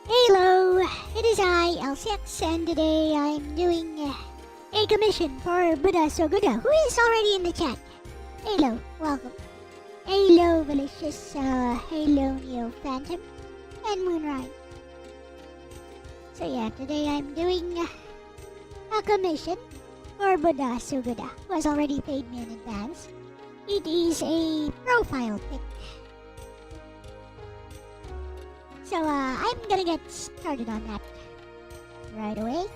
Hello, it is I, Elle-C, and today I'm doing a commission for Buddha So Buddha, who is already in the chat. Hello, welcome. Hello, Malicious, hello, Neo Phantom, and Moonrise. So yeah, today I'm doing a commission for Buddha So Buddha, who has already paid me in advance. It is a profile pic. So, I'm gonna get started on that right away.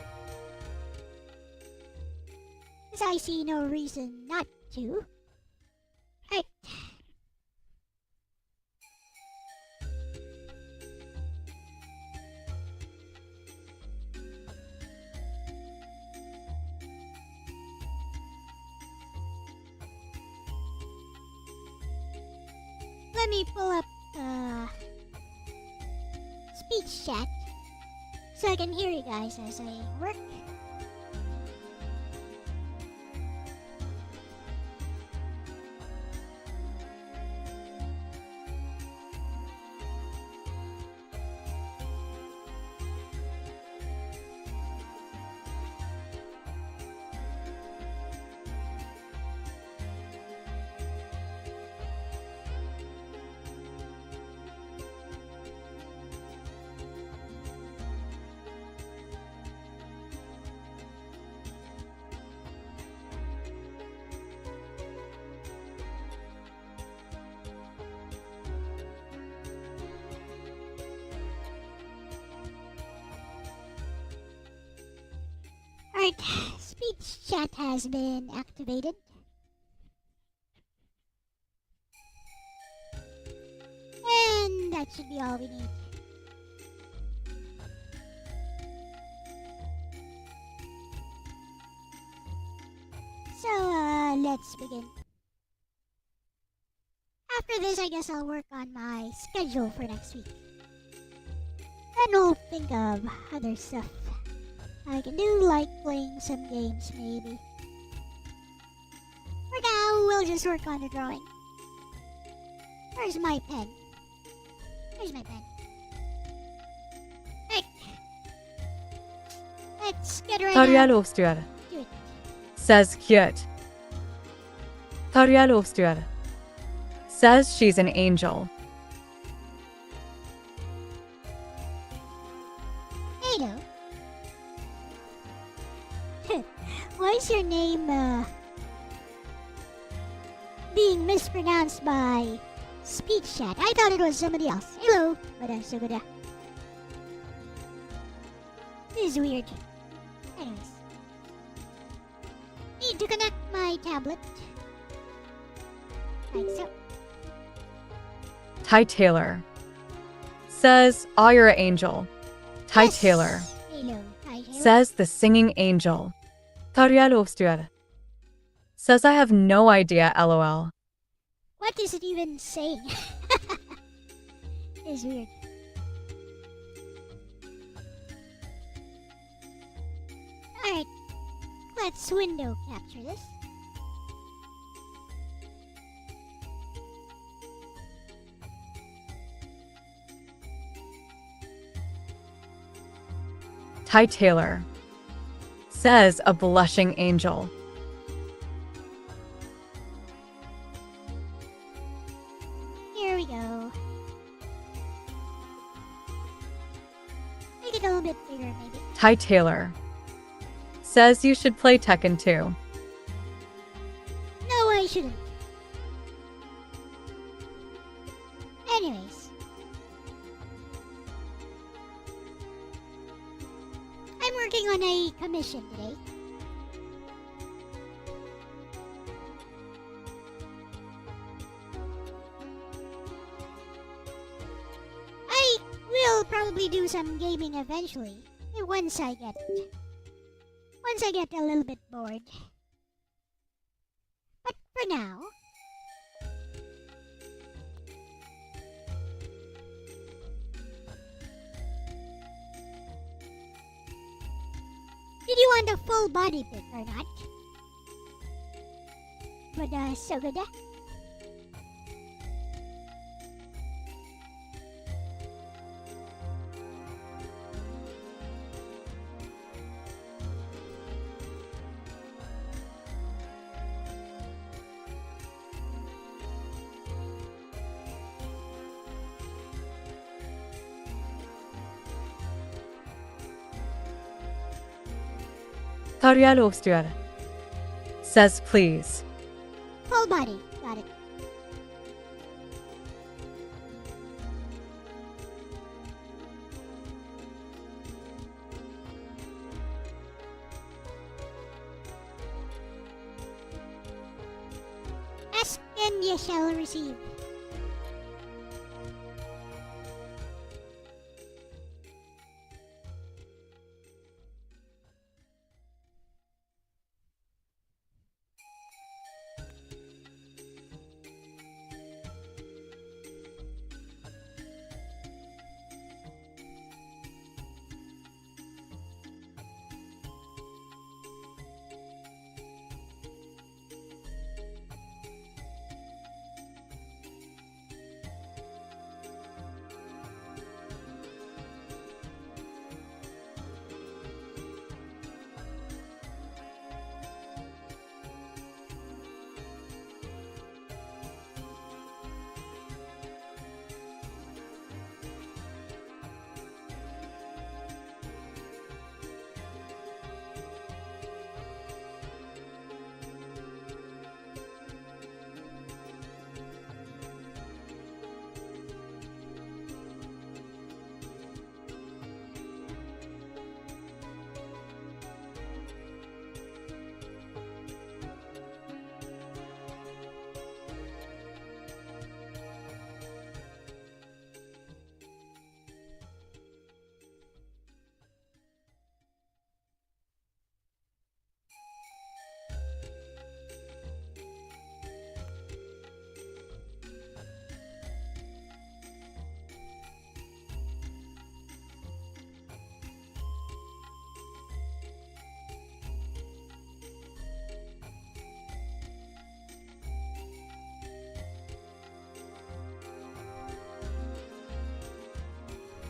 Because I see no reason not to. Right. Let me pull up, speech chat so I can hear you guys as I work. Alright, speech chat has been activated. And that should be all we need. So, let's begin. After this, I guess I'll work on my schedule for next week. Then we'll think of other stuff I can do, like playing some games, maybe. For now, we'll just work on the drawing. Where's my pen? Where's my pen? Right. Let's get right Taryal on Ofstuar to it. says cute. Taryal Ofstuar says she's an angel. Hello. Why is your name, being mispronounced by speech chat? I thought it was somebody else. Hello, Buddha So Buddha. This is weird. Anyways. Need to connect my tablet. Like so. Ty Taylor says, "Oh, you're an angel." Ty Yes. Taylor Hello, Ty Taylor. says, "The singing angel." Taryal Ofstuar says, "I have no idea, lol." What is it even saying? It's weird. Alright, let's window capture this. Ty Taylor says, "A blushing angel." Here we go. Make it a little bit bigger, maybe. Ty Taylor says, "You should play Tekken 2. No, I shouldn't. Anyways. I'm working on a commission today. I will probably do some gaming eventually. Once I get a little bit bored. But for now, did you want a full body pic or not? But so good. Taryal Ovstuer says please. Full body. Got it. Ask and ye shall receive.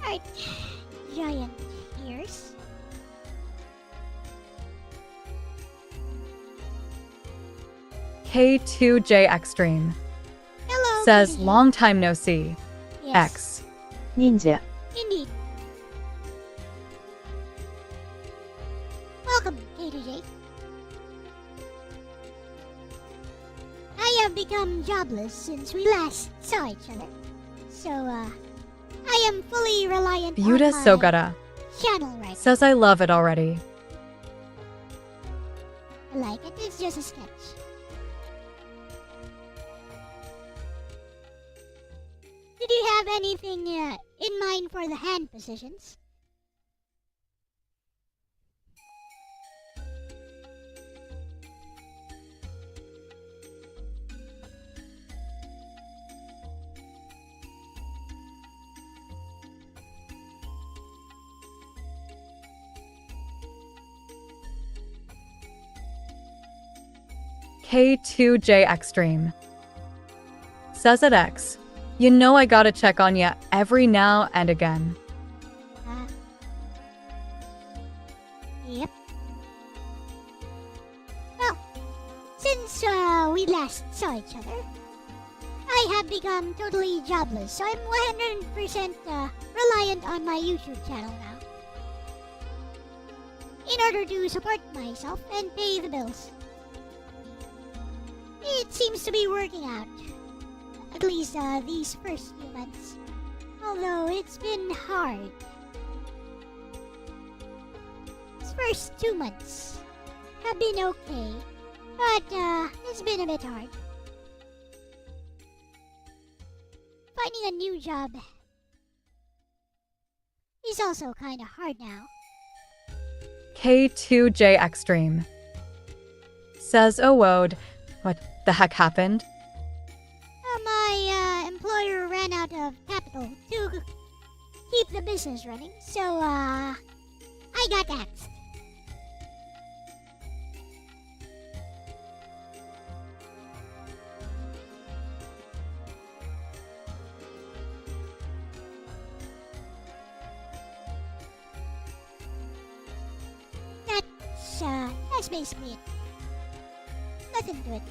Alright. Giant ears. K2J Extreme Hello. says Kitty. long time no see. Yes. X. Ninja. Indeed. Welcome, K2J. I have become jobless since we last saw each other. So, I am fully reliant Buda on my Sogara channel right says I love it already. I like it. It's just a sketch. Did you have anything in mind for the hand positions? K2J Extreme says at X, you know I gotta check on ya every now and again. Yep. Well, since we last saw each other, I have become totally jobless, so I'm 100% reliant on my YouTube channel now. In order to support myself and pay the bills. It seems to be working out. At least these first few months. Although it's been hard. These first 2 months have been okay, but it's been a bit hard. Finding a new job is also kinda hard now. K2J Extreme says, oh, woed, what the heck happened? My employer ran out of capital to keep the business running, so I got axed. That's basically it. Nothing to it.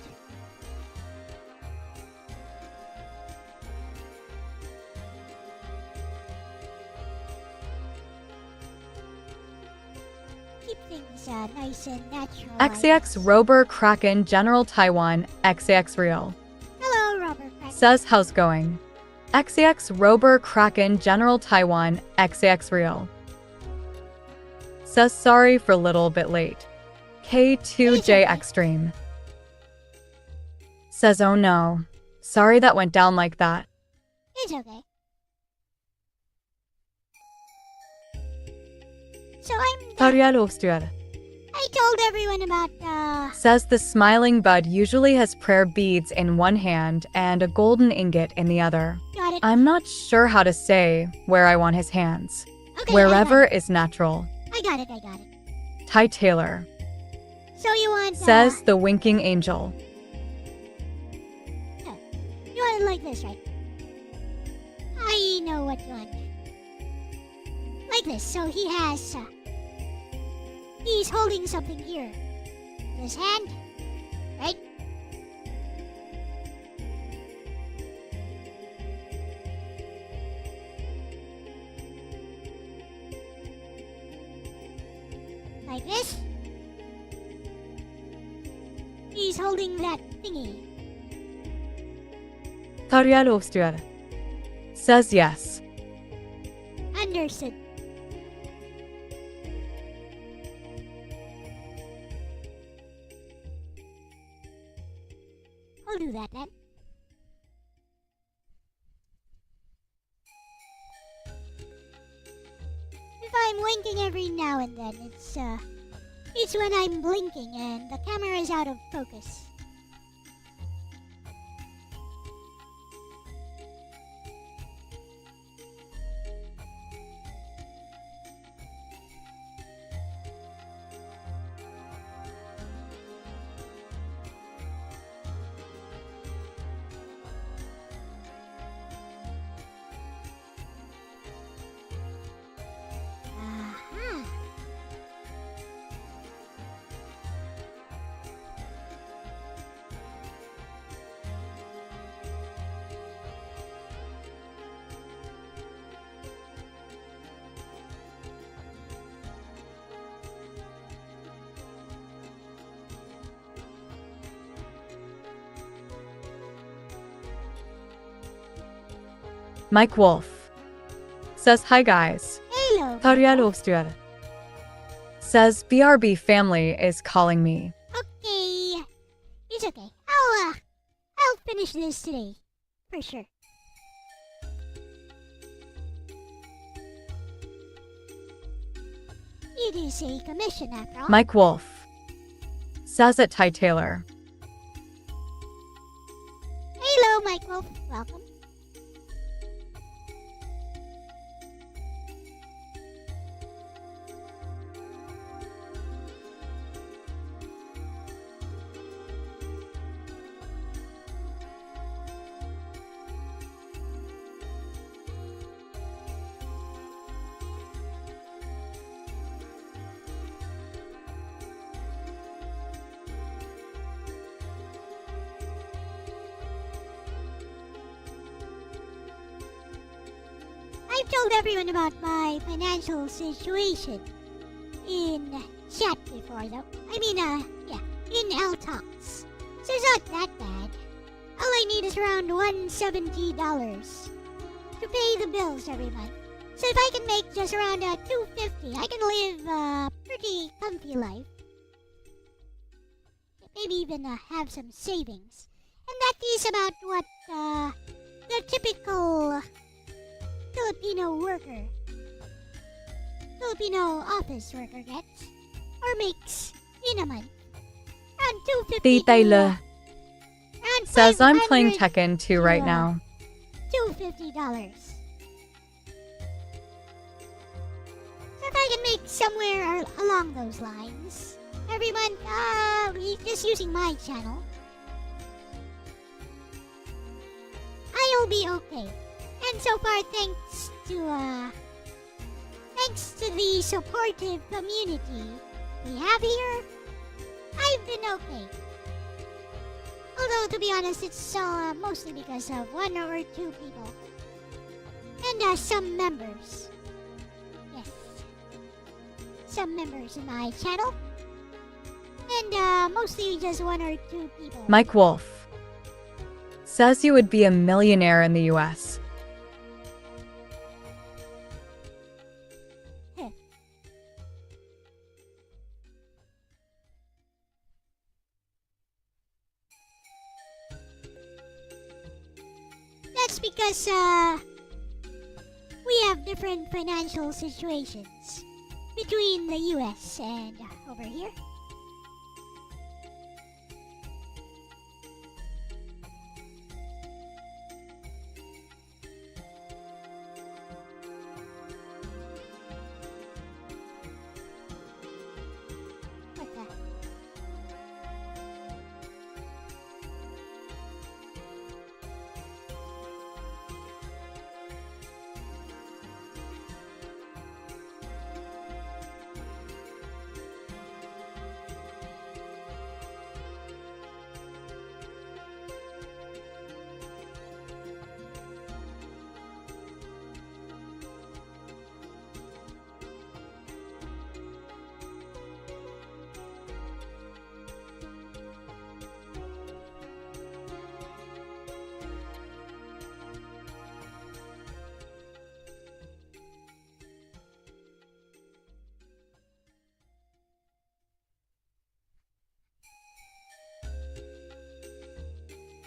Keep things nice and natural. XAX Rober Kraken General Taiwan XAX Real. Hello, Robert. Kraken. Says how's going? XAX Rober Kraken General Taiwan XAX Real. Says sorry for little bit late. K2J Extreme. Says oh no. Sorry that went down like that. It's okay. So I told everyone about, Says the smiling bud usually has prayer beads in one hand and a golden ingot in the other. got it. I'm not sure how to say where I want his hands. Okay, Wherever is natural. I got it. Ty Taylor. So you want, Says the winking angel. you want it like this, right? I know what you want. Like this, so he has, he's holding something here. His hand, right? Like this. He's holding that thingy. Says yes. Understood. I'll do that then. If I'm winking every now and then, it's when I'm blinking and the camera is out of focus. Aha. Mike Wolf. Says hi guys. Hello. Says BRB family is calling me. Okay. It's okay. I'll finish this today. For sure. It is a commission after all. Mike Wolf. Says it Ty Taylor. Hello, Mike Wolf. Welcome. I've told everyone about my financial situation in chat before, though. I mean, in L Talks. So it's not that bad. All I need is around $170 to pay the bills every month. So if I can make just around $250, I can live a pretty comfy life. Maybe even have some savings. And that is about what the typical Filipino office worker gets or makes in a month. Around $250. The Taylor. Around Says I'm playing 500 Tekken 2 right now. $250. So if I can make somewhere along those lines every month, just using my channel, I'll be okay. And so far, thanks to the supportive community we have here, I've been okay. Although, to be honest, it's mostly because of one or two people. And some members. Yes. some members in my channel. And mostly just 1 or 2 people. Mike Wolf says you would be a millionaire in the US. That's because we have different financial situations between the US and over here. What the?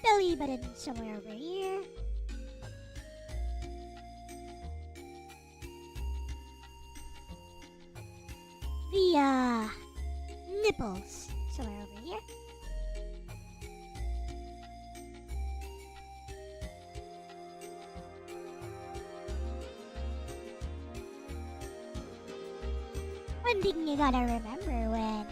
Belly button somewhere over here. The nipples somewhere over here. One thing you gotta remember when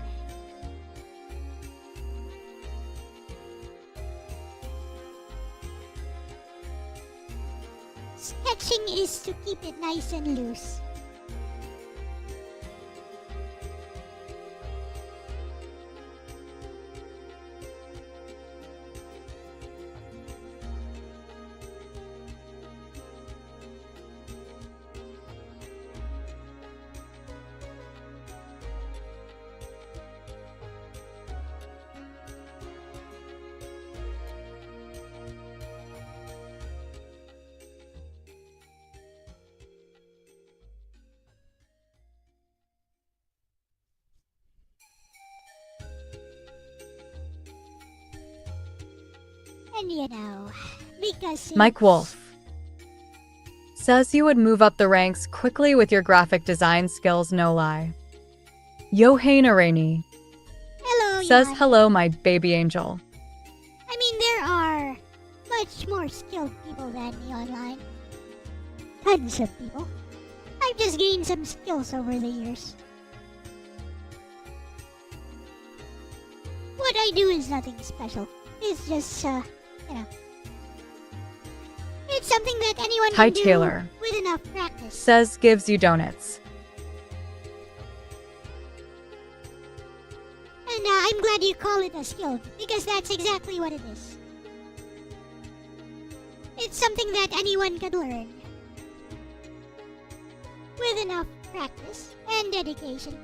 sketching is to keep it nice and loose. And you know, because Mike Wolf says you would move up the ranks quickly with your graphic design skills, no lie. Yohane Arani hello, says Jan. hello, my baby angel. I mean, there are much more skilled people than me online. Tons of people. I've just gained some skills over the years. What I do is nothing special. It's just, you know, it's something that anyone Ty can do Taylor with enough practice. says gives you donuts. And I'm glad you call it a skill, because that's exactly what it is. It's something that anyone could learn. With enough practice and dedication.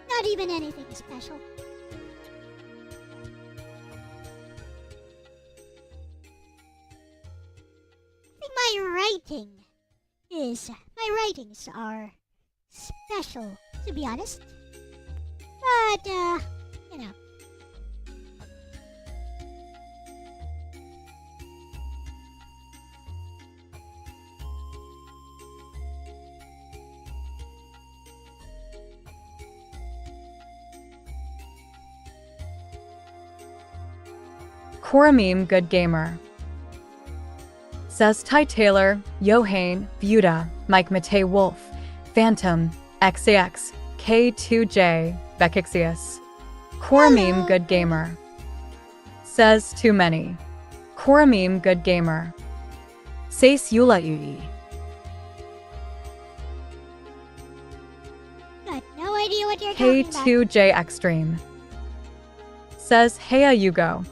Not even anything special. I think my writings are special, to be honest. But, you know. Koramim Good Gamer says Ty Taylor, Yohane, Buda, Mike Matei Wolf, Phantom, XAX, K2J, Bekixius. Koramim Hello. Good Gamer says too many. Koramim Good Gamer says Yula Ui. Got no idea what you're talking about. K2J Extreme says Heya Yugo.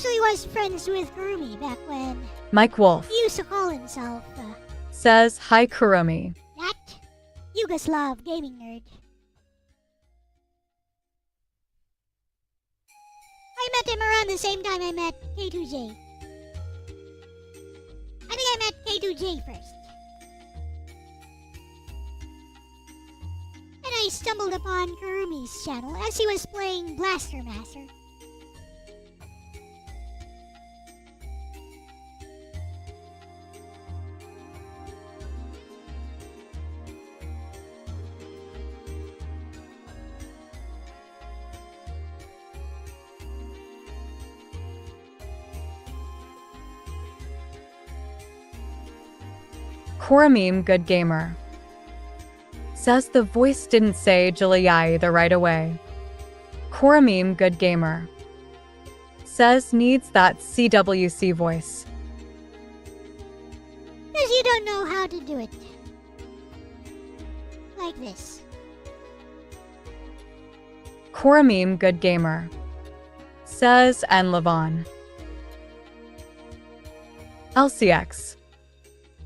actually was friends with Kurumi back when Mike Wolf he used to call himself says, "Hi Kurumi." that Yugoslav gaming nerd. I met him around the same time I met K2J. I think I met K2J first. And I stumbled upon Kurumi's channel as he was playing Blaster Master. Koramim Good Gamer says the voice didn't say Juliai the right away. Koramim Good Gamer says needs that CWC voice. Because you don't know how to do it. Like this. Koramim Good Gamer says and Levon. LCX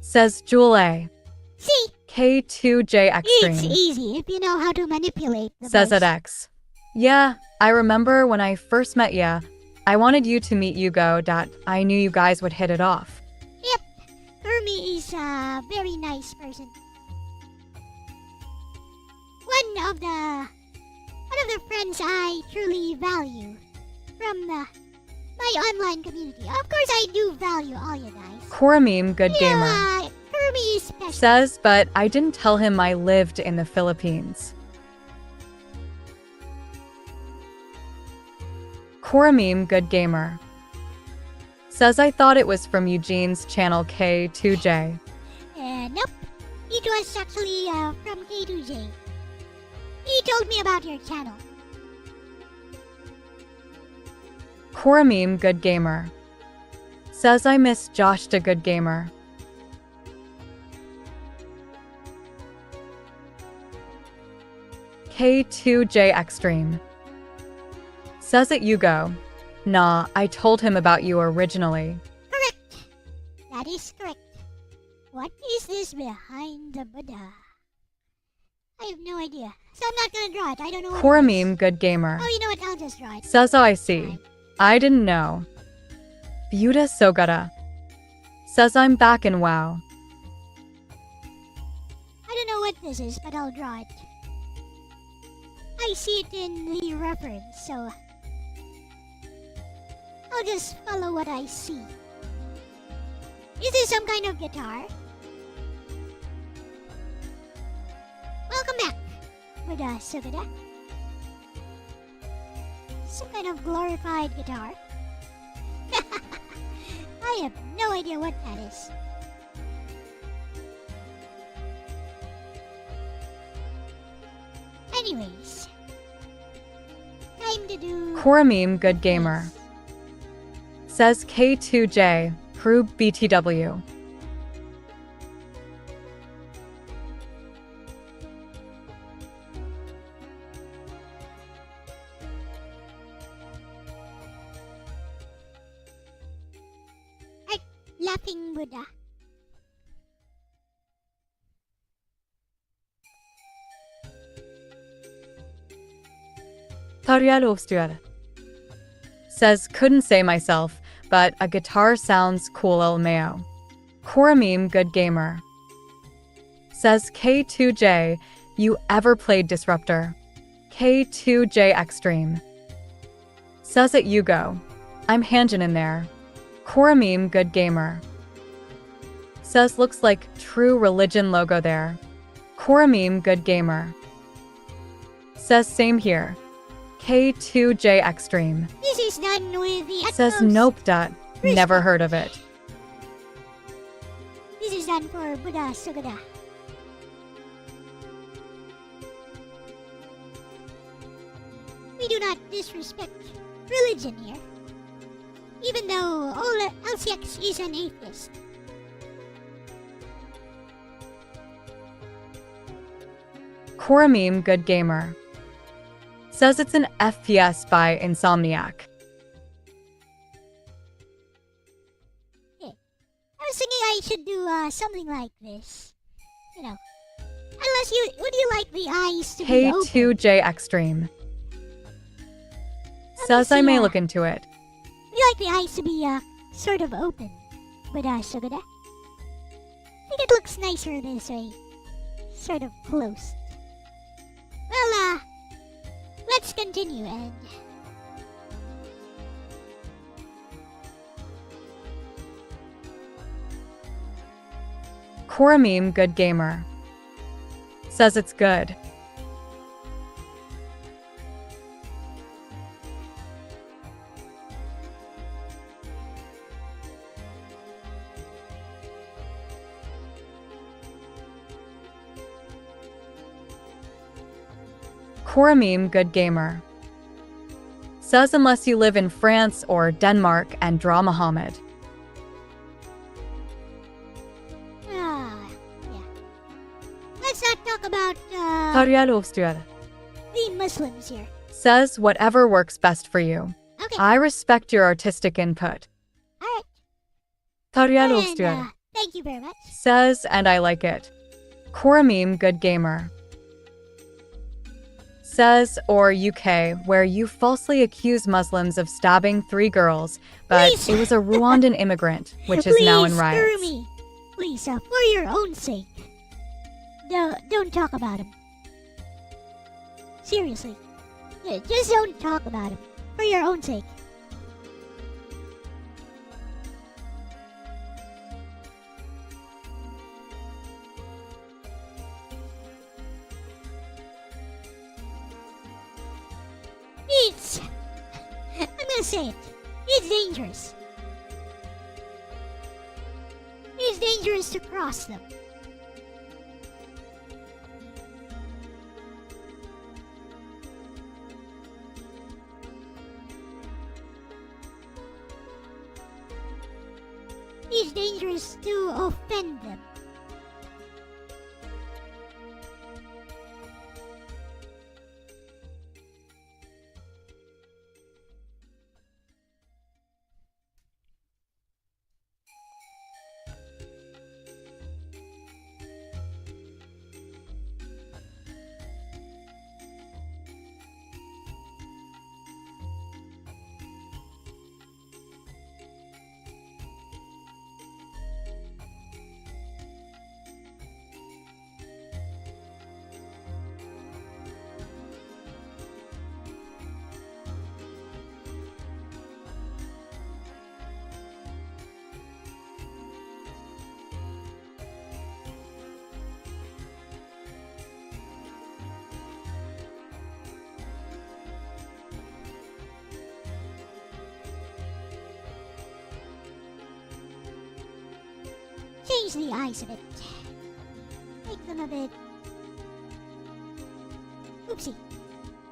says Jewel A. See? K2J Extreme It's easy if you know how to manipulate the says voice. at X. Yeah, I remember when I first met ya, I wanted you to meet Yugo that I knew you guys would hit it off. Yep. Kurumi is a very nice person. One of the friends I truly value from my online community. Of course I do value all you guys. Koramim Good Gamer Kurumi is special. says, but I didn't tell him I lived in the Philippines. Koramim Good Gamer says I thought it was from Eugene's channel K2J. Nope. It was actually from K2J. He told me about your channel. Koramim Good Gamer says I miss Josh the Good Gamer. K2J Extreme says it Yugo. Nah, I told him about you originally. Correct. That is correct. What is this behind the Buddha? I have no idea. So I'm not gonna draw it. I don't know what it is. Koramim Good Gamer Oh, you know what? I'll just draw it. says I see. I didn't know. Byuda Sogata says I'm back in WoW. I don't know what this is, but I'll draw it. I see it in the reference, so I'll just follow what I see. Is this some kind of guitar? Welcome back, Buddha Sugada. Some kind of glorified guitar. I have no idea what that is. Anyways, time to do Koramim Good Gamer says K2J Crew BTW. Laughing Buddha. Taryalovstyr says couldn't say myself, but a guitar sounds cool el mayo. Koramim Good Gamer says K2J, you ever played Disruptor? K2J Extreme says it Yugo. I'm Hanjin in there. Koramim Good Gamer says looks like True Religion logo there. Koramim Good Gamer says same here. K2J Extreme This is done with the says utmost nope dot. Never heard of it. This is done for Buddha Sugada. We do not disrespect religion here, even though all LCX is an atheist. Koramim Good Gamer says it's an FPS by Insomniac. was thinking I should do something like this. You know, unless would you like the eyes to be open? K2J Extreme says I may look into it. Would you like the eyes to be sort of open? But so good. I think it looks nicer this way, sort of close. Well, let's continue and. Korameme Good Gamer says it's good. Korameme Good Gamer says unless you live in France or Denmark and draw Muhammad. Yeah. Let's not talk about the Muslims here. Says whatever works best for you. Okay. I respect your artistic input. Alright. And, thank you very much. Says, and I like it. Korameme Good Gamer says, or UK, where you falsely accuse Muslims of stabbing 3 girls, but Please. it was a Rwandan immigrant, which is now in riots. Please, me. Please, for your own sake. Don't talk about him. Seriously. Yeah, just don't talk about him. For your own sake. I'm gonna say it. It's dangerous. It's dangerous to cross them. It's dangerous to offend them. Change the eyes a bit. Make them a bit... Oopsie.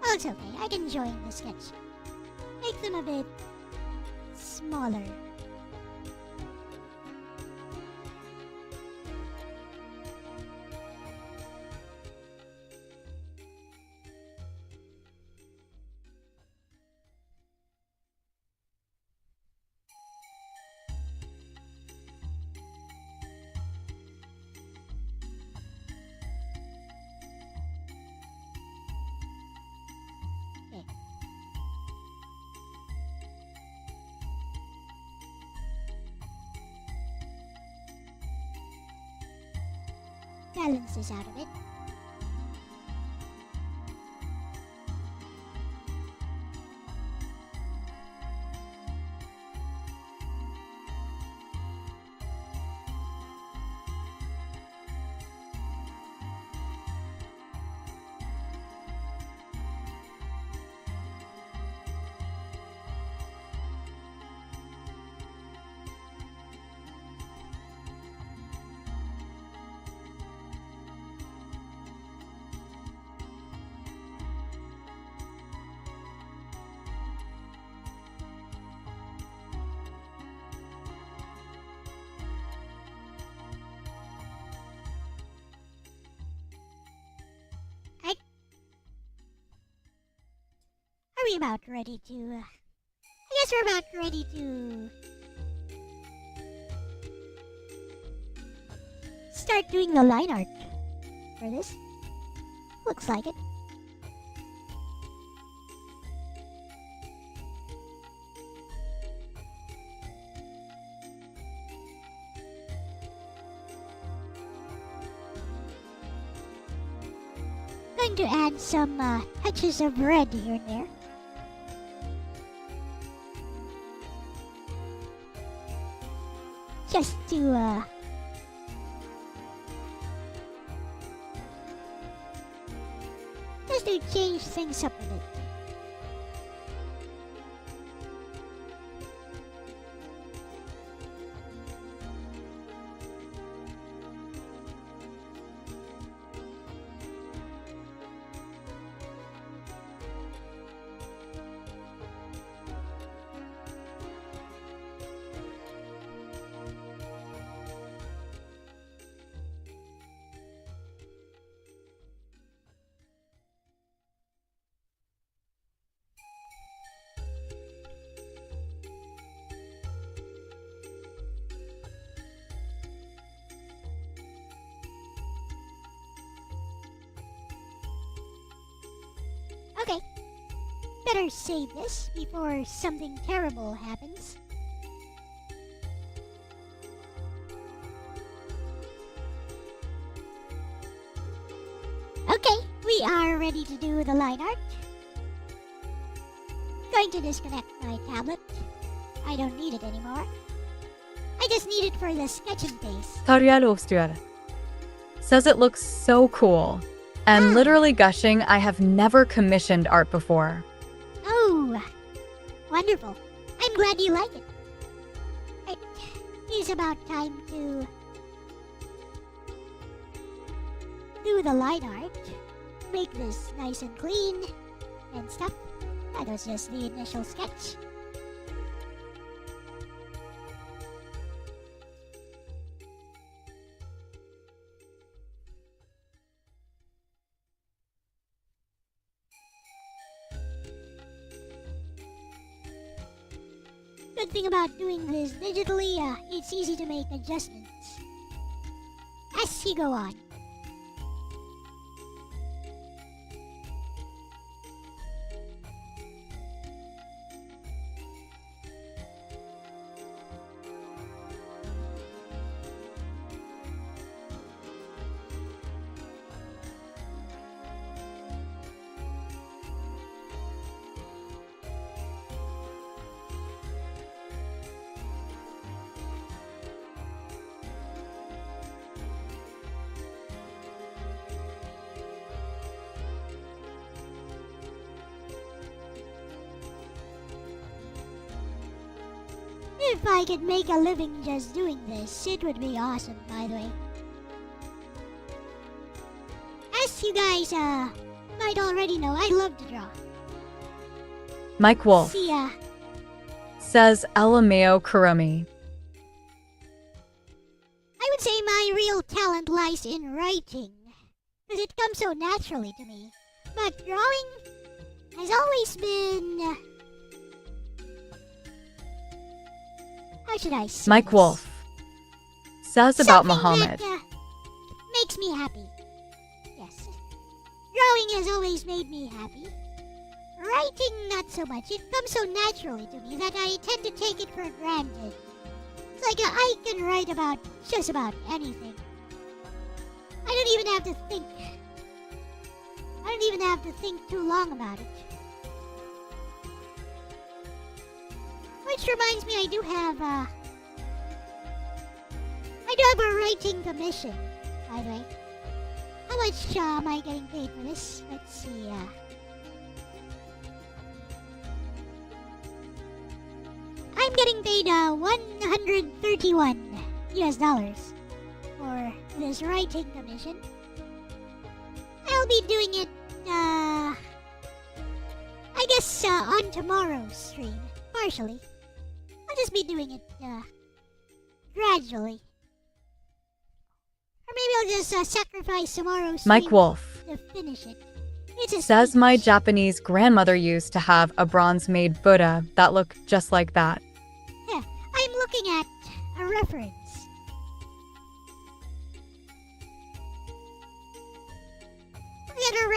Oh, it's okay. I can join the sketch. Make them a bit... smaller. Balance this out of it. Are we about ready to... I guess we're about ready to... start doing the line art for this. Looks like it. Going to add some touches of red here and there. Just to change things up a bit. Okay, better save this before something terrible happens. Okay, we are ready to do the line art. Going to disconnect my tablet. I don't need it anymore. I just need it for the sketching phase. Tarja says it looks so cool. And literally gushing, I have never commissioned art before. Oh, wonderful. I'm glad you like it. It is about time to do the line art. Make this nice and clean and stuff. That was just the initial sketch. Good thing about doing this digitally, it's easy to make adjustments as you go on. If I could make a living just doing this, it would be awesome, by the way. As you guys, might already know, I love to draw. Mike Wolf See ya. says Elameo Kurumi. I would say my real talent lies in writing, because it comes so naturally to me. But drawing has always been... how should I say Mike this? Wolf says about Something Muhammad. that, makes me happy. Yes. Drawing has always made me happy. Writing, not so much. It comes so naturally to me that I tend to take it for granted. It's like I can write about just about anything. I don't even have to think. I don't even have to think too long about it. Which reminds me, I do have a writing commission, by the way. How much am I getting paid for this? Let's see, I'm getting paid $131 US for this writing commission. I'll be doing it, I guess, on tomorrow's stream, partially. I'll just be doing it, gradually. Or maybe I'll just, sacrifice tomorrow's stream Mike Wolf to finish it. It's a says sweet my wish. Japanese grandmother used to have a bronze-made Buddha that looked just like that. I'm looking at a reference.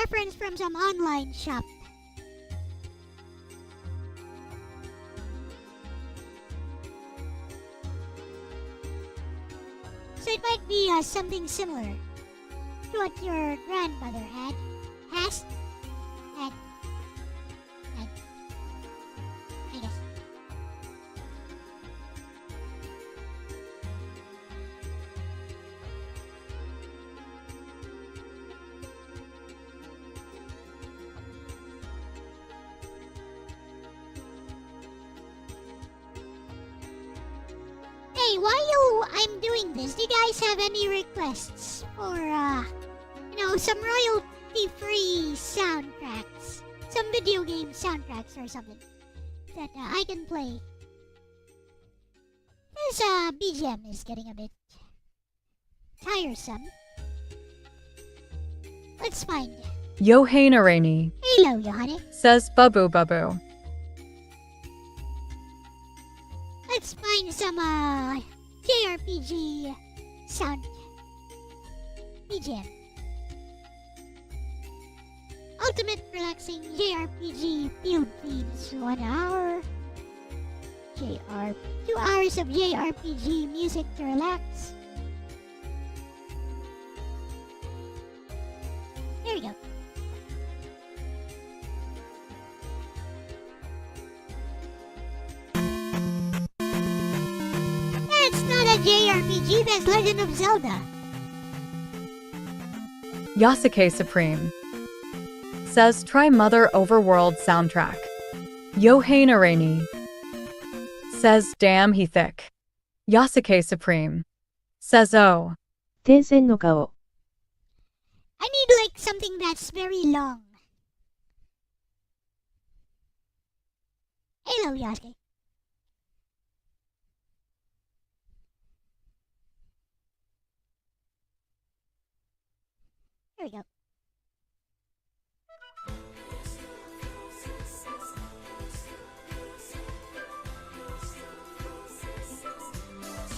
reference from some online shop. So it might be something similar to what your grandmother had. Had. I guess. Hey, while I'm doing this, do you guys have any requests for, some royalty-free soundtracks? Some video game soundtracks or something that I can play? This BGM is getting a bit tiresome. Let's find. Yohainarani. Hello, Johanny. Says Babu Babu. Let's find some JRPG sound BGM. Ultimate relaxing JRPG field themes. 1 hour. 2 hours of JRPG music to relax. There we go. That's not a JRPG, that's Legend of Zelda. Yasuke Supreme. Says try Mother Overworld soundtrack. Yohainarani. Says damn he thick. Yasuke Supreme. Says oh. 電線の顔 I need like something that's very long. Hello, Yasuke. There we go.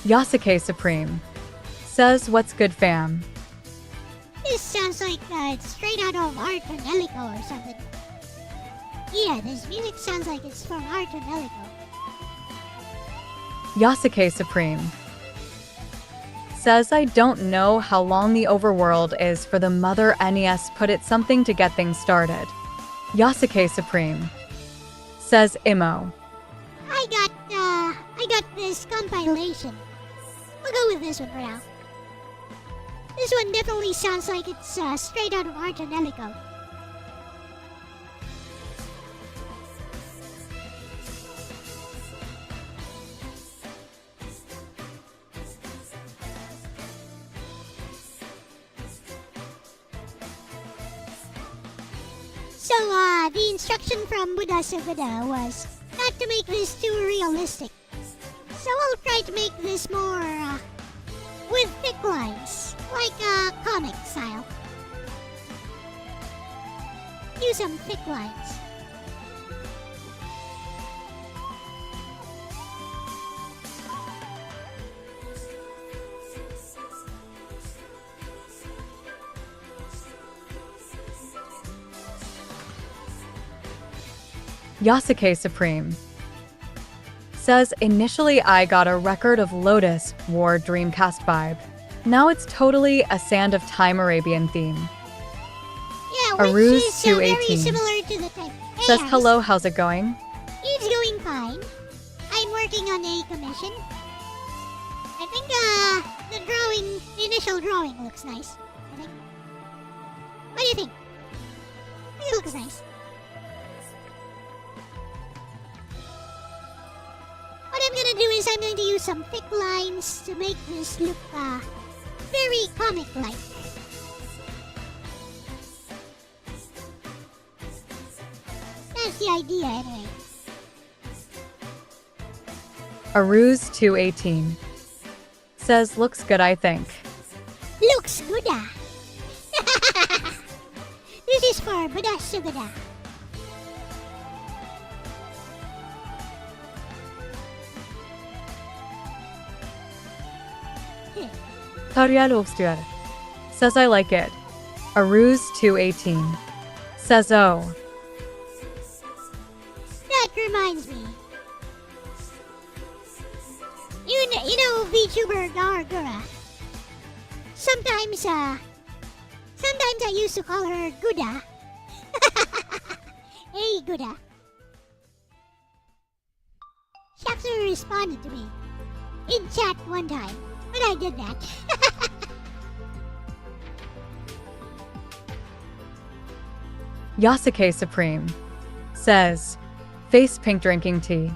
Yasuke Supreme. Says what's good fam. This sounds like it's straight out of Art and Helico or something. Yeah, this music sounds like it's from Art and Helico. Yasuke Supreme. Says I don't know how long the overworld is for the Mother NES put it something to get things started. Yasuke Supreme. Says Imo. I got this compilation. We'll go with this one for now. This one definitely sounds like it's straight out of Art and Helico. So, the instruction from Buddha Sugada was not to make this too realistic. So I'll try to make this more, with thick lines, like comic style. Use some thick lines. Yasuke Supreme. Says initially I got a record of Lotus War Dreamcast vibe. Now it's totally a Sand of Time Arabian theme. Yeah, which Aruz is very 218. similar to the type. Hey, Says Alice. hello, how's it going? It's going fine. I'm working on a commission. I think the initial drawing looks nice. I think. What do you think? I think it looks nice. What I'm gonna do is I'm going to use some thick lines to make this look very comic-like. That's the idea anyway. Aruz 218. Says looks good I think. Looks good ah. This is for Buddha Sugada. Taryal Obstyr. Says I like it. Aruz 218. says O. That reminds me. You know VTuber Gargura. Sometimes I used to call her Guda. Hey, Guda. She actually responded to me in chat one time, but I did that. Yasuke Supreme says, face pink drinking tea.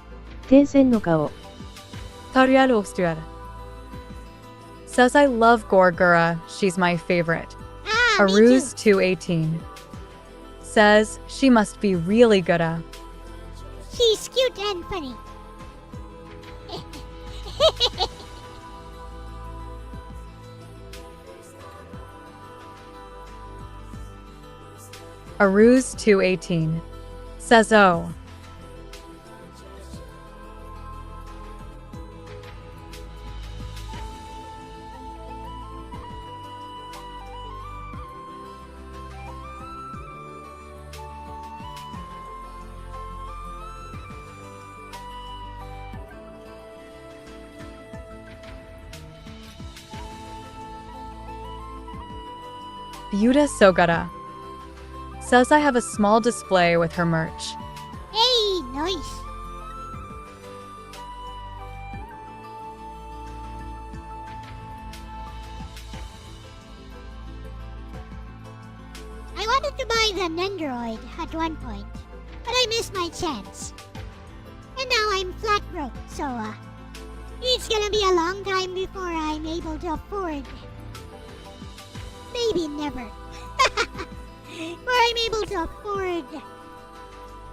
停戦の顔 Tariel Ostuer says, I love Gorgura, she's my favorite. Me too. Aruz218 says, she must be really good at. She's cute and funny. Aruz218 says, oh. Yuta Sogata says, I have a small display with her merch. Hey, nice. I wanted to buy the Nendoroid at one point, but I missed my chance. And now I'm flat broke, so it's gonna be a long time before I'm able to afford. Maybe never. Where I'm able to afford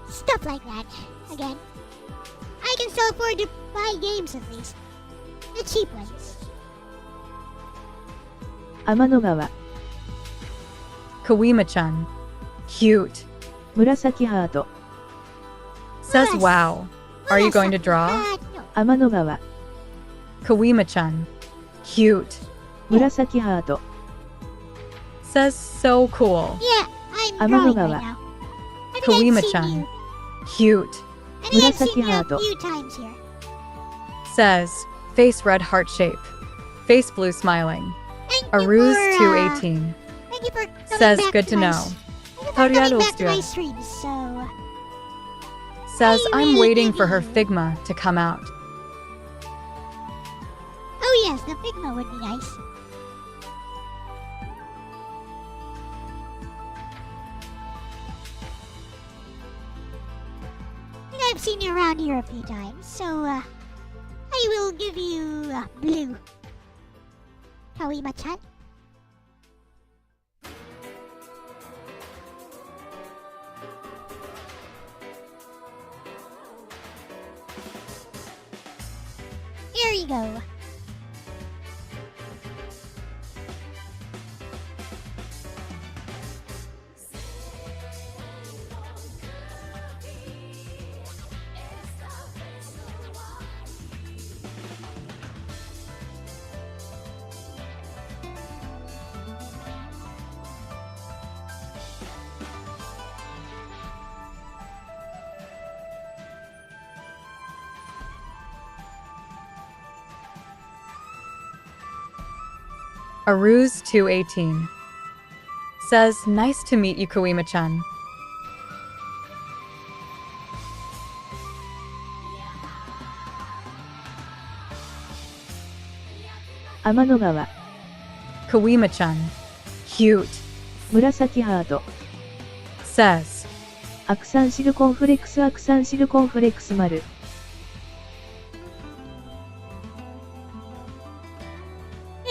stuff like that again. I can still afford to buy games at least. The cheap ones. 天の川 Kawima-chan, cute, 紫ハート says, wow. Are you going to draw? No. 天の川 Kawima-chan, cute, 紫ハート says, so cool. Yeah, I'm Amano drawing gawa. right now. I think I've seen Kawima-chan, you. cute, I think I've seen Murasaki you a hato. few times here. says, face red heart shape, face blue smiling. Thank you for, Aruz218 thank you for coming says, back good to know. Thank you for Tariel coming back to my Ostuer streams, so... says, I I'm really waiting did for her you. Figma to come out. Oh yes, the Figma would be nice. I think I've seen you around here a few times, so I will give you blue. Kawima-chan. Here you go. Aruz218 says, nice to meet you, Kawima-chan.天の川 Kawima-chan, cute, 紫ハート says, アクサンシルコンフレックスアクサンシルコンフレックス丸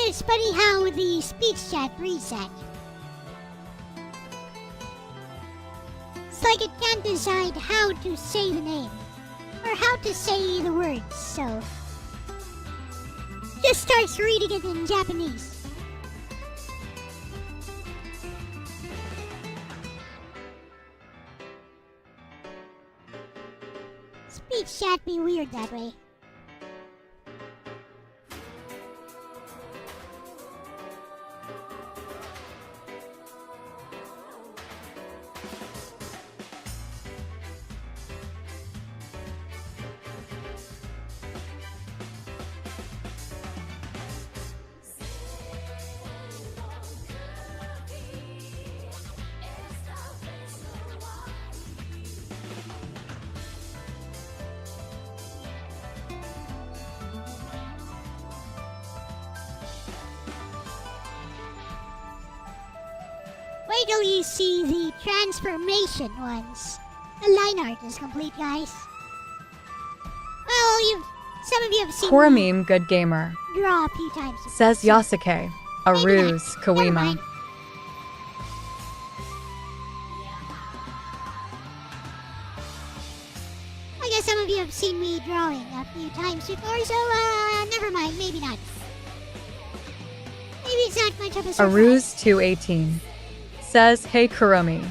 It's funny how the speech chat reset. It's like it can't decide how to say the name or how to say the words, so just starts reading it in Japanese. Speech chat be weird that way. Wait till you see the transformation ones. The line art is complete, guys. Well, some of you have seen me Koramim Good Gamer draw a few times. says Yasuke, a Maybe ruse, not. Never Kawima. mind. I guess some of you have seen me drawing a few times before, so never mind, maybe not. Maybe it's not much of a surprise. Aruz 218 says, Hey Kurumi.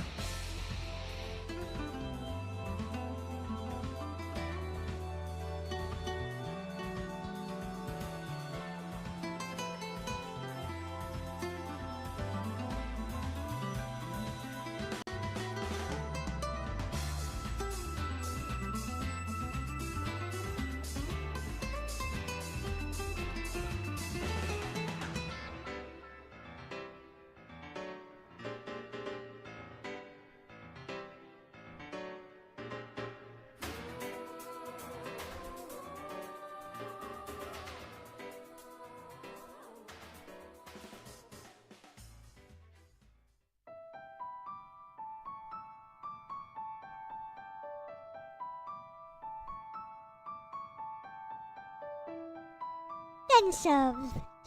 Tons of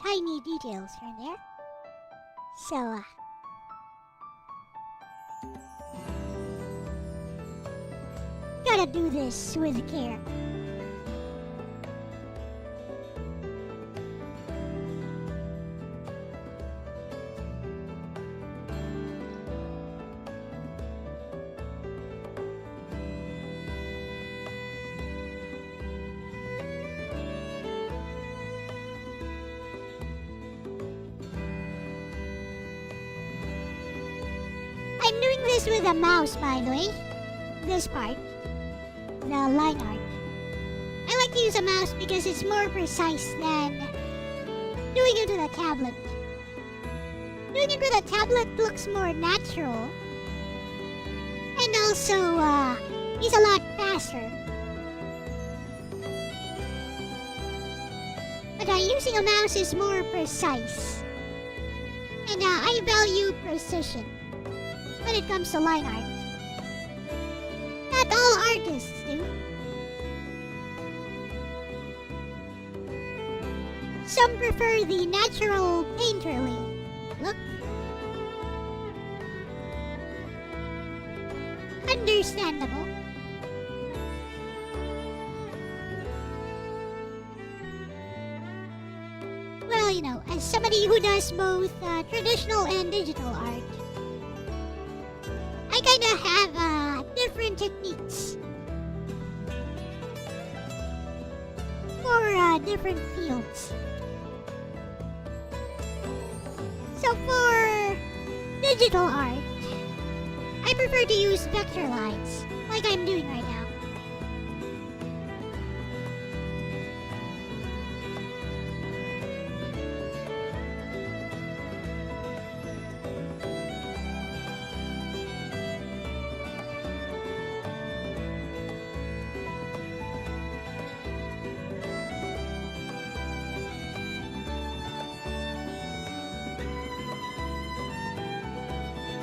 tiny details here and there. So, gotta do this with care. I'm doing this with a mouse, by the way. This part, the line art. I like to use a mouse because it's more precise than doing it with a tablet. Doing it with a tablet looks more natural. And also, is a lot faster. But using a mouse is more precise. And I value precision when it comes to line art. Not all artists do. Some prefer the natural painterly look. Understandable. Well, you know, as somebody who does both traditional and digital art, I kinda have different techniques for different fields. So for digital art, I prefer to use vector lines, like I'm doing right now.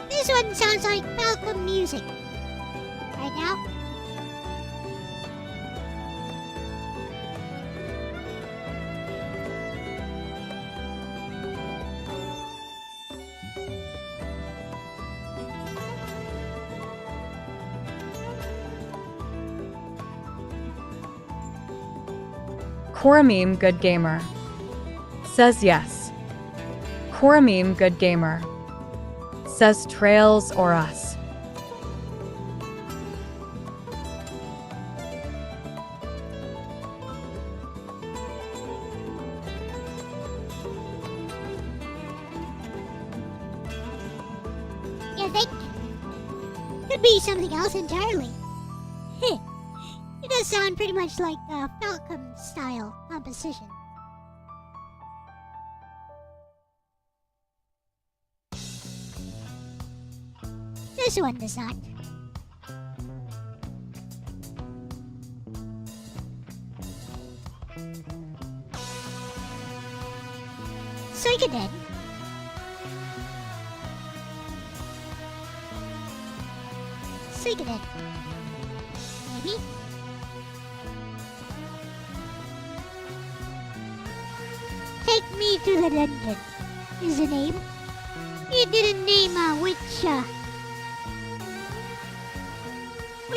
This one sounds like Falcon music. Right now. Koramim Good Gamer says yes. Koramim Good Gamer says Trails or Us. You think? Could be something else entirely. It does sound pretty much like a Falcon style composition. This one does not. Suikoden. Suikoden. Maybe? Take me to the dungeon is the name. You didn't name which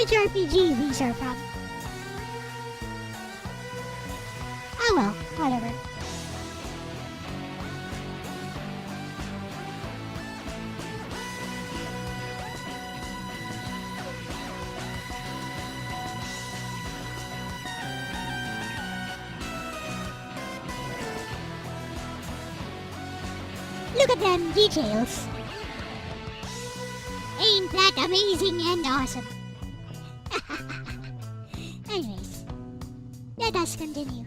RPG these are from. Oh well, whatever. Look at them details. Ain't that amazing and awesome? Anyways, let us continue.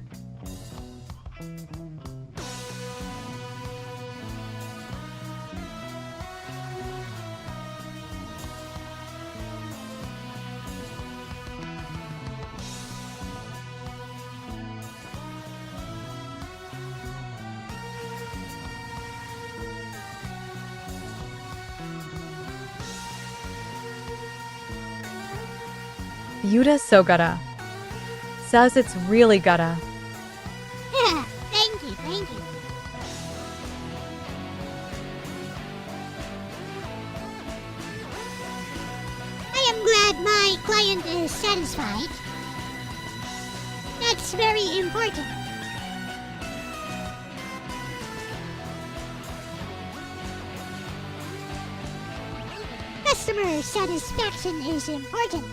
Yuta Sogata says it's really gutta. Thank you, thank you. I am glad my client is satisfied. That's very important. Customer satisfaction is important.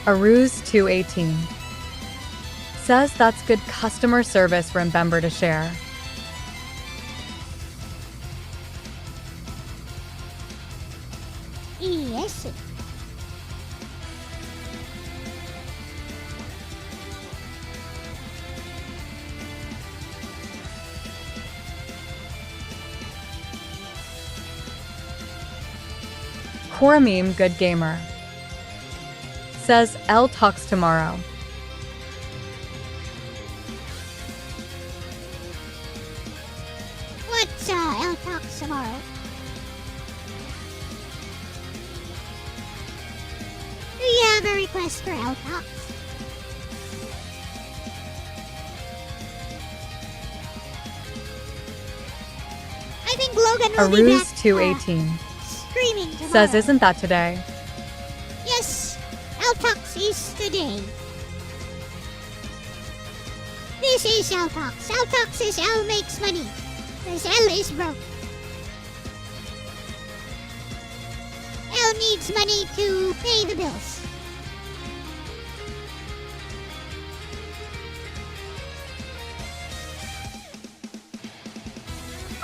Aruz 218 says that's good customer service, remember to share. Yes. Koramim Good Gamer says Elle talks tomorrow. What's Elle talks tomorrow? Do you have a request for Elle talks? I think Logan will be back. Aruz 218 streaming tomorrow. says isn't that today? Yes, Elle talks is today. This is Elle talks. Elle talks is Elle makes money. Because Elle is broke. Elle needs money to pay the bills.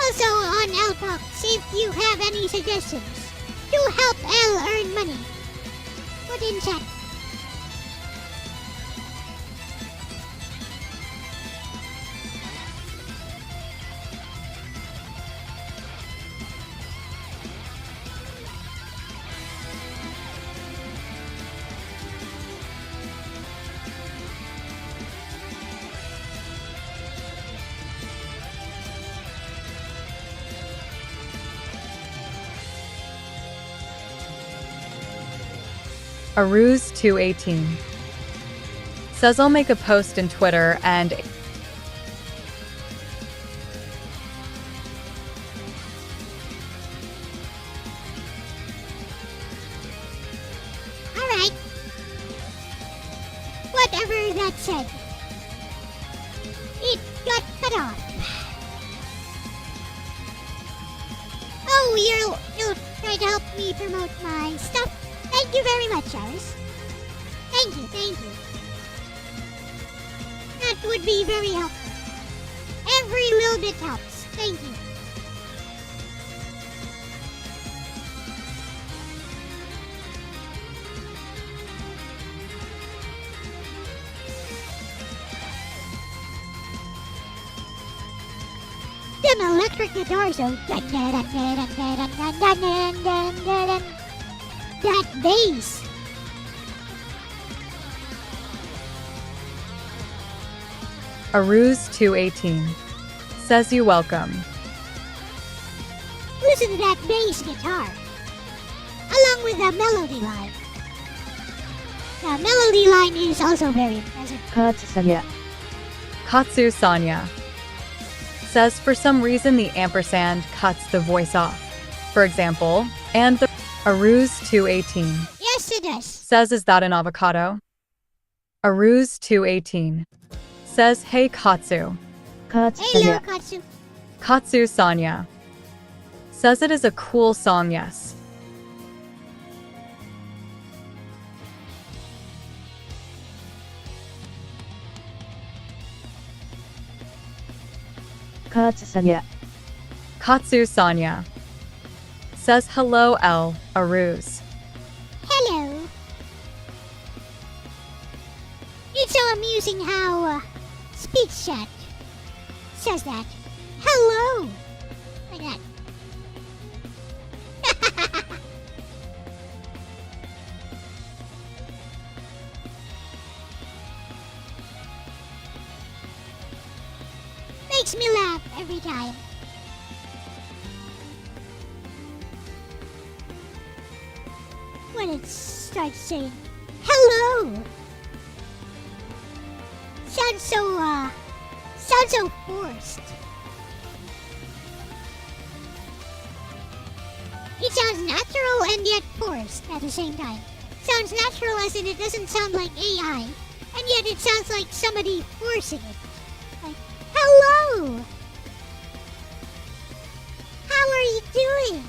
Also on Elle talks, if you have any suggestions to help Elle earn money, put in chat. Aruz 218 says I'll make a post in Twitter and Alright. Whatever that said. It got cut off. Oh, you'll try to help me promote my stuff. Thank you very much, Iris. Thank you, thank you. That would be very helpful. Every little bit helps. Thank you. The an electric guitar, so that bass. Aruse218 says you welcome. Listen to that bass guitar, along with the melody line. The melody line is also very impressive. Katsu Sanya says for some reason the ampersand cuts the voice off. For example, and the Aruse218 Yes, it does. says, is that an avocado? Aruse218 says, hey Katsu. Hello, Katsu. Katsu Sanya says it is a cool song, yes. Katsu Sanya says, hello Elle, Aruse. Hello. It's so amusing how Speech Chat says that. Hello. Like that. Makes me laugh every time. When it starts saying, hello! Sounds so forced. It sounds natural and yet forced at the same time. Sounds natural as in it doesn't sound like AI, and yet it sounds like somebody forcing it. Like, hello! How are you doing?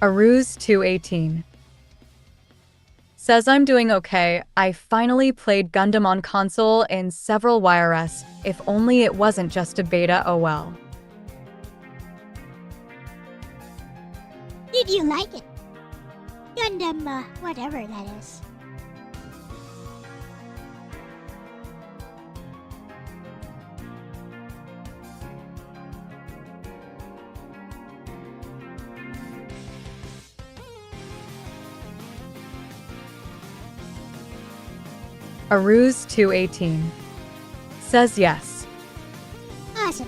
Aruse218 says I'm doing okay. I finally played Gundam on console in several YRS. If only it wasn't just a beta, oh well. Did you like it? Gundam, whatever that is. Aruse218 says yes. Awesome.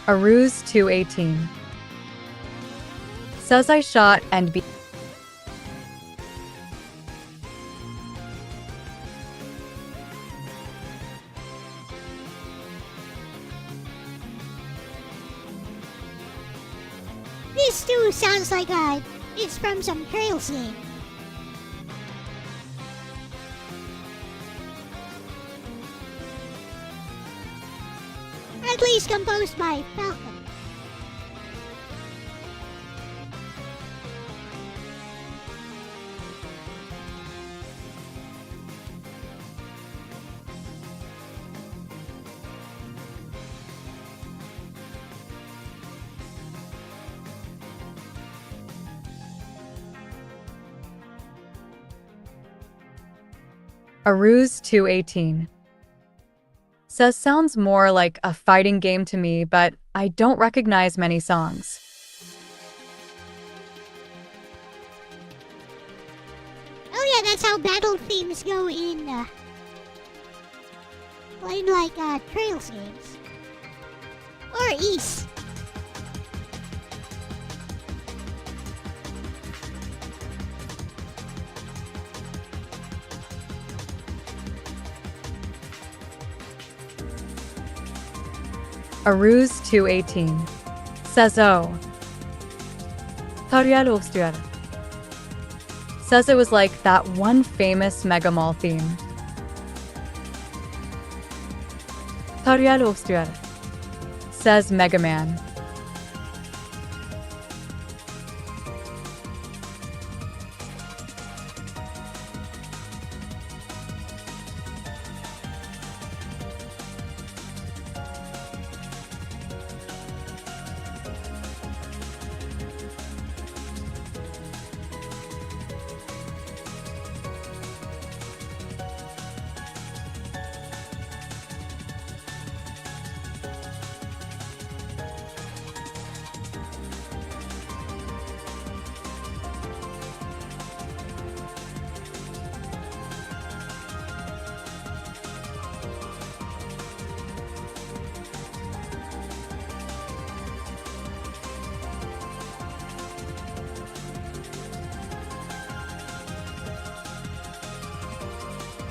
Aruse218 says I shot and be. This too sounds like it's from some Trails game. At least composed by Falcon. Aruse218 Says sounds more like a fighting game to me, but I don't recognize many songs. Oh yeah, that's how battle themes go in Trails games. Or East. Aruz 218 says says it was like that one famous Mega Mall theme. Says Mega Man.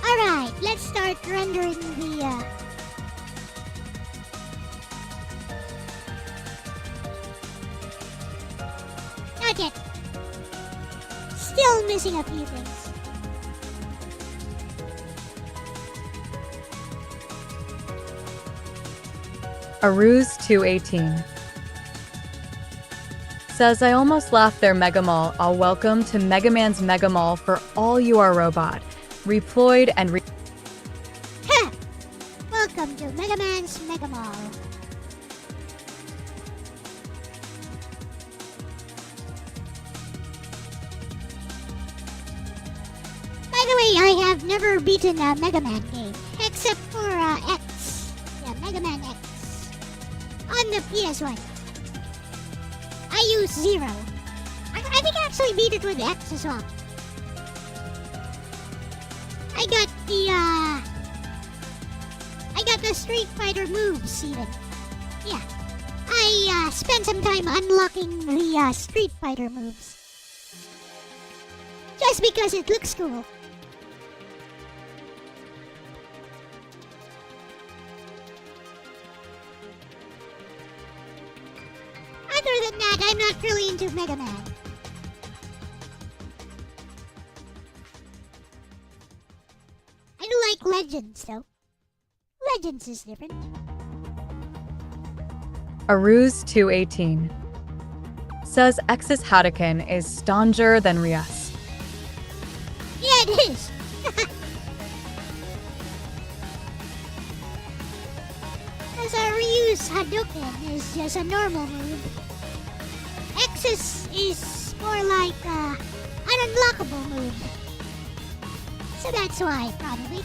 Alright, let's start rendering the Not yet. Still missing a few things. Aruz 218 says I almost laughed there Mega Mall. I'll welcome to Mega Man's Mega Mall for all you are robot. Reployed and Ha! Welcome to Mega Man's Mega Mall. By the way, I have never beaten a Mega Man game, except for X. Yeah, Mega Man X. On the PS1. I use Zero. I think I actually beat it with X as well. I got the Street Fighter moves even. Yeah. I spent some time unlocking the Street Fighter moves. Just because it looks cool. Other than that, I'm not really into Mega Man. I do like Legends, though. Legends is different. Aruz 218 says X's Hadouken is stanger than Ryu's. Yeah, it is. As Ryu's Hadouken is just a normal move. X's is more like an unlockable move. So that's why, probably.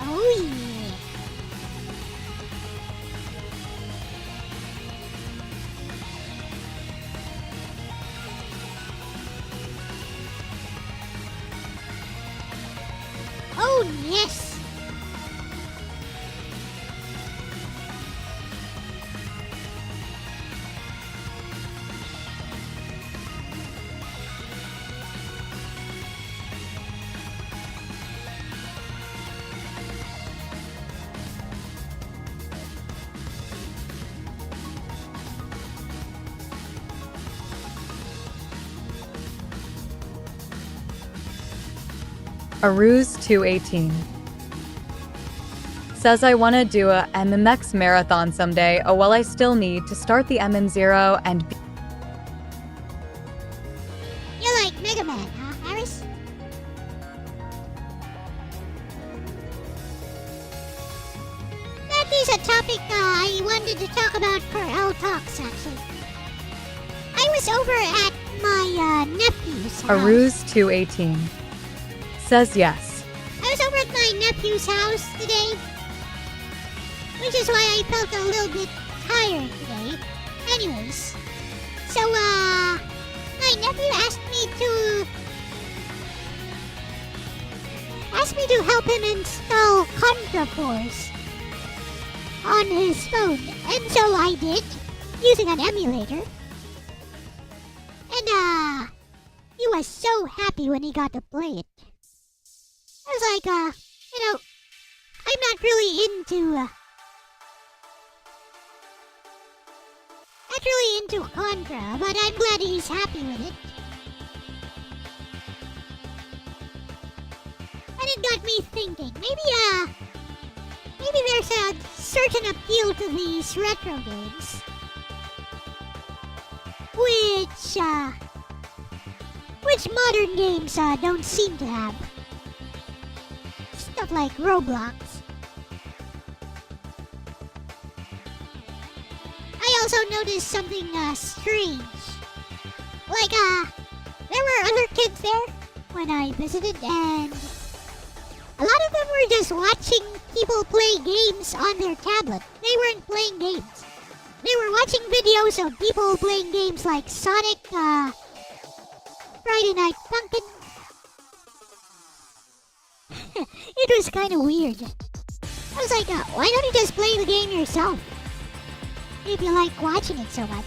Oh yeah. Oh yes. Aruz 218 Says I want to do a MMX marathon someday. Oh well, I still need to start the MM0 and You like Mega Man, huh, Harris? That is a topic I wanted to talk about for L Talks, actually. I was over at my nephew's house. Aruz218 says yes. I was over at my nephew's house today, which is why I felt a little bit tired today. Anyways, so, my nephew asked me to help him install Contra Force on his phone, and so I did, using an emulator. And, he was so happy when he got to play it. I was like, I'm not really into Contra, but I'm glad he's happy with it. And it got me thinking, maybe there's a certain appeal to these retro games, which modern games don't seem to have. Stuff like Roblox. I also noticed something strange. Like, there were other kids there when I visited, and a lot of them were just watching people play games on their tablet. They weren't playing games. They were watching videos of people playing games like Sonic, Friday Night Funkin'. It was kind of weird. I was like, why don't you just play the game yourself? If you like watching it so much.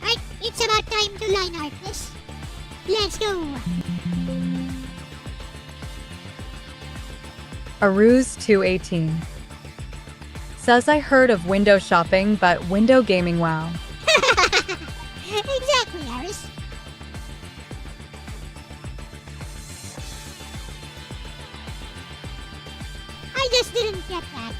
Alright, it's about time to line art this. Let's go! Aruz218 says I heard of window shopping, but window gaming, wow. Exactly, Harris. I just didn't get that.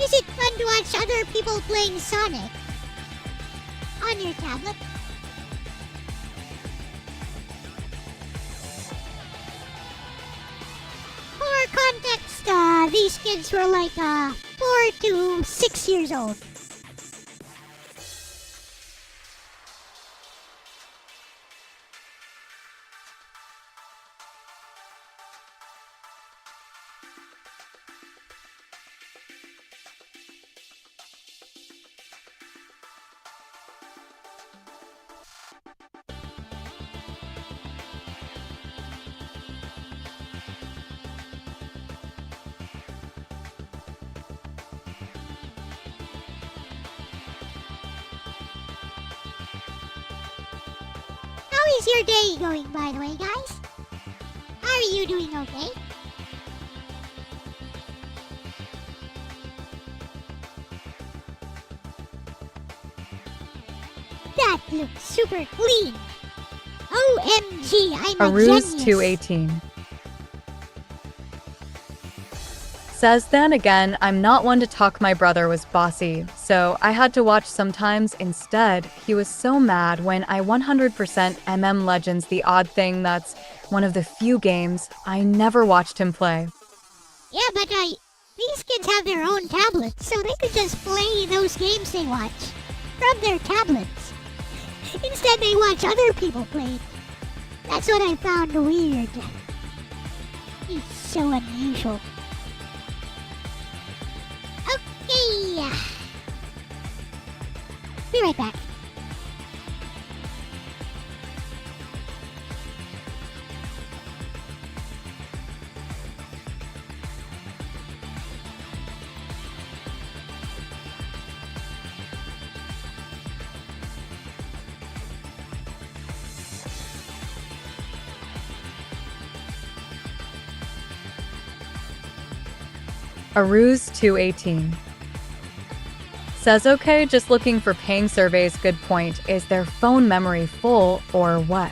Is it fun to watch other people playing Sonic on your tablet? For context, these kids were like 4 to 6 years old. How is your day going, by the way, guys? Are you doing okay? That looks super clean. OMG, I'm a genius. Aruz218 says then again, I'm not one to talk. My brother was bossy, so I had to watch sometimes. Instead, he was so mad when I 100% MM Legends, the odd thing that's one of the few games I never watched him play. Yeah, but these kids have their own tablets, so they could just play those games they watch from their tablets. Instead, they watch other people play it. That's what I found weird. It's so unusual. Okay. Be right back. Aruz 218 says, okay, just looking for paying surveys. Good point. Is their phone memory full or what?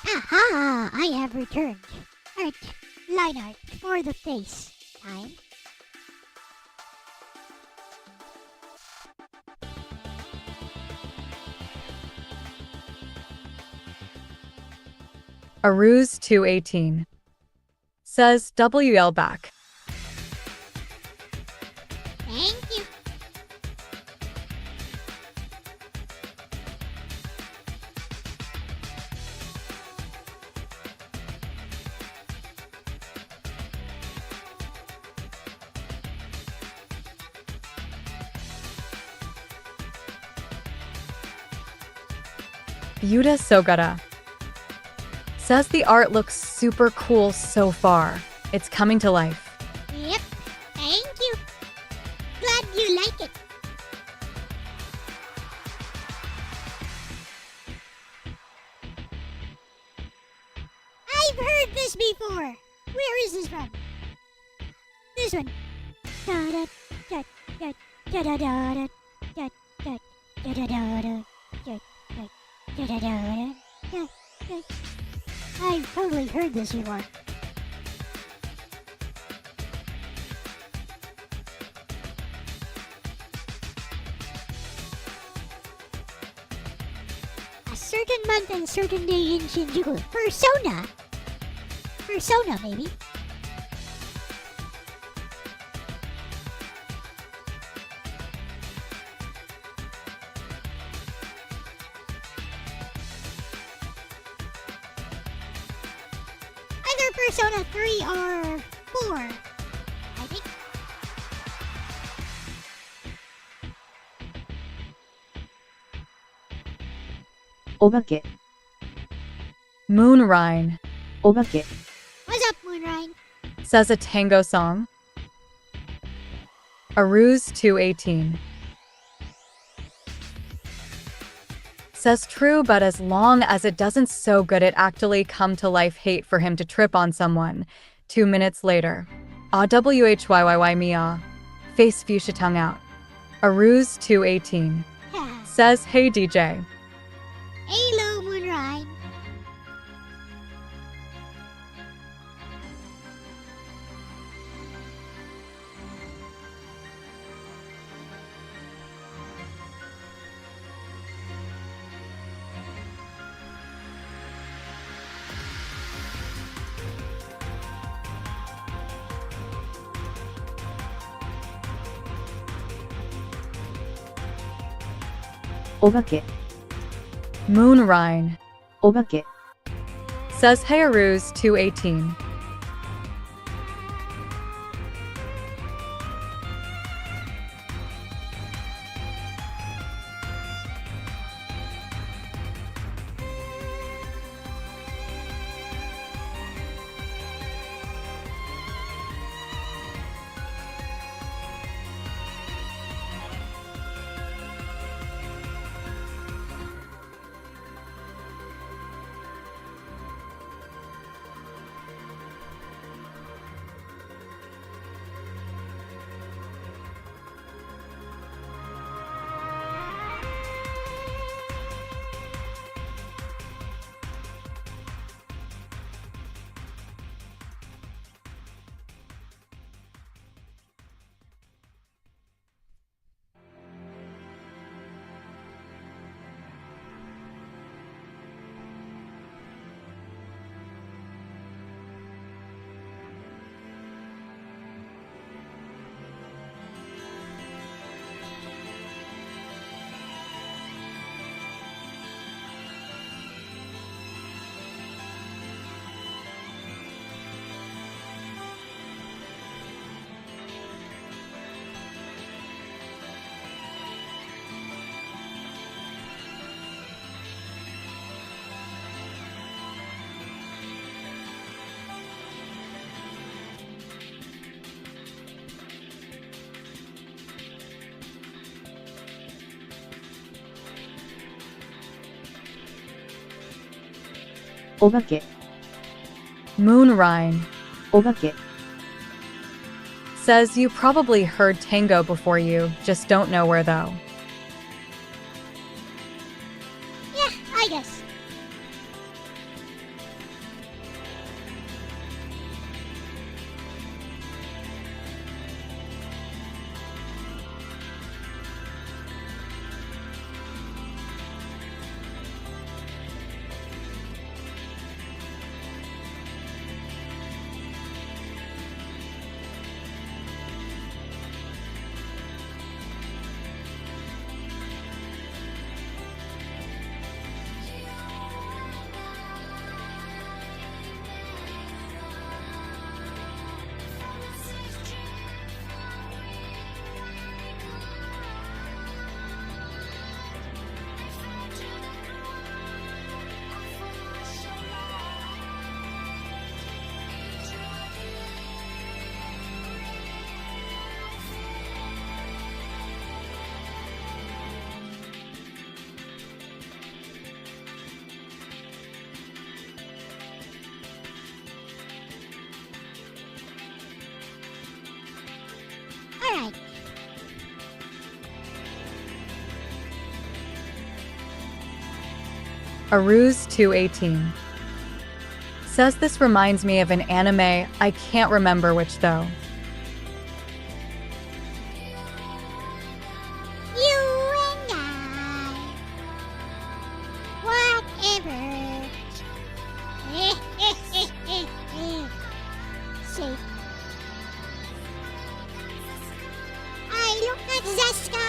Aha! I have returned. Line art for the face time. Aruz 218 says, WL back. Thank you. Yuta Sogata says, the art looks super cool so far. It's coming to life. Yep. Thank you. Glad you like it. I've heard this before. Where is this from? This one. Da da da da da da da da da da da da da da da da da da da. I've totally heard this before. A certain month and certain day in Shinjuku. Persona? Persona, maybe? Either Persona 3 or 4, I think. Obake. Moonrine Obake. What's up, Moonrine? says, a tango song. Aruz 218 says, true, but as long as it doesn't so good it actually come to life. Hate for him to trip on someone. 2 minutes later. AWHYYY Mia. Face fuchsia tongue out. Aruz 218 says, hey DJ. Hello, Moonrine. Obake. Moonrine Obake. says, hey Aruz 218お化け、 Moonrine. お化け、 Says you probably heard tango before you, just don't know where though. Yeah, I guess. Alright. Aruse 218. Says this reminds me of an anime, I can't remember which though. You and I. Whatever. Safe. I look at the sky.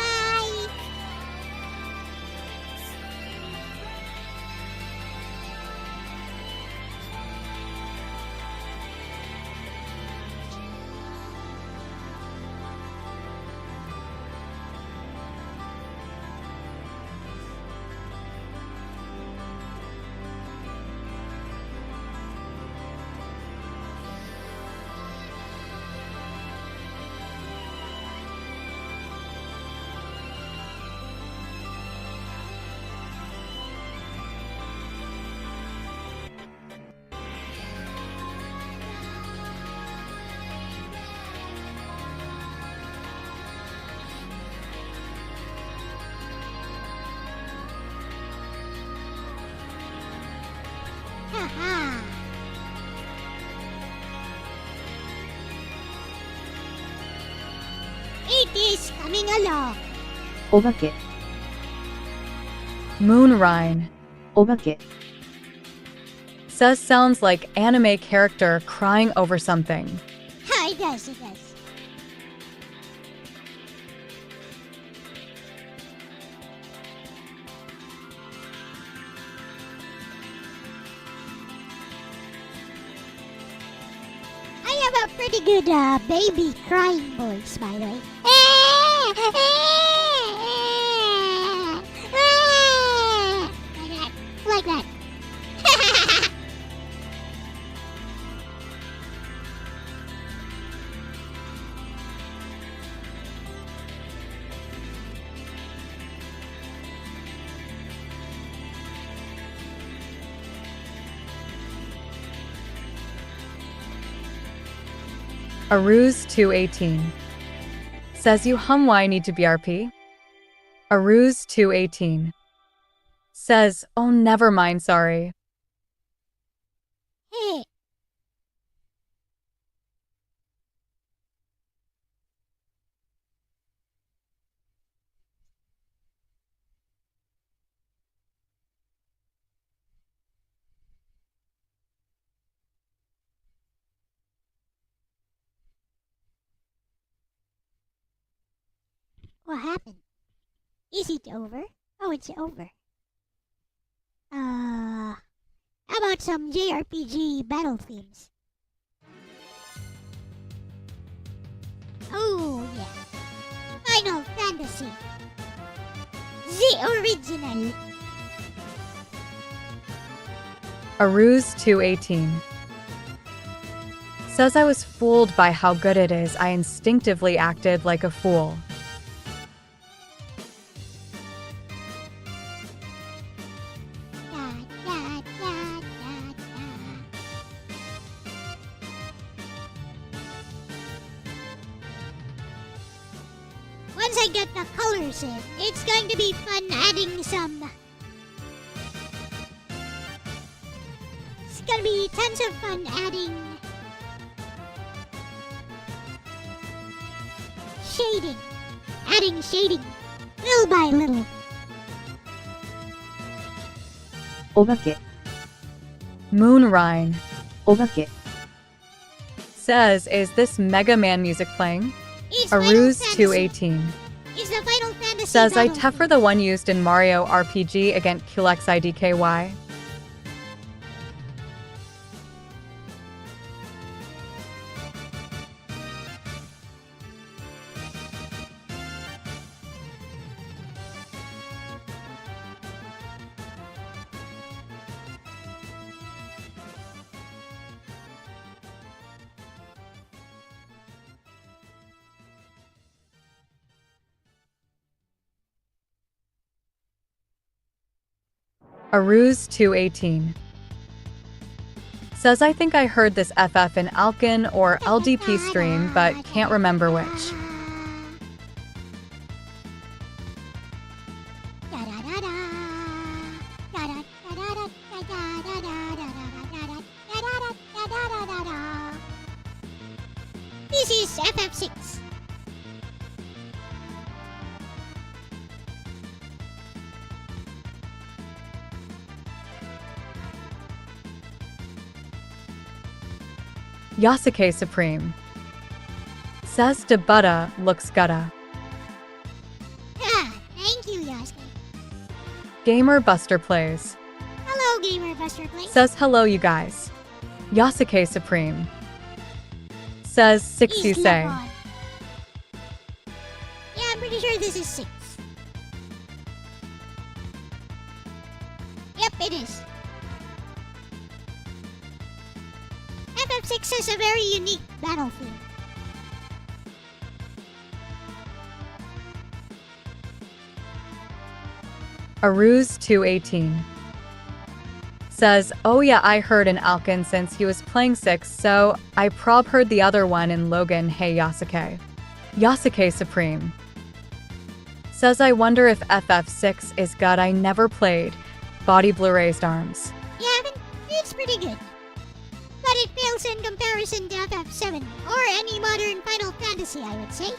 Haha. It is coming along. お化け、 Moonrine. お化け、 Says sounds like anime character crying over something. It does, it does. I have a pretty good baby crying voice, by the way. Like that. Aruse 218. Says you hum why need to BRP? Aruse 218. Says, oh never mind, sorry. Hey. What happened? Is it over? Oh, it's over. How about some JRPG battle themes? Oh, yeah. Final Fantasy. The original. Aruse 218. Says I was fooled by how good it is, I instinctively acted like a fool. Da, da, da, da, once I get the colors in, it's going to be fun adding some. It's gonna be tons of fun adding shading. Adding shading. Little by little. お化け Moonrine お化け says, is this Mega Man music playing? It's Aruz Final Fantasy. 218 It's the Final Fantasy says, I battle tefer theme. the one used in Mario RPG against QLXIDKY. Aruz 218 says, I think I heard this FF in Alkin or LDP stream, but can't remember which. This is FF6. Yasuke Supreme says, Debutta looks gutta. Ah, thank you, Yasuke. Gamer Buster plays Hello, Gamer Buster Play. says, hello you guys. Yasuke Supreme says, six you say. Islabon. Yeah, I'm pretty sure this is 6. Yep, it is. FF6 is a very unique battlefield. Aruz 218 says, oh yeah, I heard in Alkin since he was playing 6, so I prob heard the other one in Logan. Hey Yasuke. Yasuke Supreme says, I wonder if FF6 is good. I never played. Body blue raised arms. You haven't? It's pretty good. But it pales in comparison to FF7 or any modern Final Fantasy, I would say.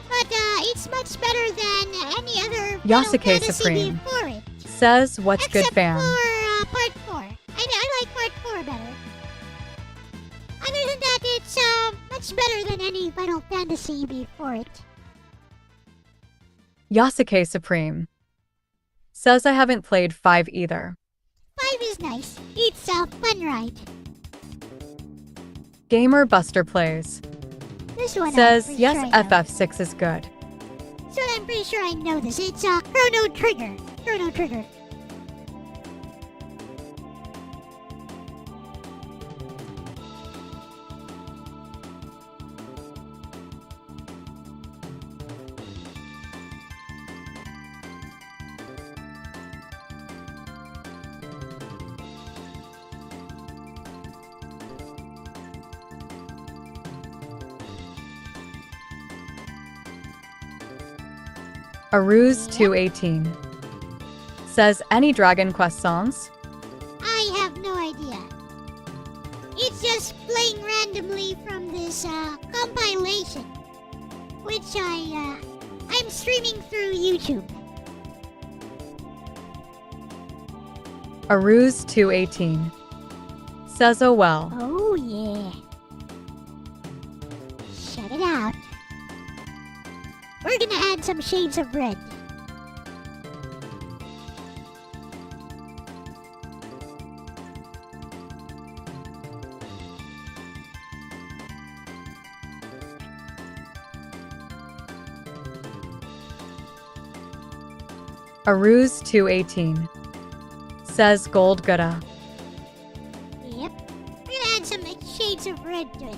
But it's much better than any other Final Yasuke Fantasy Supreme before it. says, what's good Except fam? for Part 4. I like Part 4 better. Other than that, it's much better than any Final Fantasy before it. Yasuke Supreme says, I haven't played 5 either. 5 is nice. It's a fun ride. Gamer Buster plays This one says, I'm pretty yes, sure I know. FF6 is good. So I'm pretty sure I know this. It's Chrono Trigger. Chrono Trigger. Aruz 218 says, any Dragon Quest songs? I have no idea. It's just playing randomly from this compilation, which I'm streaming through YouTube. Aruz 218 says, oh well. Oh yeah. Check it out. We're gonna add some shades of red. Aruz 218 says, gold gutta. Yep. We're gonna add some shades of red to it.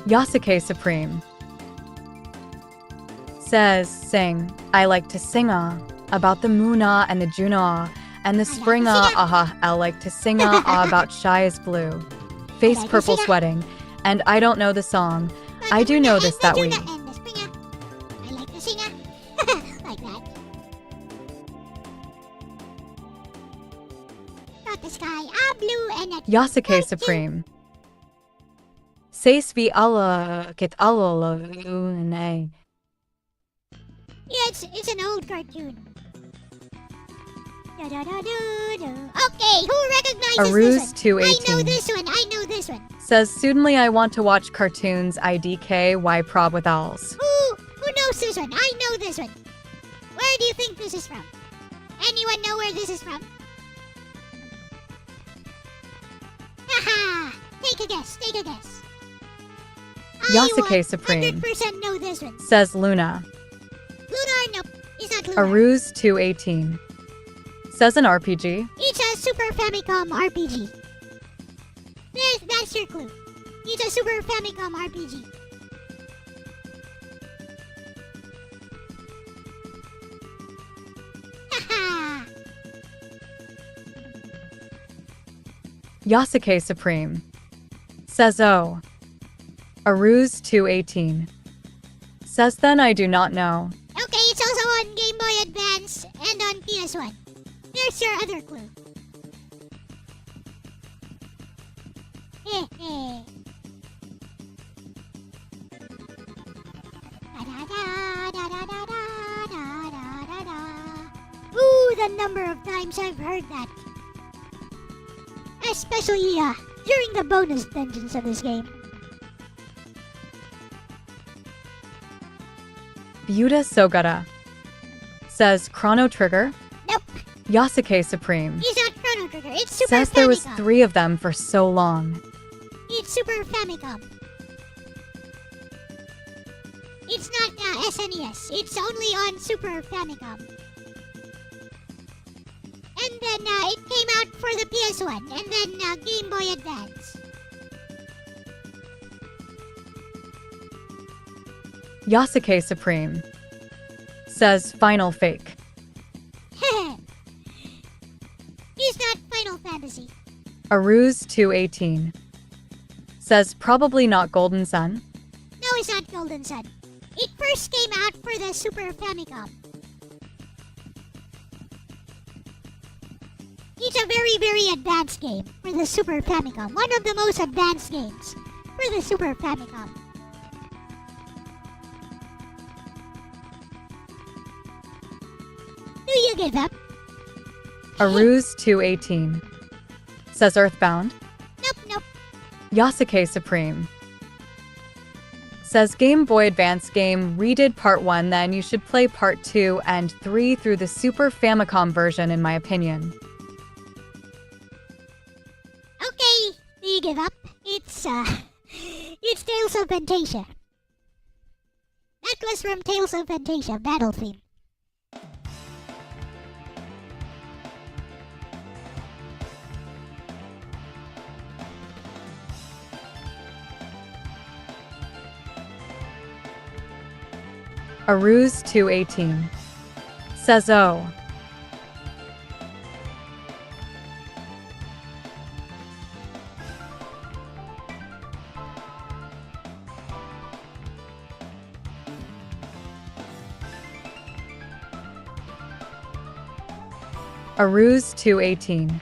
Yasuke Supreme says, sing. I like to sing about the moona and the Juno and the spring I like to sing about shy is blue. Face purple sweating. And I don't know the song. I do know this that week. I like to sing like that. Not the sky blue and a Yasuke Supreme. Says vi alla get alla nay. Yeah, it's an old cartoon. Okay, who recognizes Aruz this one? I know 218 this one. I know this one. says, suddenly I want to watch cartoons IDK Y prob with owls. Who knows this one? I know this one. Where do you think this is from? Anyone know where this is from? Haha! Take a guess. Take a guess. Yasuke Supreme 100% know this one. says Luna. Lunar, nope. It's not Lunar. Aruz 218 says an RPG. It's a Super Famicom RPG. That's your clue. It's a Super Famicom RPG. Haha! Yasuke Supreme says oh. Aruz 218 says then I do not know. Okay, it's also on Game Boy Advance and on PS1. There's your other clue. Heh. Ooh, the number of times I've heard that. Especially during the bonus dungeons of this game. Byuda Sogata says Chrono Trigger. Nope, Yasuke Supreme it's not Chrono Trigger. It's Super says Famicom. there was 3 of them for so long. It's Super Famicom. It's not SNES. It's only on Super Famicom. And then it came out for the PS1 and then Game Boy Advance. Yasuke Supreme says Final Fake. It's not Final Fantasy. Aruz 218 says probably not Golden Sun. No, it's not Golden Sun. It first came out for the Super Famicom. It's a very, very advanced game for the Super Famicom. One of the most advanced games for the Super Famicom. Do you give up? Aruz 218 says Earthbound. Nope. Yasuke Supreme says Game Boy Advance game redid part 1, then you should play part 2 and 3 through the Super Famicom version in my opinion. Okay, do you give up? It's Tales of Fantasia. That was from Tales of Fantasia Battle Theme. Aruz 218 says oh. Aruz 218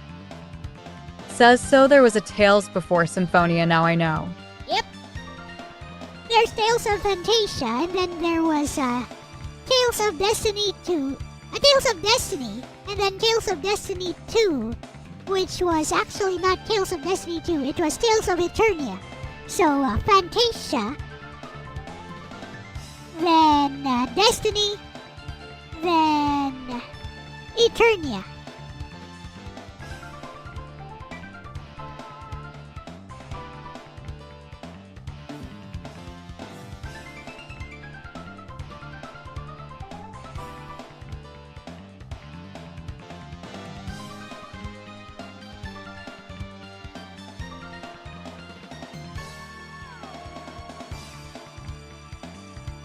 says so there was a Tales before Symphonia, now I know. Yep. There's Tales of Fantasia, and then there was Tales of Destiny 2. Tales of Destiny, and then Tales of Destiny 2, which was actually not Tales of Destiny 2, it was Tales of Eternia. So, Fantasia, then Destiny, then Eternia.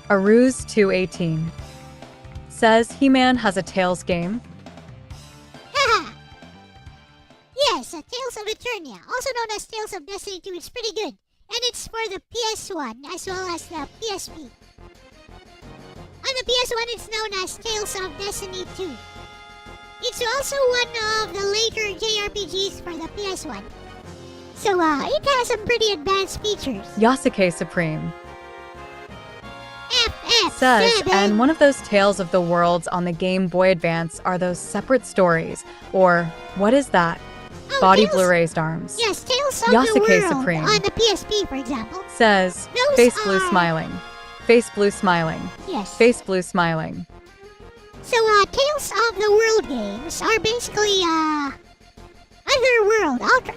Aruz 218 says He-Man has a Tails game. Haha! Yes, Tales of Eternia, also known as Tales of Destiny 2, is pretty good. And it's for the PS1 as well as the PSP. On the PS1, it's known as Tales of Destiny 2. It's also one of the later JRPGs for the PS1. So, it has some pretty advanced features. Yasuke Supreme FF7! says, and one of those Tales of the Worlds on the Game Boy Advance are those separate stories, or what is that? Oh, Body Tales- Blue-raised arms. Yes, Tales of Yasuke the World Supreme on the PSP, for example. Says, Those face blue are- smiling. Face blue smiling. Yes. Face blue smiling. So, Tales of the World games are basically,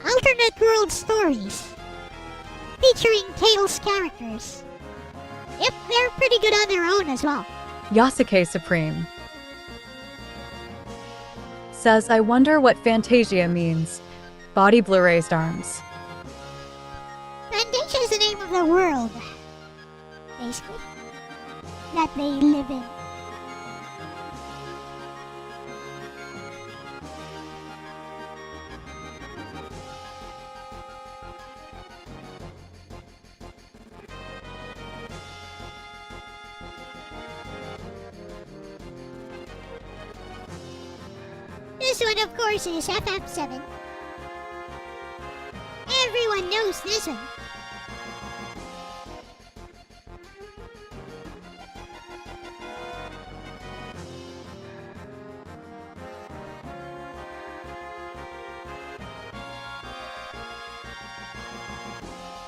alternate world stories featuring Tales characters. Yep, they're pretty good on their own as well. Yasuke Supreme says, I wonder what Fantasia means. Body Blue-raised arms. Fantasia is the name of the world, basically, that they live in. This one, of course, is FF7. Everyone knows this one.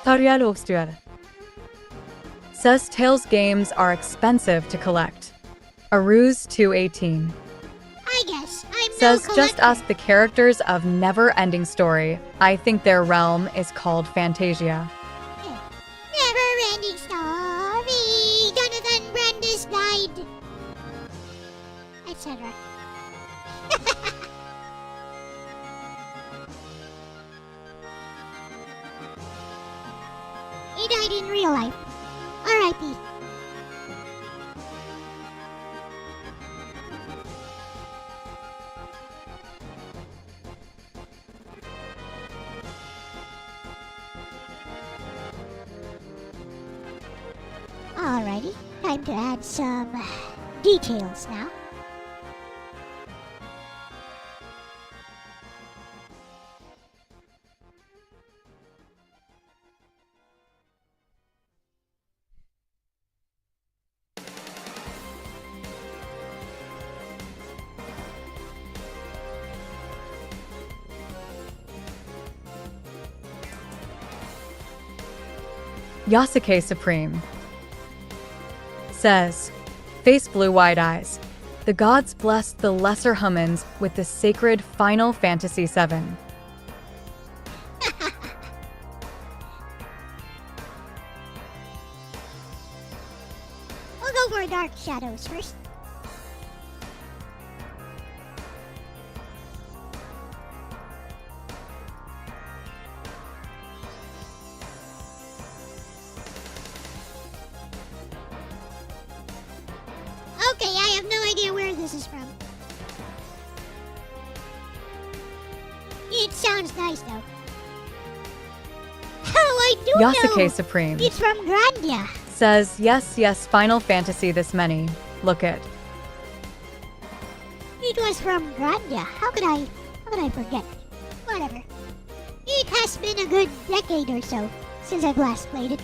Tariel Ostuer says Tales games are expensive to collect. Aruz 218 I guess I'm says, no just collector. ask the characters of Never Ending Story. I think their realm is called Fantasia. Never ending story. Jonathan Brandis died. Etc. He died in real life. R.I.P. Alrighty, time to add some details now. Yasuke Supreme says, face blue wide eyes. The gods blessed the lesser humans with the sacred Final Fantasy VII. We'll go for Dark Shadows first. Okay, I have no idea where this is from. It sounds nice though. Oh, I do Yasuke know! Supreme It's from Grandia. says, yes, yes, Final Fantasy this many. Look it. It was from Grandia. How could I forget? Whatever. It has been a good decade or so since I've last played it.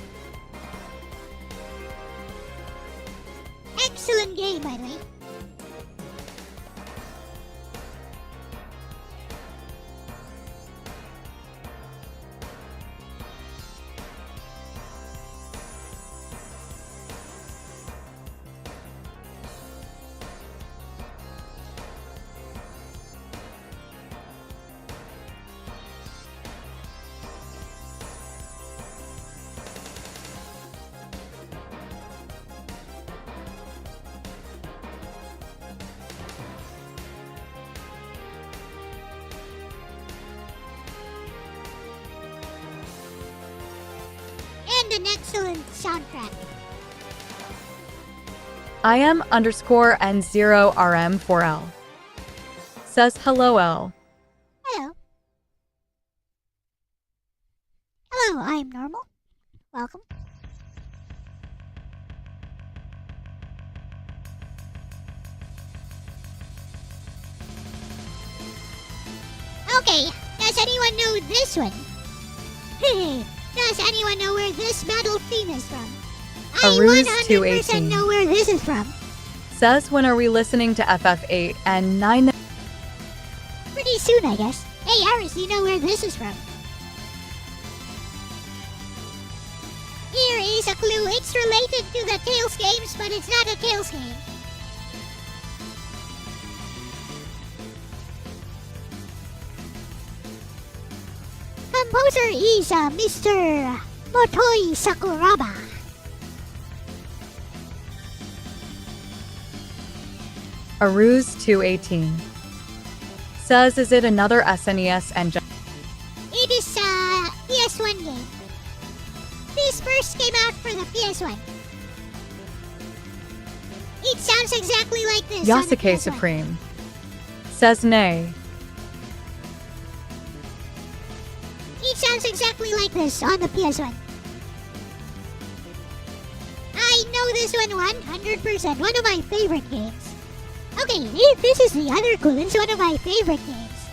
Excellent game, by the way. And an excellent soundtrack. IM_N0RM4L. Says hello L. Hello. Hello, I'm normal. Welcome. Okay, does anyone know this one? Does anyone know where this battle theme is from? I Aruse 100% 218. know where this is from. Says when are we listening to FF8 and 9. Pretty soon, I guess. Hey, Aris, you know where this is from? Here is a clue. It's related to the Tales games, but it's not a Tales game. Composer is Mr. Motoi Sakuraba. Aruse 218. Says is it another SNES engine? It is a PS1 game. This first came out for the PS1. It sounds exactly like this. On the Yasuke PS1. Supreme. Says nay. It sounds exactly like this on the PS1. I know this one 100%. One of my favorite games. Okay, this is the other clue. It's one of my favorite games.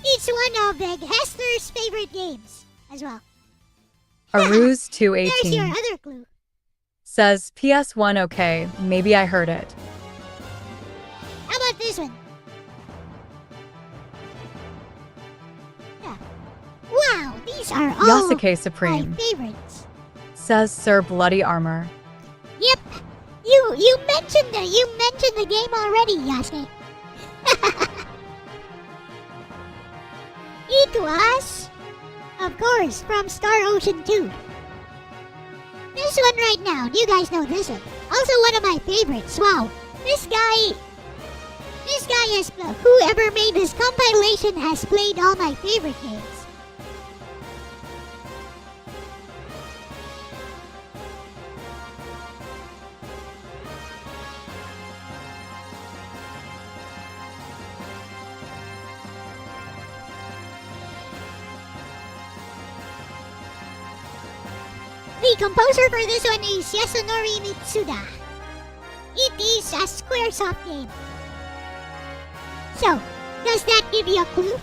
It's one of Big Hester's favorite games as well. Aruse There's your 218. other clue. Says PS1 okay, maybe I heard it. How about this one? Yeah. Wow, these are all Yasuke Supreme. my favorites. Says Sir Bloody Armor. Yep. You mentioned the game already, Yasuke. It was, of course, from Star Ocean 2. This one right now, do you guys know this one? Also one of my favorites. Wow. This guy has, whoever made this compilation has played all my favorite games. The composer for this one is Yasunori Mitsuda. It is a Squaresoft game. So, does that give you a clue?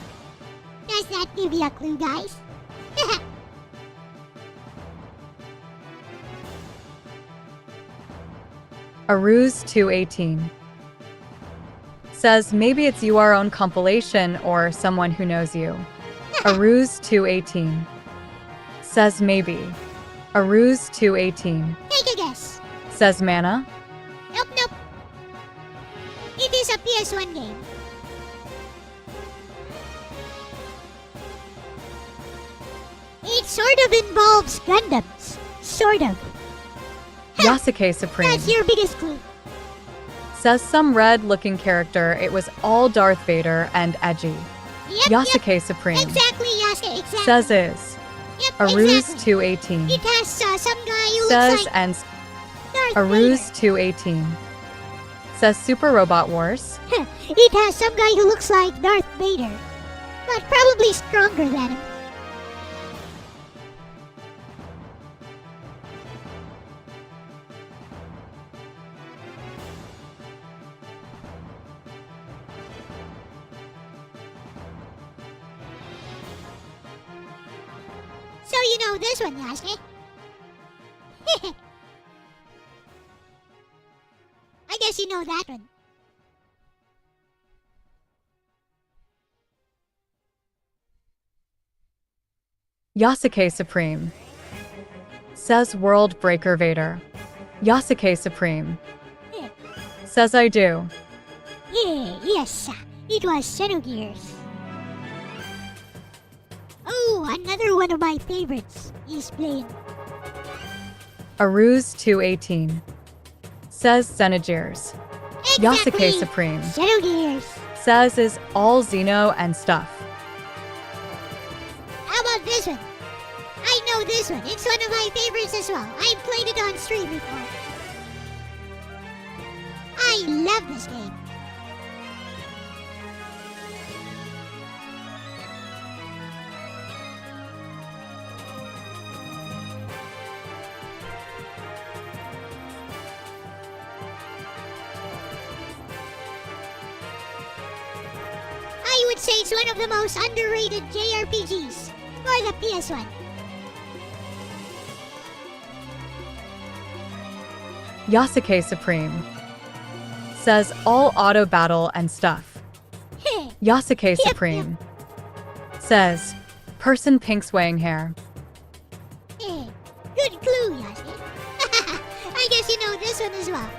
Does that give you a clue, guys? Aruse 218. Says maybe it's your own compilation or someone who knows you. Aruse 218. Says maybe. Aruse 218. Take a guess. Says mana. Nope. It is a PS1 game. It sort of involves Gundams. Sort of. Yasuke Supreme. That's your biggest clue. Says some red-looking character. It was all Darth Vader and edgy. Yep, Yasuke Supreme. Exactly, Yasuke, exactly. Says is. Yep, Aruse exactly. 218. It has some guy who Says looks like and Darth Aruse 218. Says Super Robot Wars. Vader. It has some guy who looks like Darth Vader, but probably stronger than him. So you know this one, Yasuke. I guess you know that one. Yasuke Supreme. Says World Breaker Vader. Yasuke Supreme. Says I do. Yes, it was Xenogears. Oh, another one of my favorites is playing. Aruse 218. Says Xenogears. Exactly. Yasuke Supreme. Xenogears. Says is all Xeno and stuff. How about this one? I know this one. It's one of my favorites as as well. I played it on stream before. I love this game. I would say it's one of the most underrated JRPGs for the PS1. Yasuke Supreme says all auto battle and stuff. Yasuke Supreme says person pink swaying hair. Good clue, Yasuke. I guess you know this one as well.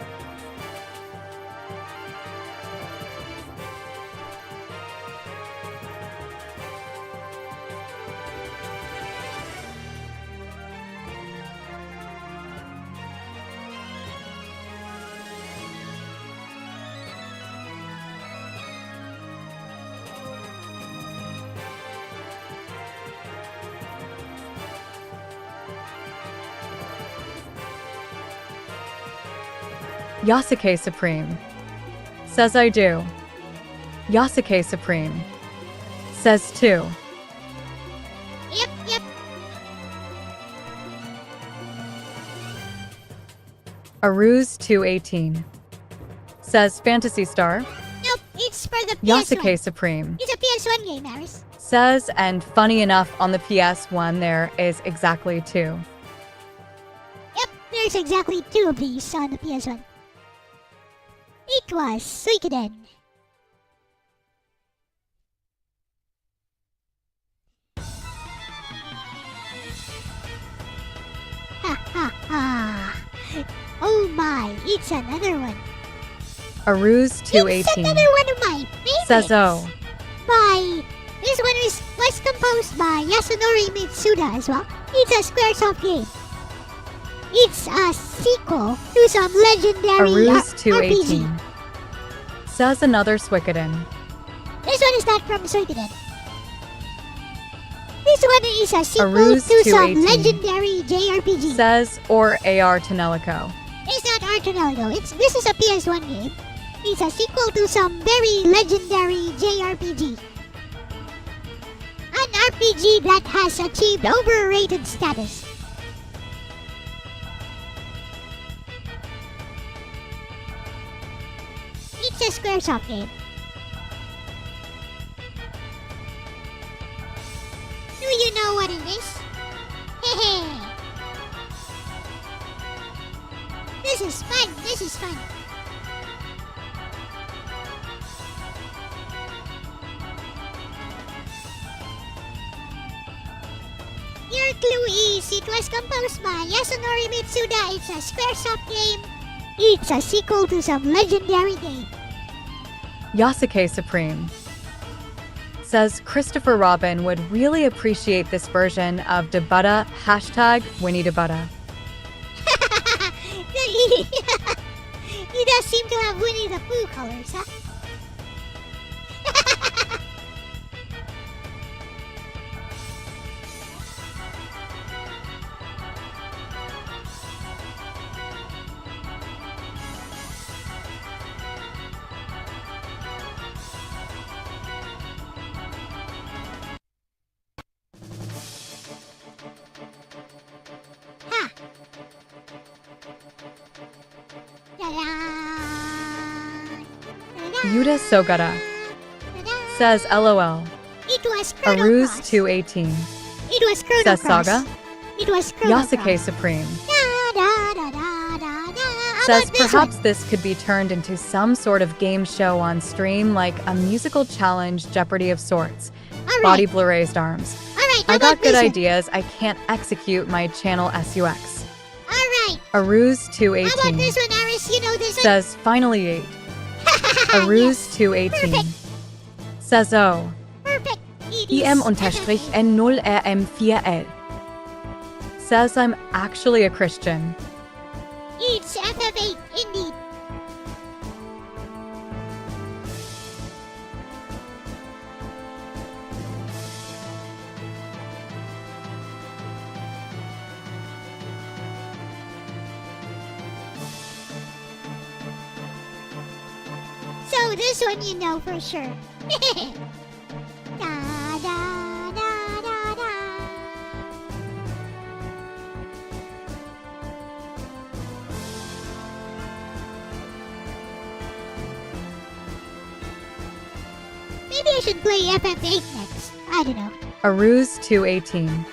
Yasuke Supreme says I do. Yasuke Supreme says too. Yep. Aruz 218 says Fantasy Star. Nope, it's for the PS1. Yasuke Supreme It's a PS1 game, Aris. says, and funny enough, on the PS1 there is exactly 2. Yep, there's exactly 2 of these on the PS1. It was Suikoden. Ha. Oh my, it's another one. Aruz It's 218 another one of my favorites. says oh. This one was composed by Yasunori Mitsuda as well. It's a Squaresoft game. It's a sequel to some legendary Aruz RPG. 218 says another Suikoden. This one is not from Suikoden. This one is a sequel Aruz to some 218 legendary JRPG. Says or AR Tonelico. It's not Artonello. This is a PS1 game. It's a sequel to some very legendary JRPG. An RPG that has achieved overrated status. It's a Squaresoft game. Do you know what it is? Hehe. This is fun. Your clue is it was composed by Yasunori Mitsuda. It's a Squaresoft game. It's a sequel to some legendary game. Yasuke Supreme says Christopher Robin would really appreciate this version of Debutta #Winnie Debutta. He does seem to have Winnie the Pooh colors, huh? Ha! Ta-da! Yuta Sogata says LOL. It was Chrono Aruz Cross. 218 It was Chrono says Cross. Saga. It was Chrono Yasuke Cross. Supreme Da-da-da-da-da-da. How says about this perhaps one? this could be turned into some sort of game show on stream, like a musical challenge Jeopardy of sorts. All Body right. blurrazed arms. All right. How I got about good this one? ideas. I can't execute my channel SUX. All right. Aruz How about 218 this one, Aris? You know this one? says finally 8. Aruz Yes. 218 Perfect. says oh. Perfect. It is IM_N0RM4L says I'm actually a Christian. It's FF8 indeed. Oh, this one you know for sure. Da da da da da. Maybe I should play FF8 next. I don't know. Aruse218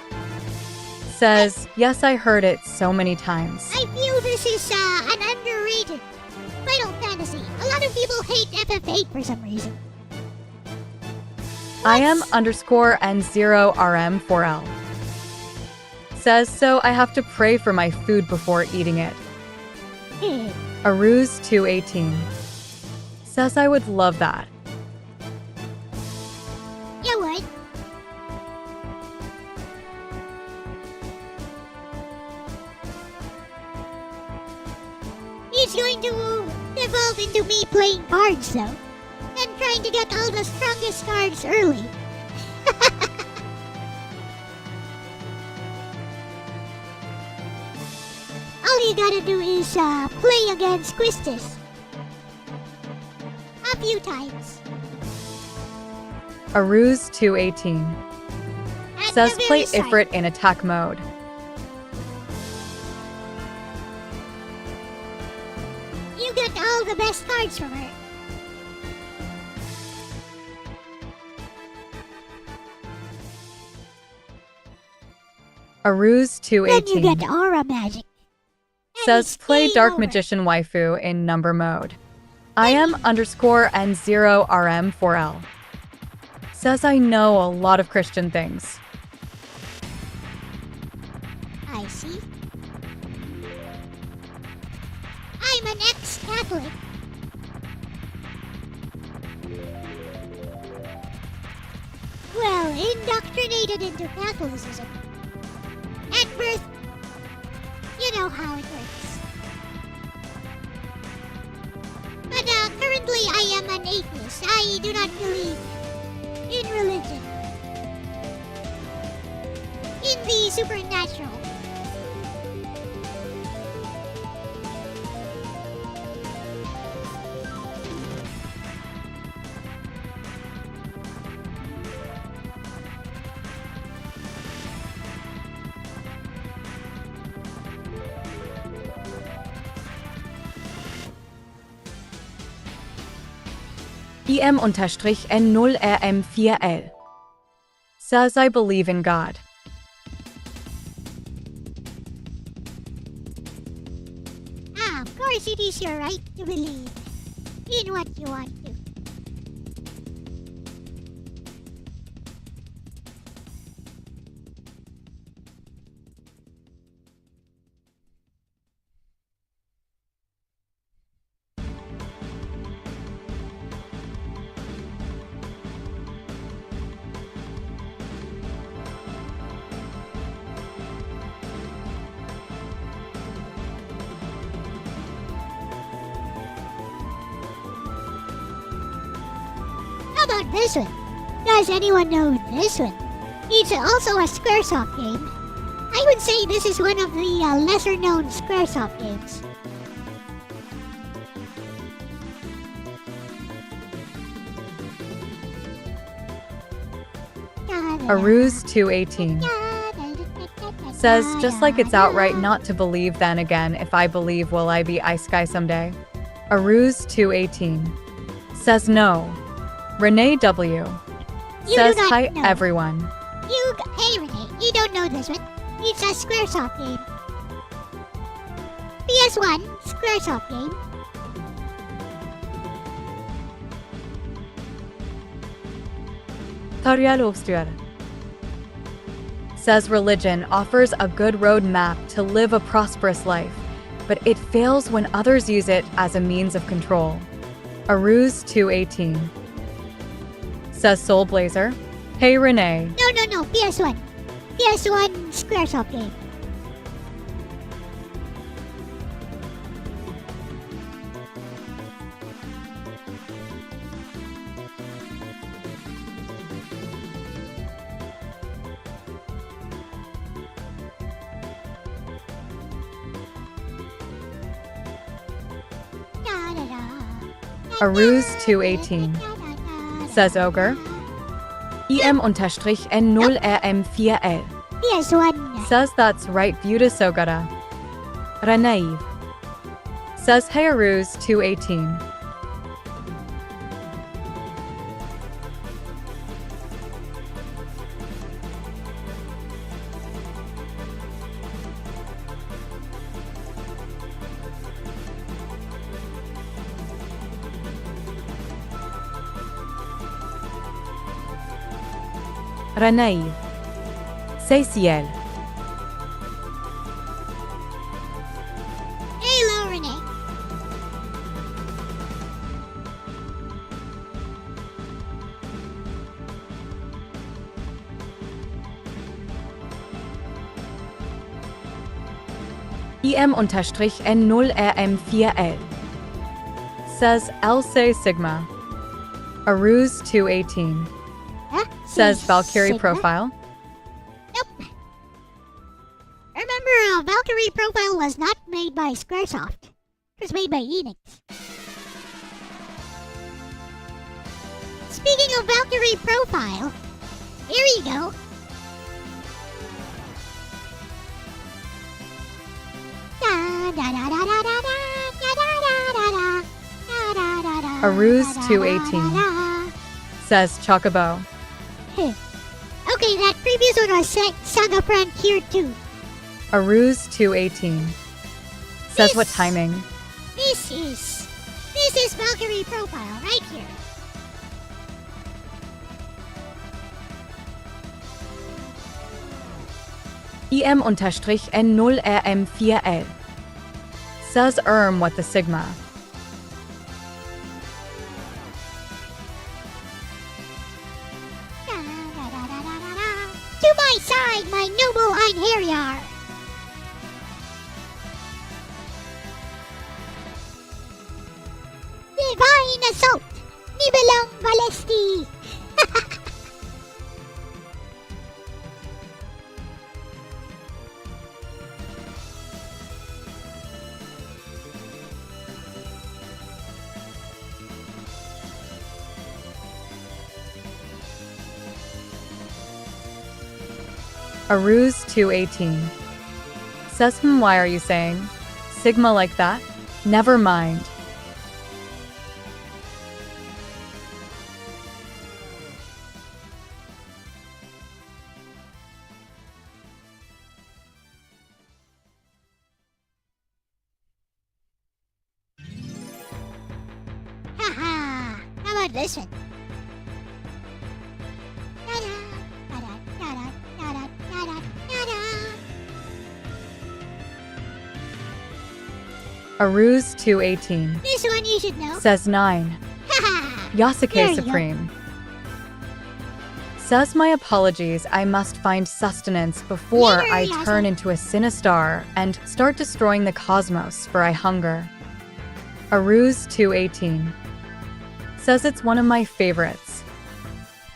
says, yes, I heard it so many times. I feel this is an underrated Final Fantasy. A lot of people hate FF8 for some reason. I am underscore N0RM4L says, so I have to pray for my food before eating it. Aruse218 says, I would love that. You would? It's going to devolve into me playing cards though. And trying to get all the strongest cards early. All you gotta do is play against Quistis. A few times. Aruse218 At says, the play very start. Ifrit in attack mode. You get all the best cards from her. Then you Aruse218 get aura magic. And says, it's play game Dark over. Magician waifu in number mode. I am underscore N0RM4L says, I know a lot of Christian things. I see. I'm an ex-Catholic. Well, indoctrinated into Catholicism. At birth, you know how it works. But currently I am an atheist. I do not believe in religion. In the supernatural. IM-N0RM4L says, I believe in God. Of course it is your right to believe in what you want to. How about this one? Does anyone know this one? It's also a Squaresoft game. I would say this is one of the lesser-known Squaresoft games. Aruse218 says, just like it's outright not to believe, then again, if I believe, will I be Ice Guy someday? Aruse218 says, no. Renee W says, do not hi know. everyone. Hey Renee, you don't know this one. It's a Squaresoft game. PS1 Squaresoft game. Tarjalovstyr says, religion offers a good roadmap to live a prosperous life, but it fails when others use it as a means of control. Aruse218 says, Soulblazer, hey Renee. No, PS1. PS1 Squaresoft game. Da da da. Aruse218 says Ogre. EM_N0RM4L Here's one. says that's right Buda Sogara. Ranaiv says Hey Aruse218. Ranaiv say Ciel. Hello, Renee. EM_N0RM4L says Elle-C Sigma. Aruse218 Huh? says Valkyrie Sigma? Profile. Nope. Remember, Valkyrie Profile was not made by Squaresoft. It was made by Enix. Speaking of Valkyrie Profile, here you go. Aruse218 says Chocobo. Okay, that previous one was Saga Frontier 2. Aruse218 says what This- timing? This is Valkyrie Profile right here. EM_N0RM4L says what the Sigma. To my side, my noble Einherjar. Divine Assault! Nibelang Valesti! Aruse218 says why are you saying Sigma like that? Never mind. Haha! How about this one? Ta-da, ta-da, ta-da, ta-da, ta-da, ta-da. Aruse218 This one you should know. says 9. Haha! There Yasuke you go. Supreme says my apologies, I must find sustenance before Later, I Yasuke. turn into a Sinistar and start destroying the cosmos for I hunger. Aruse218 says it's one of my favorites.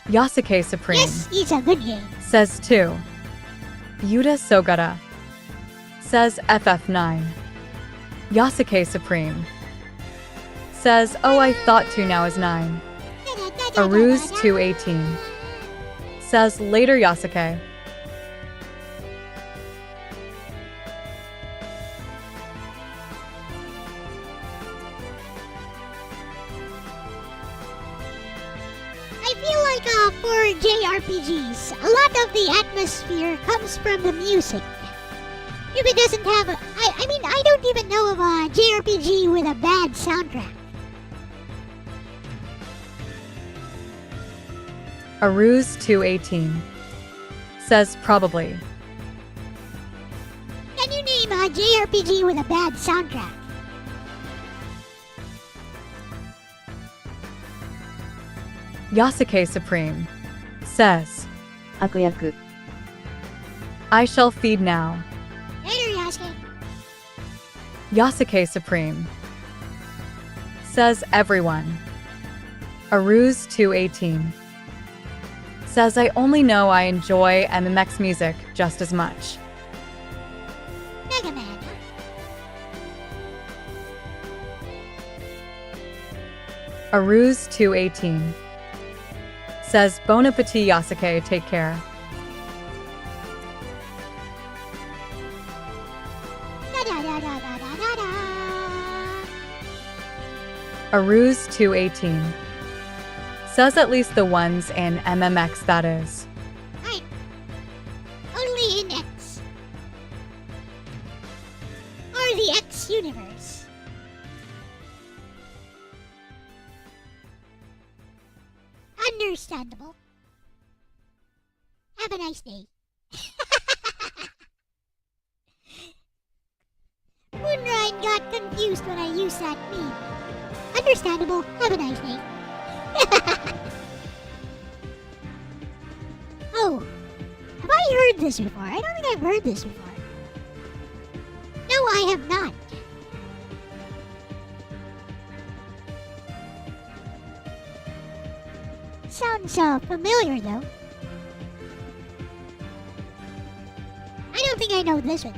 Yasuke Supreme Yes, it's a good game. says 2. Yuta Sogara says FF9. Yasuke Supreme says oh I thought 2 now is 9. Aruse218 says later Yasuke. I feel like for JRPGs, a lot of the atmosphere comes from the music. If it doesn't have I mean, I don't even know of a JRPG with a bad soundtrack. Aruse218 says probably. Can you name a JRPG with a bad soundtrack? Yasuke Supreme says, 悪役 I shall feed now. Later, Yasuke. Yasuke Supreme says everyone. Aruse218 says I only know I enjoy MMX music just as much. Mega Man. Aruse 218 says, Bon appetit Yasuke, take care. Da da da da da da da da. Aruse 218 says at least the ones in MMX, that is. Right. Only in X. Or the X universe. Understandable. Have a nice day. Moonride got confused when I used that meme. Understandable. Have a nice day. Oh, have I heard this before? I don't think I've heard this before. No, I have not. Sounds familiar though. I don't think I know this one.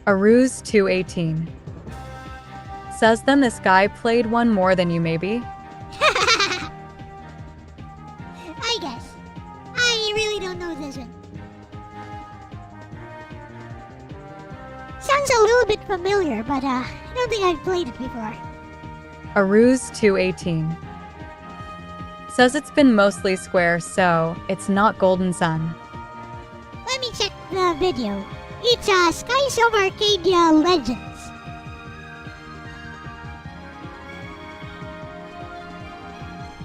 Aruse 218 says, then this guy played one more than you maybe? I guess. I really don't know this one. Sounds a little bit familiar, but I don't think I've played it before. Aruse 218 says it's been mostly square, so it's not Golden Sun. Let me check the video. It's Skies of Arcadia Legends.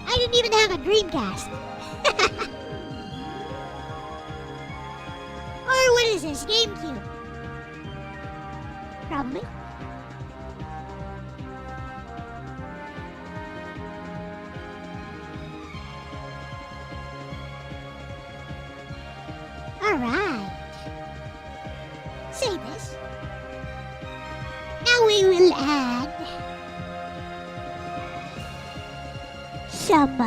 I didn't even have a Dreamcast. Or what is this? GameCube? Probably. Alright. Say this. Now we will add some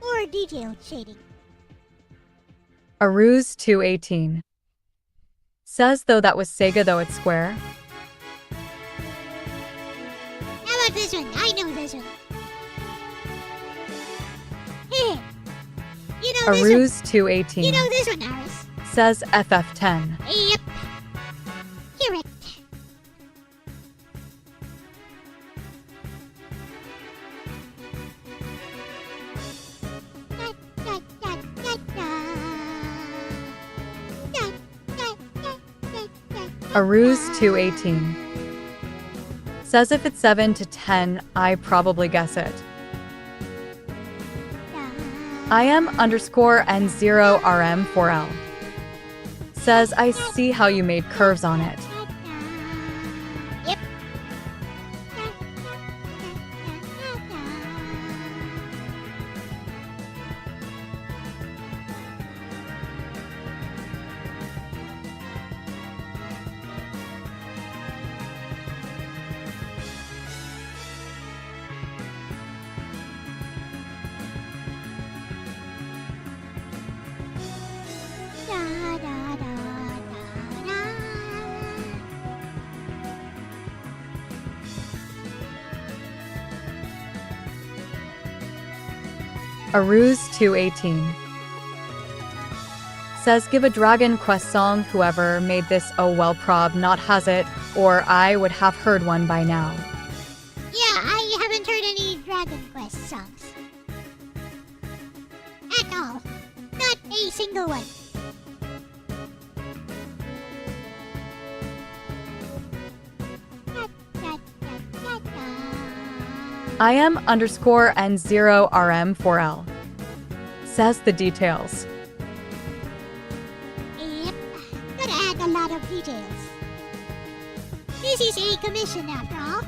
more detailed shading. Aruse 218 says, though that was Sega, though it's square. How about this one? I know this one. Hey, you know this one. Aruse 218 You know this one, Aris. says FF10. Yep. Correct. Aruse 218 says if it's 7 to 10, I probably guess it. IM_N0RM4L says, I see how you made curves on it. Yep. Da, da, da, da, da. Aruse 218 says, give a Dragon Quest song, whoever made this oh well prob not has it, or I would have heard one by now. Yeah, I haven't heard any Dragon Quest songs. At all. Not a single one. Da, da, da, da, da. IM_N0RM4L says the details. Yep. Gotta add a lot of details. This is a commission after all.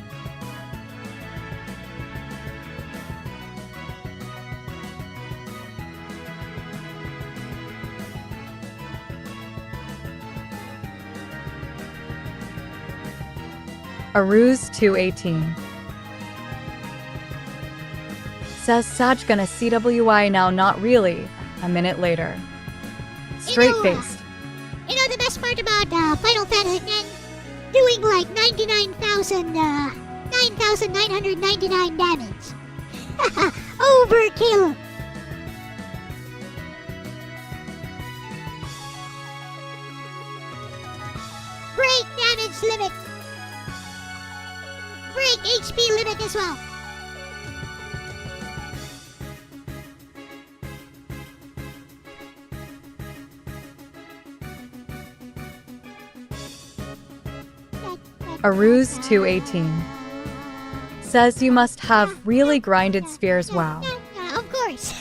Aruz 218 says Saj gonna CWI now, not really. A minute later. Straight faced. You know the best part about Final Fantasy X? Doing like 9,999 damage. Overkill! Break damage limit! Break HP limit as well! Aruz 218 says you must have really grinded spheres. Wow. Of course.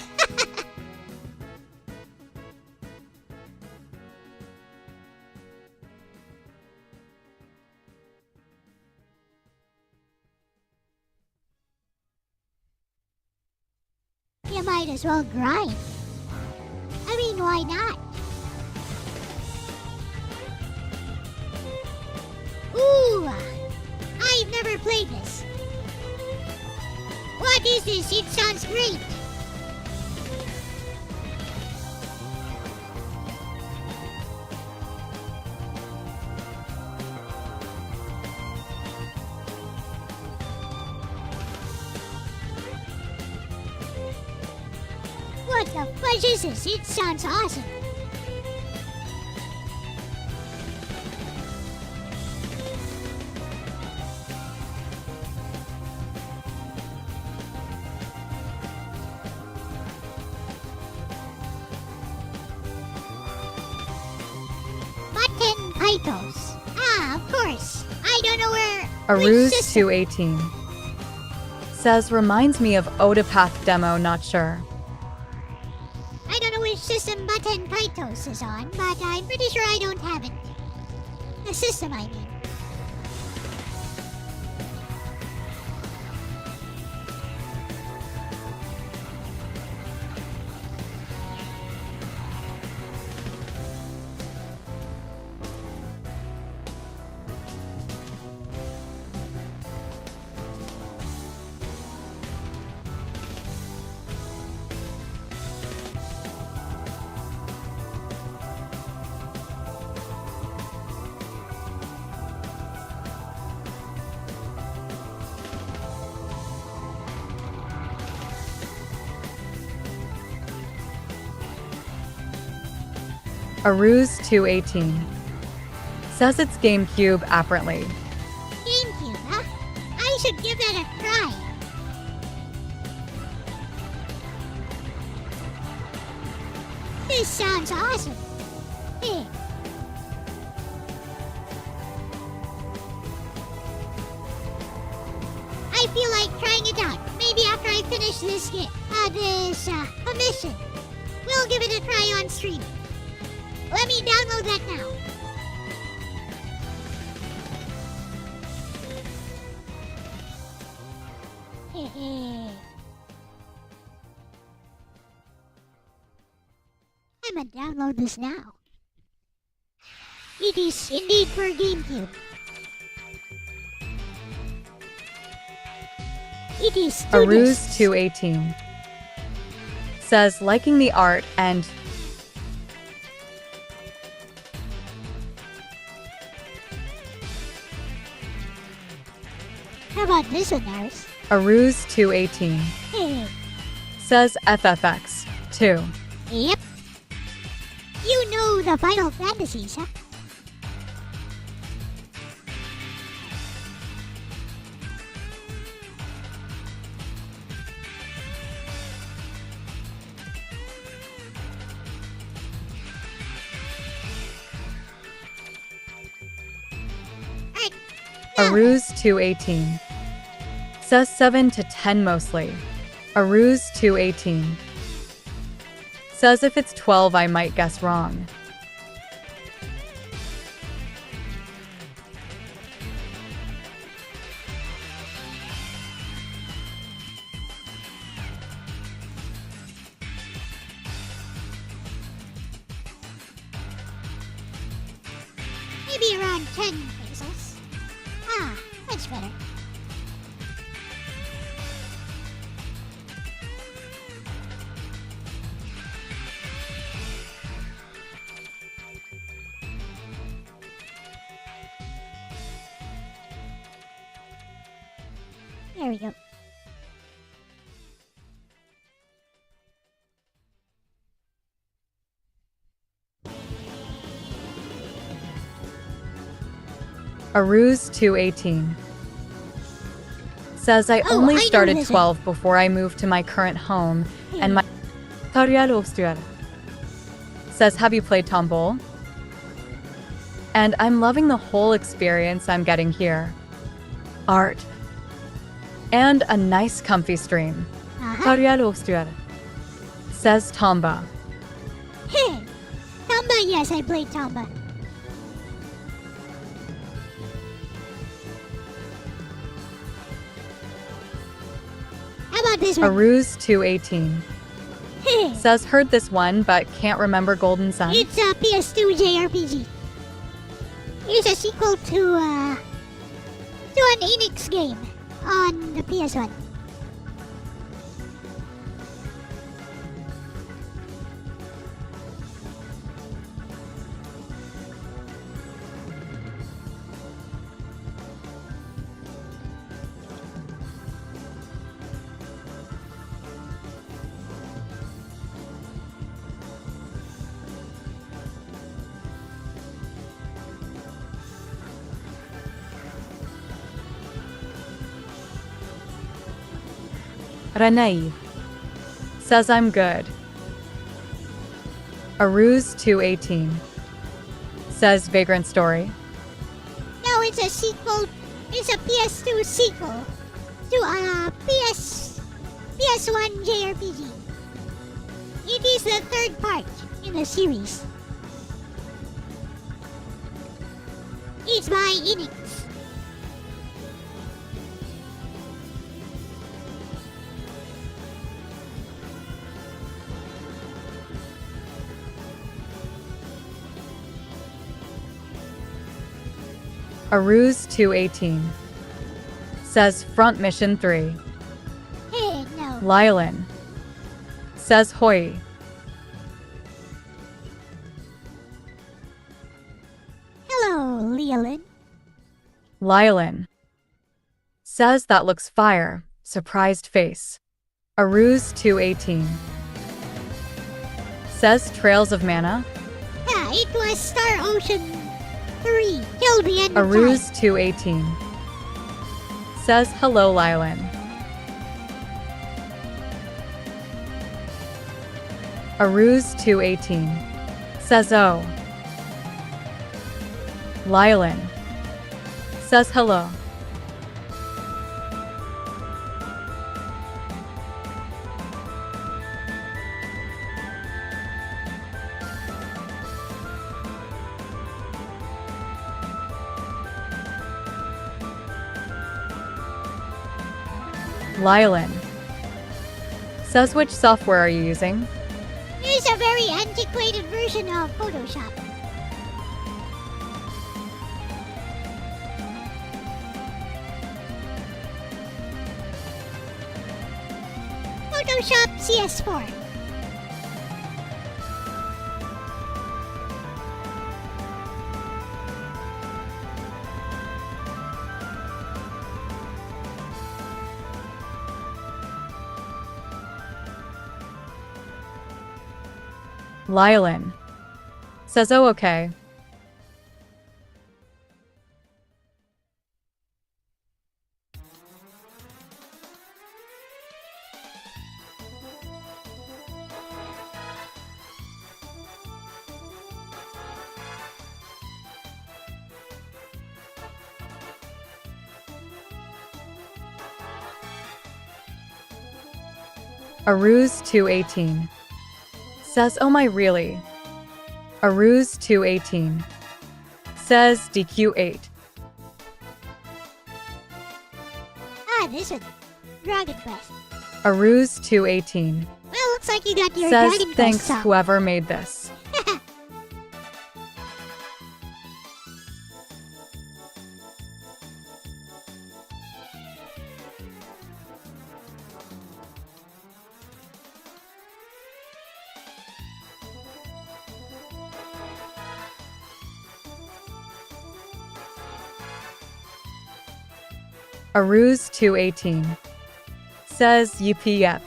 You might as well grind. I mean, why not? Ooh, I've never played this. What is this? It sounds great. What the fudge is this? It sounds awesome. Button titles. Ah, of course. I don't know where. Aruz 218 says reminds me of Odapath demo, not sure. I don't know which system Button Kaitos is on, but I'm pretty sure I don't have it. The system, I mean. Aruz 218 says it's GameCube apparently. GameCube, huh? I should give that a try. This sounds awesome. Hey. I feel like trying it out. Maybe after I finish this mission. We'll give it a try on stream. Let me download that now. I'm gonna download this now. It is indeed for GameCube. It is Aruz 218 says liking the art and how about this one, Naris? Aruz 218 Hey. says FFX 2. Yep. You know the Final Fantasies, huh? Aruz 218 says 7 to 10 mostly. Aruz 218 says if it's 12 I might guess wrong. Maybe around 10 pesos. Ah, that's better. There we go. Aruz 218 says I Oh, only I know started this 12 before I moved to my current home, and my says, have you played Tombol? And I'm loving the whole experience I'm getting here. Art. And a nice comfy stream. Says Tomba. Hey, Tamba, yes, I played Tamba. How about this one? Aruz 218 Hey, says heard this one but can't remember Golden Sun. it's a PS2 JRPG. It's a sequel to an Enix game on the PS1. Ranai says I'm good. Aruz 218 says Vagrant Story. No, it's a sequel. It's a PS2 sequel to a PS1 JRPG. It is the third part in the series. It's by Enix. Aruz 218 says Front Mission 3. Hey, no. Lylan says Hoi. Hello, Leolin. Lylan says that looks fire. Surprised face. Aruz 218 says Trails of Mana. Yeah, it was Star Ocean 3 till the end of time. Aruz 218 says hello Lylan. Aruz 218 says oh. Lylan says hello. Lylan says which software are you using? It's a very antiquated version of Photoshop. Photoshop CS4. Lylan says oh okay. Aruz 218 says oh my really. Aruz 218 says DQ8. Ah, this one. Dragon Quest. Aruz 218 Well, looks like you got your says Dragon Quest thanks song. whoever made this. Aruz 218 says yep.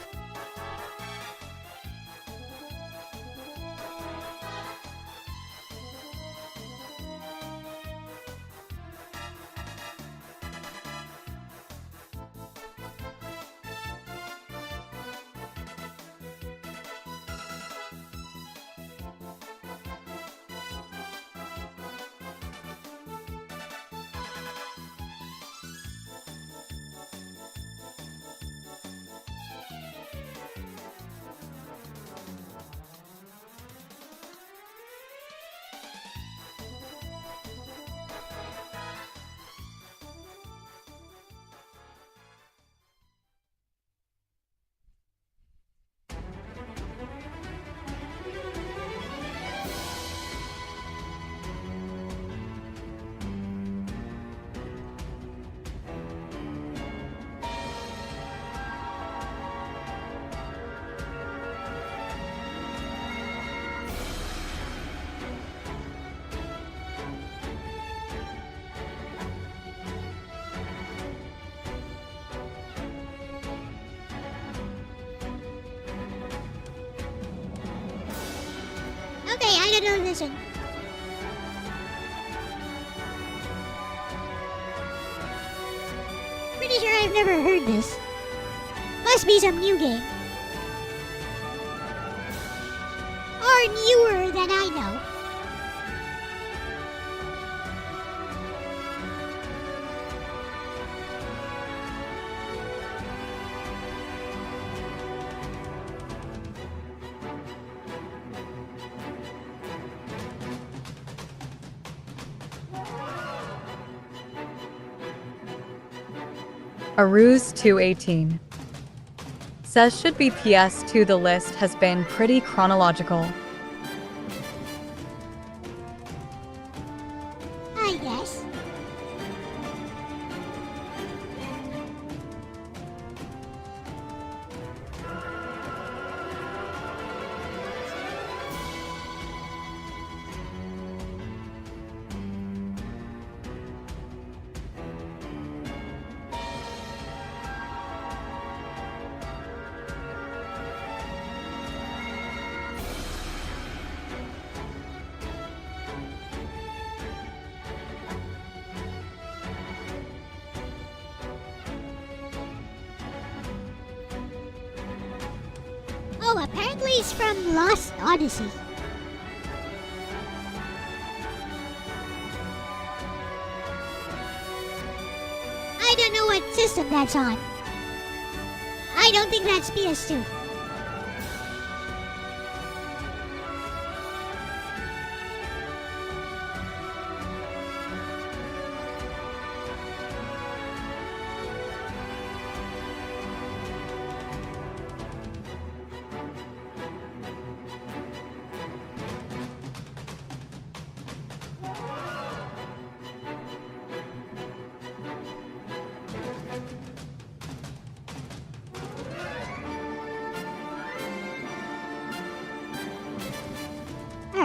Okay, I don't know this one. Pretty sure I've never heard this. Must be some new game. Or newer than I know. Aruz 218 says should be PS2. The list has been pretty chronological. I guess. Oh, apparently it's from Lost Odyssey. I don't know what system that's on. I don't think that's PS2.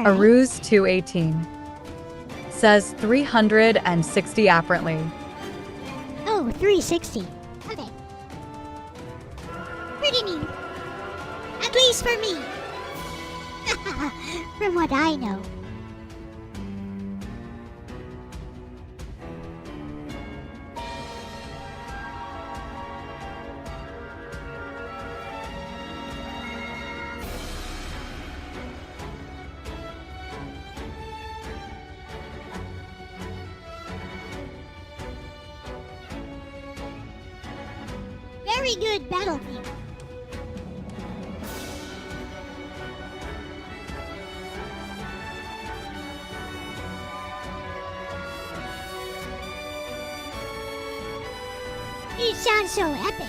Aruz 218 says 360 apparently. Oh, 360. Okay. Pretty neat. At least for me. From what I know. Very good battle theme. It sounds so epic.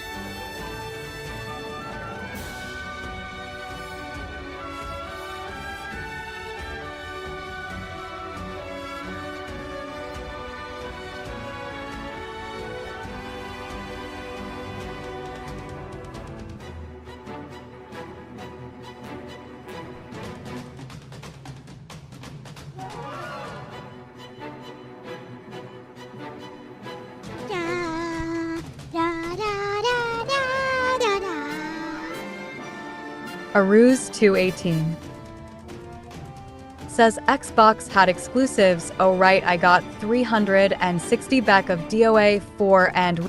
Da, A Ruse 218 says Xbox had exclusives. Oh right, I got 360 back of DOA 4 and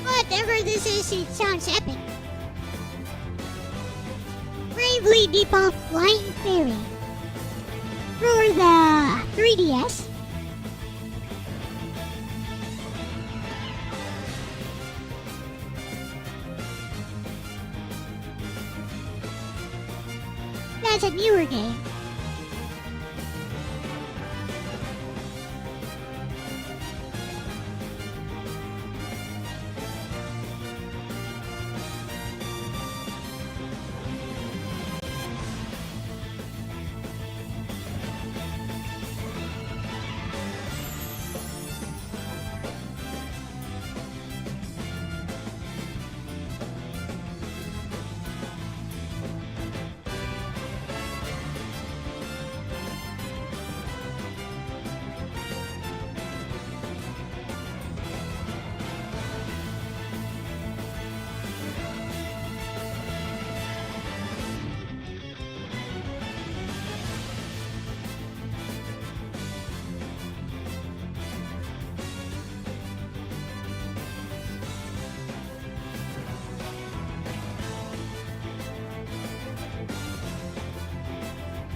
Whatever this is, it sounds epic. Bravely Default Flying Fairy. For the 3DS. That's a newer game.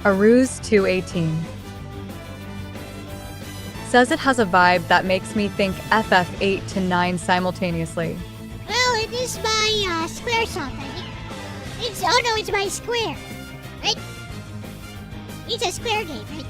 A Ruse 218 says it has a vibe that makes me think FF8 to 9 simultaneously. Well, it is by Squaresoft, I think. It's by Square, right? It's a Square game, right?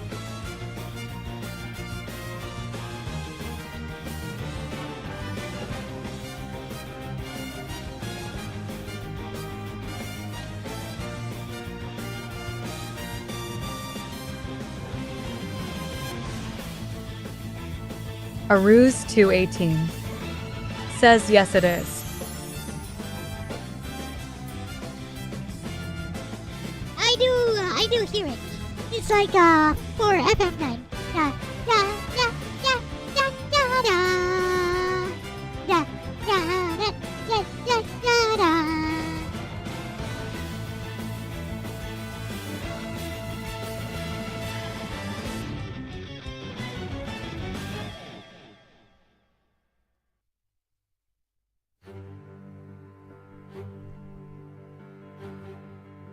A Ruse 218 says yes it is. I do hear it. It's like for FM9. Da da da da da da da da da da da da da da.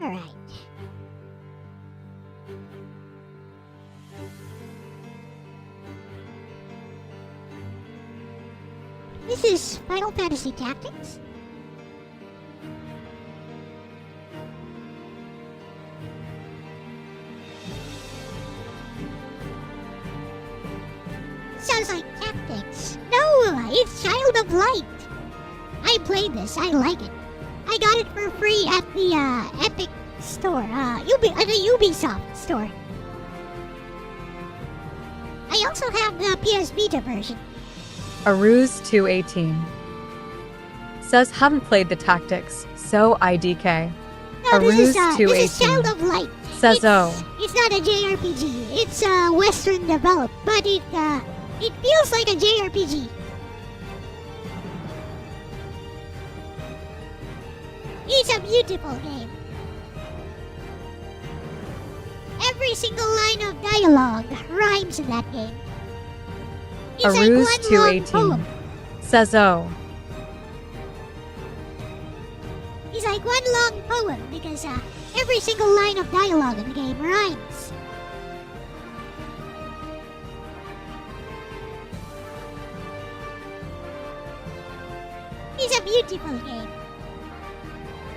All right. This is Final Fantasy Tactics. Sounds like Tactics. No, it's Child of Light. I played this. I like it. I got it for free at the Epic store, the Ubisoft store. I also have the PS Vita version. A Ruse 218 says haven't played the tactics, so IDK. No, A Ruse this 218 is Child of Light. says It's not a JRPG. It's Western developed, but it feels like a JRPG. It's a beautiful game. Every single line of dialogue rhymes in that game. It's A like Ruse one long 218 poem. says It's like one long poem because every single line of dialogue in the game rhymes. It's a beautiful game.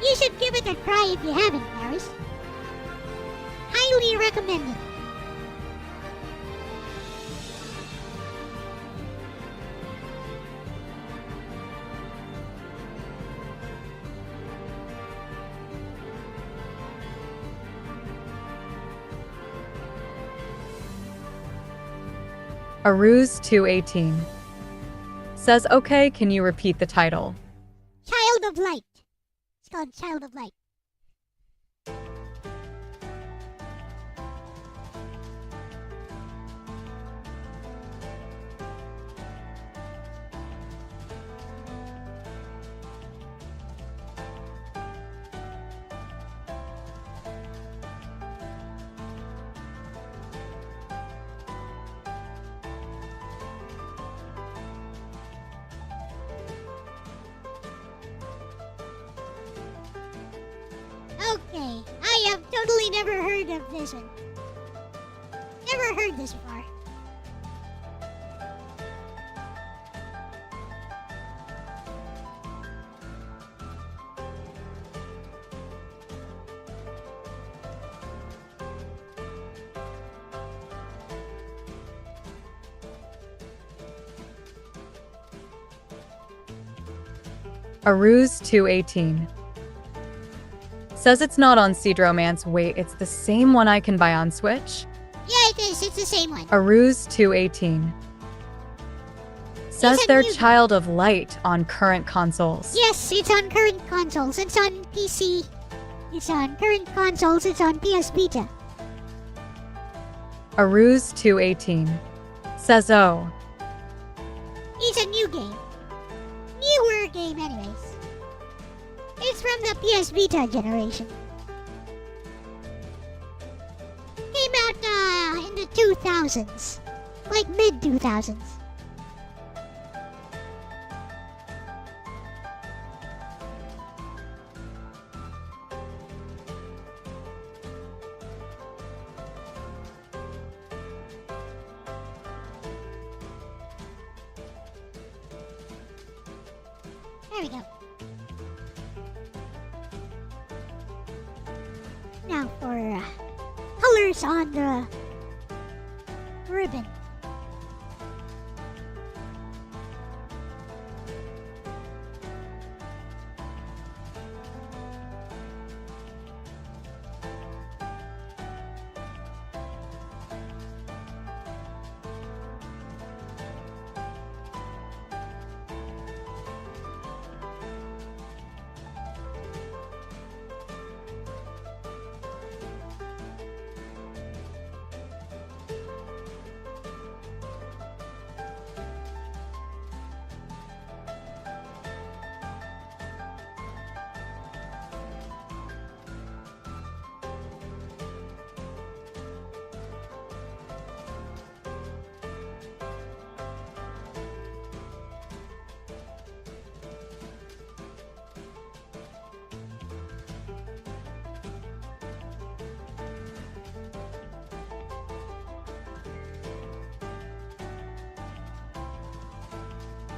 You should give it a try if you haven't, Paris. Highly recommended. Aruz 218 says, okay, can you repeat the title? Child of Light. It's called Child of Light. Okay, I have totally never heard of this one. Never heard this before. Aruz 218 says it's not on Seedromance. Wait, it's the same one I can buy on Switch? Yeah, it is. It's the same one. Aruz 218 says It's a they're new- Child of Light on current consoles. Yes, it's on current consoles. It's on PC. It's on current consoles. It's on PS Vita. Aruz 218 says, oh, It's a new game. Newer game, anyways. It's from the PS Vita generation. Came out in the 2000s. Like mid 2000s. There we go. Now for colors on the ribbon.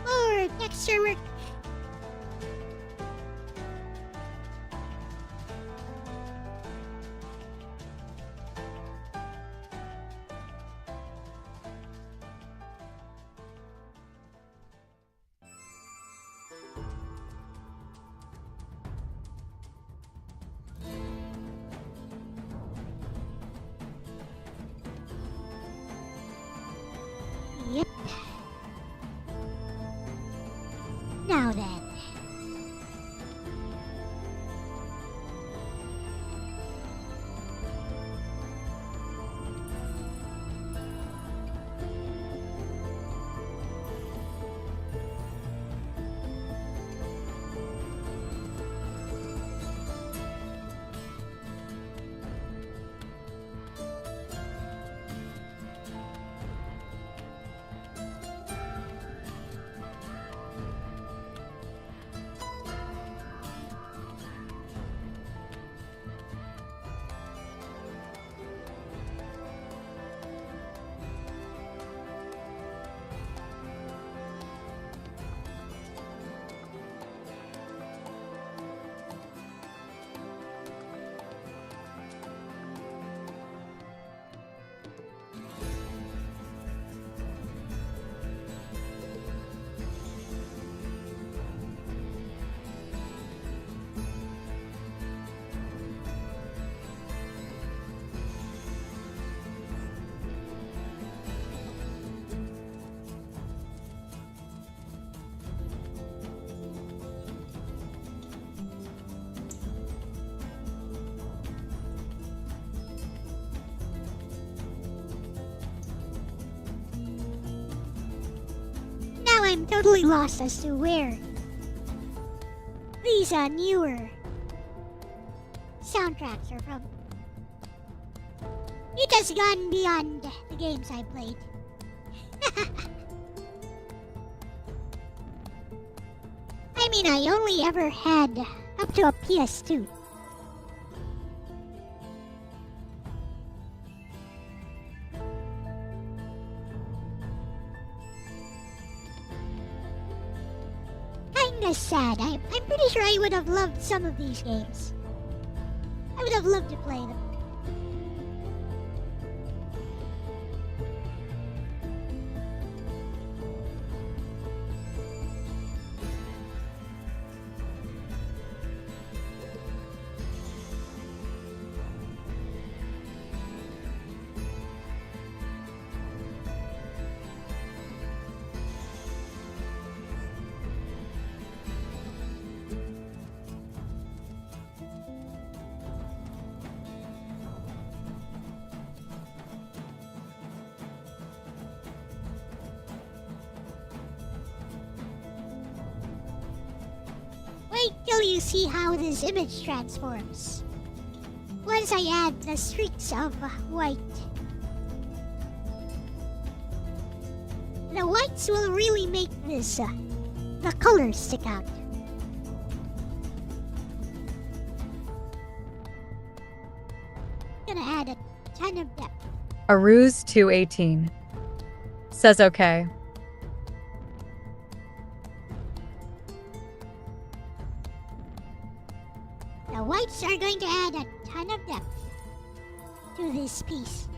More texture work. Yep. Now then. I'm totally lost as to where these newer soundtracks are from. It has gone beyond the games I played. I mean, I only ever had up to a PS2. Kinda sad. I'm pretty sure I would have loved some of these games. I would have loved to play them. Wait till you see how this image transforms. Once I add the streaks of white. The whites will really make this, the colors stick out. Gonna add a ton of depth. Aruz 218 says okay. The whites are going to add a ton of depth to this piece.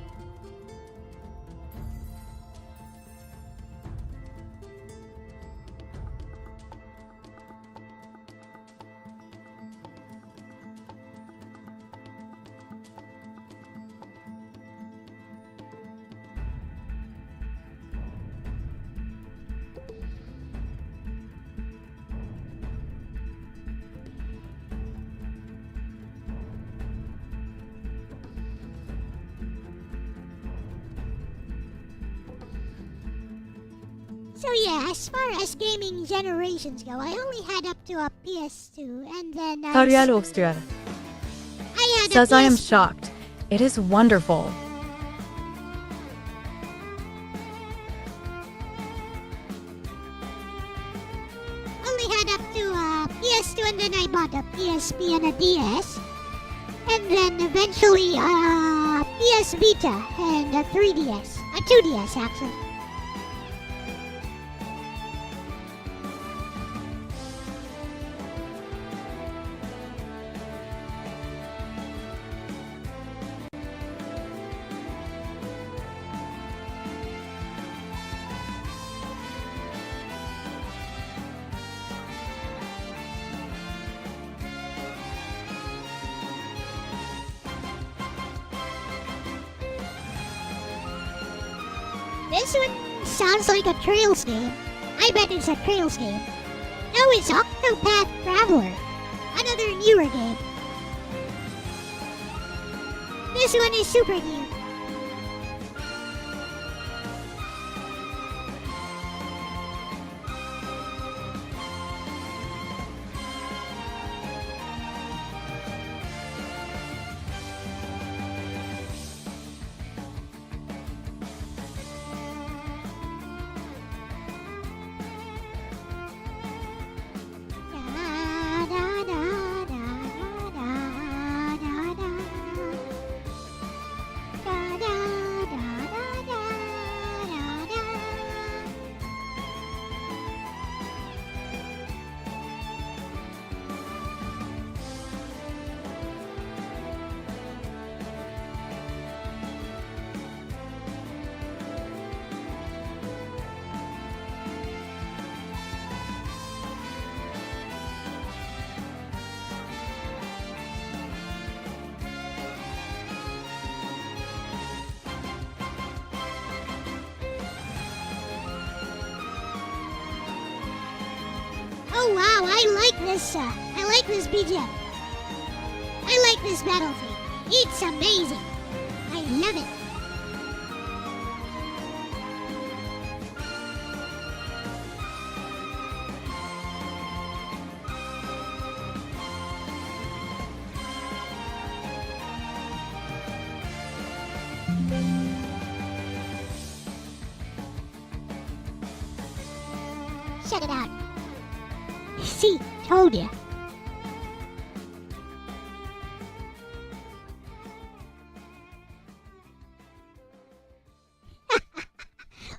So yeah, as far as gaming generations go, I only had up to a PS2, and then Tariel Oster I had says a I am PS... shocked. It is wonderful. only had up to a PS2, and then I bought a PSP and a DS, and then eventually a PS Vita and a 3DS, a 2DS actually. This one sounds like a Trails game. I bet it's a Trails game. No, it's Octopath Traveler. Another newer game. This one is super new. Oh wow, I like this BGM. I like this battle theme. It's amazing. I love it. Check it out. See, told ya.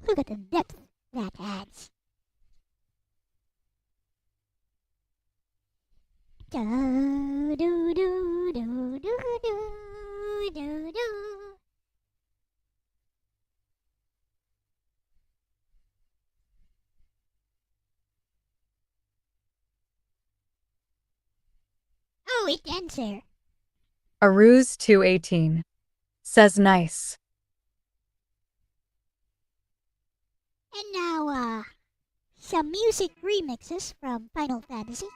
Look at the depth that adds. Do do do do do do do do. Oh, it ends there. Aruz 218 says nice. And now, some music remixes from Final Fantasy.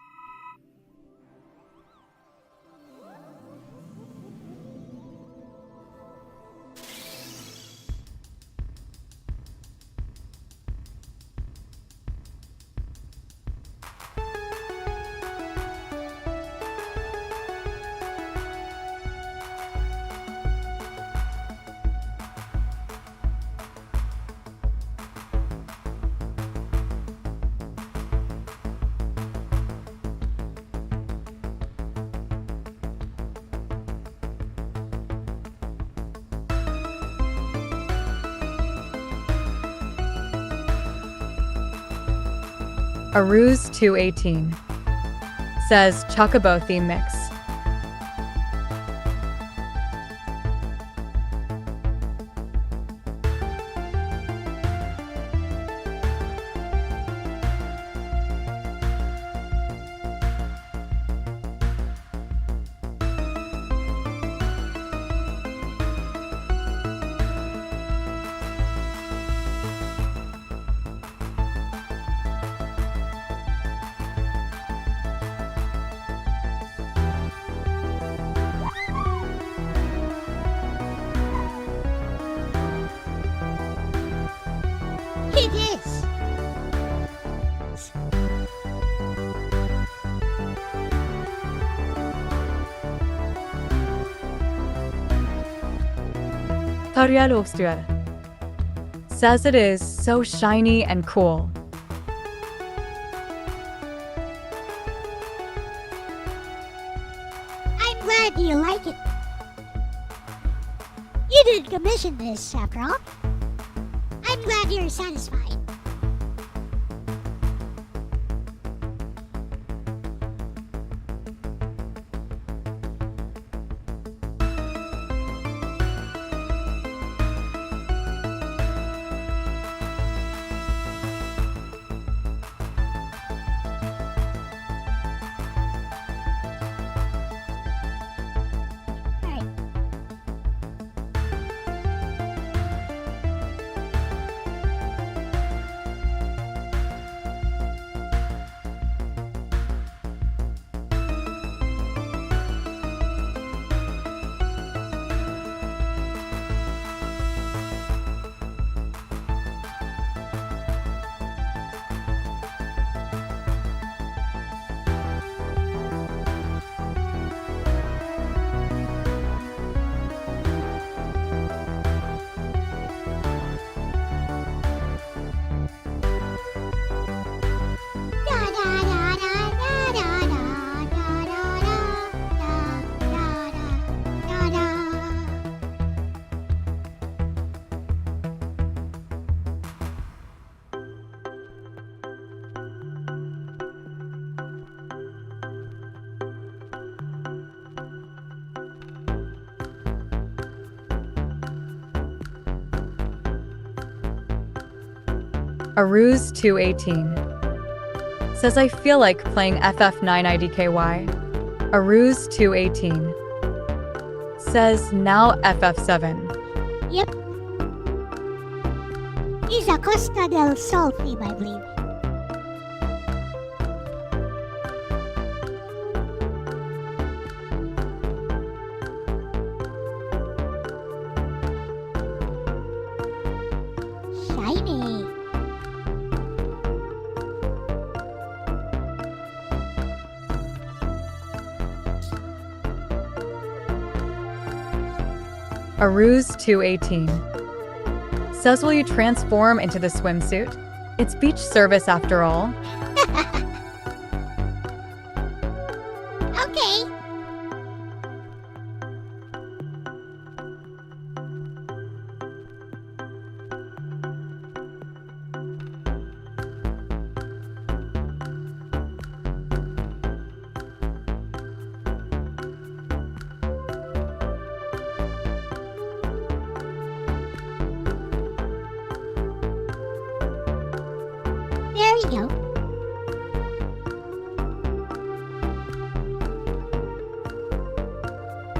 Aruz 218 says Chocobo theme mix. It is. Tariel Ostuel says it is so shiny and cool. I'm glad you like it. You didn't commission this, after all. I'm glad you're satisfied. Alright. Aruz 218 says I feel like playing FF9IDKY. Aruz 218 says now FF7. Yep. He's a Costa del Sol theme, I believe. Shiny. Aruz 218 says will you transform into the swimsuit? It's beach service after all. Okay. There you go.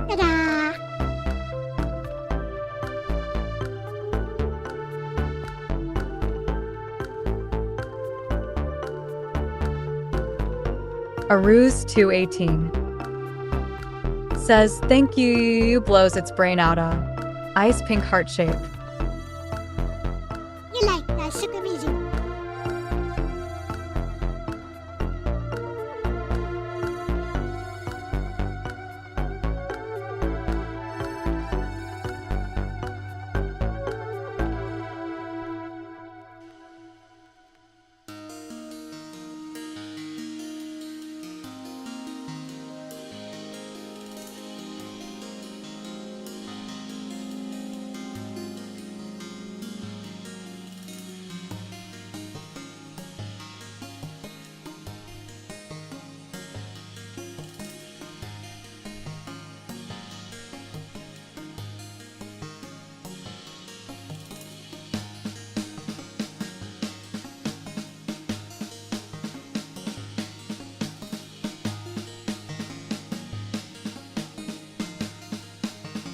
Ta-da! A ruse 218 says, thank you, blows its brain out a ice pink heart shape. You like that, Sukamizu.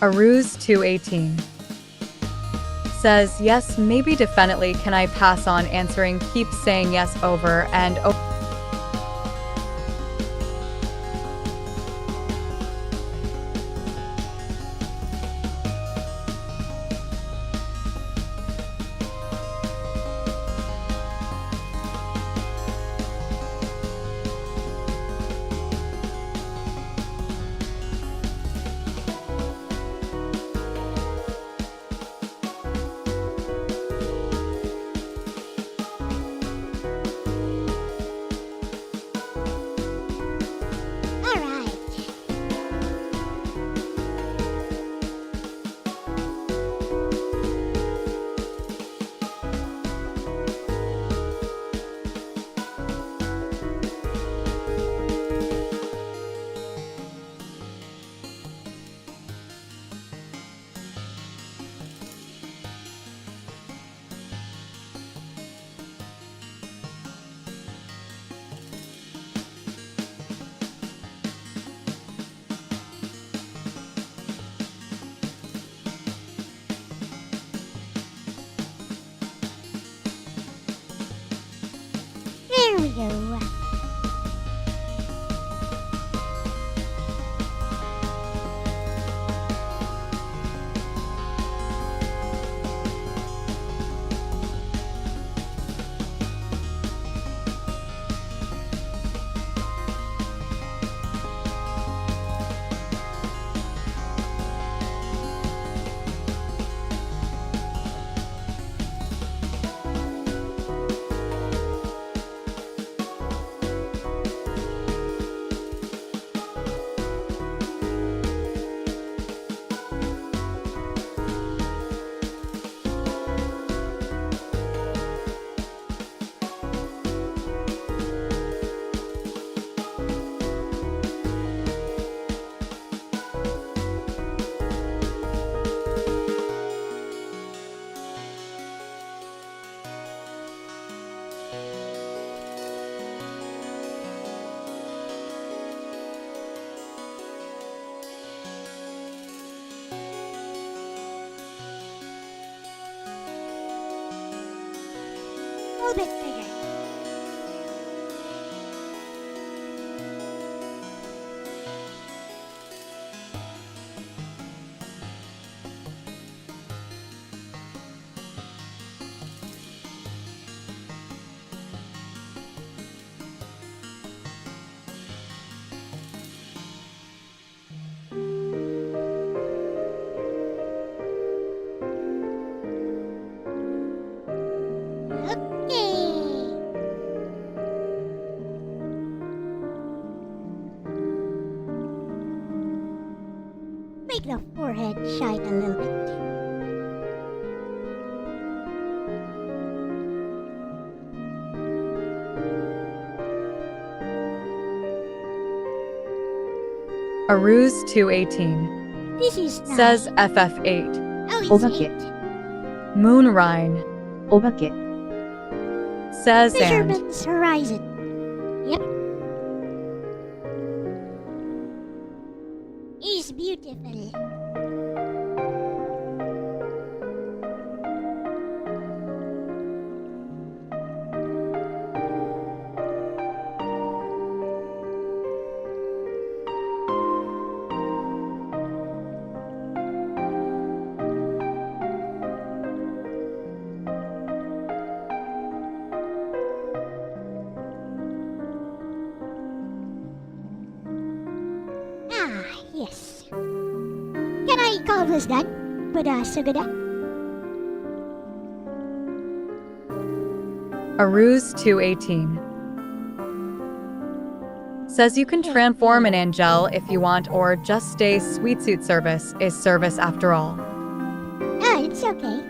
A ruse 218 says, yes, maybe definitely can I pass on answering, keep saying yes over and over. Alright. There we go. A little bit bigger. Okay. make the forehead shine a little bit. Aruz 218 This is nice. says FF8. Oh, it's Obake. 8. Moonrine お化け says and Fisherman's Horizon. Yep. He's beautiful. Ah, yes. Can I call this done? Buddha Sugada? Aruz 218 says you can transform an angel if you want, or just stay. Sweet suit service is service after all. Ah, it's okay.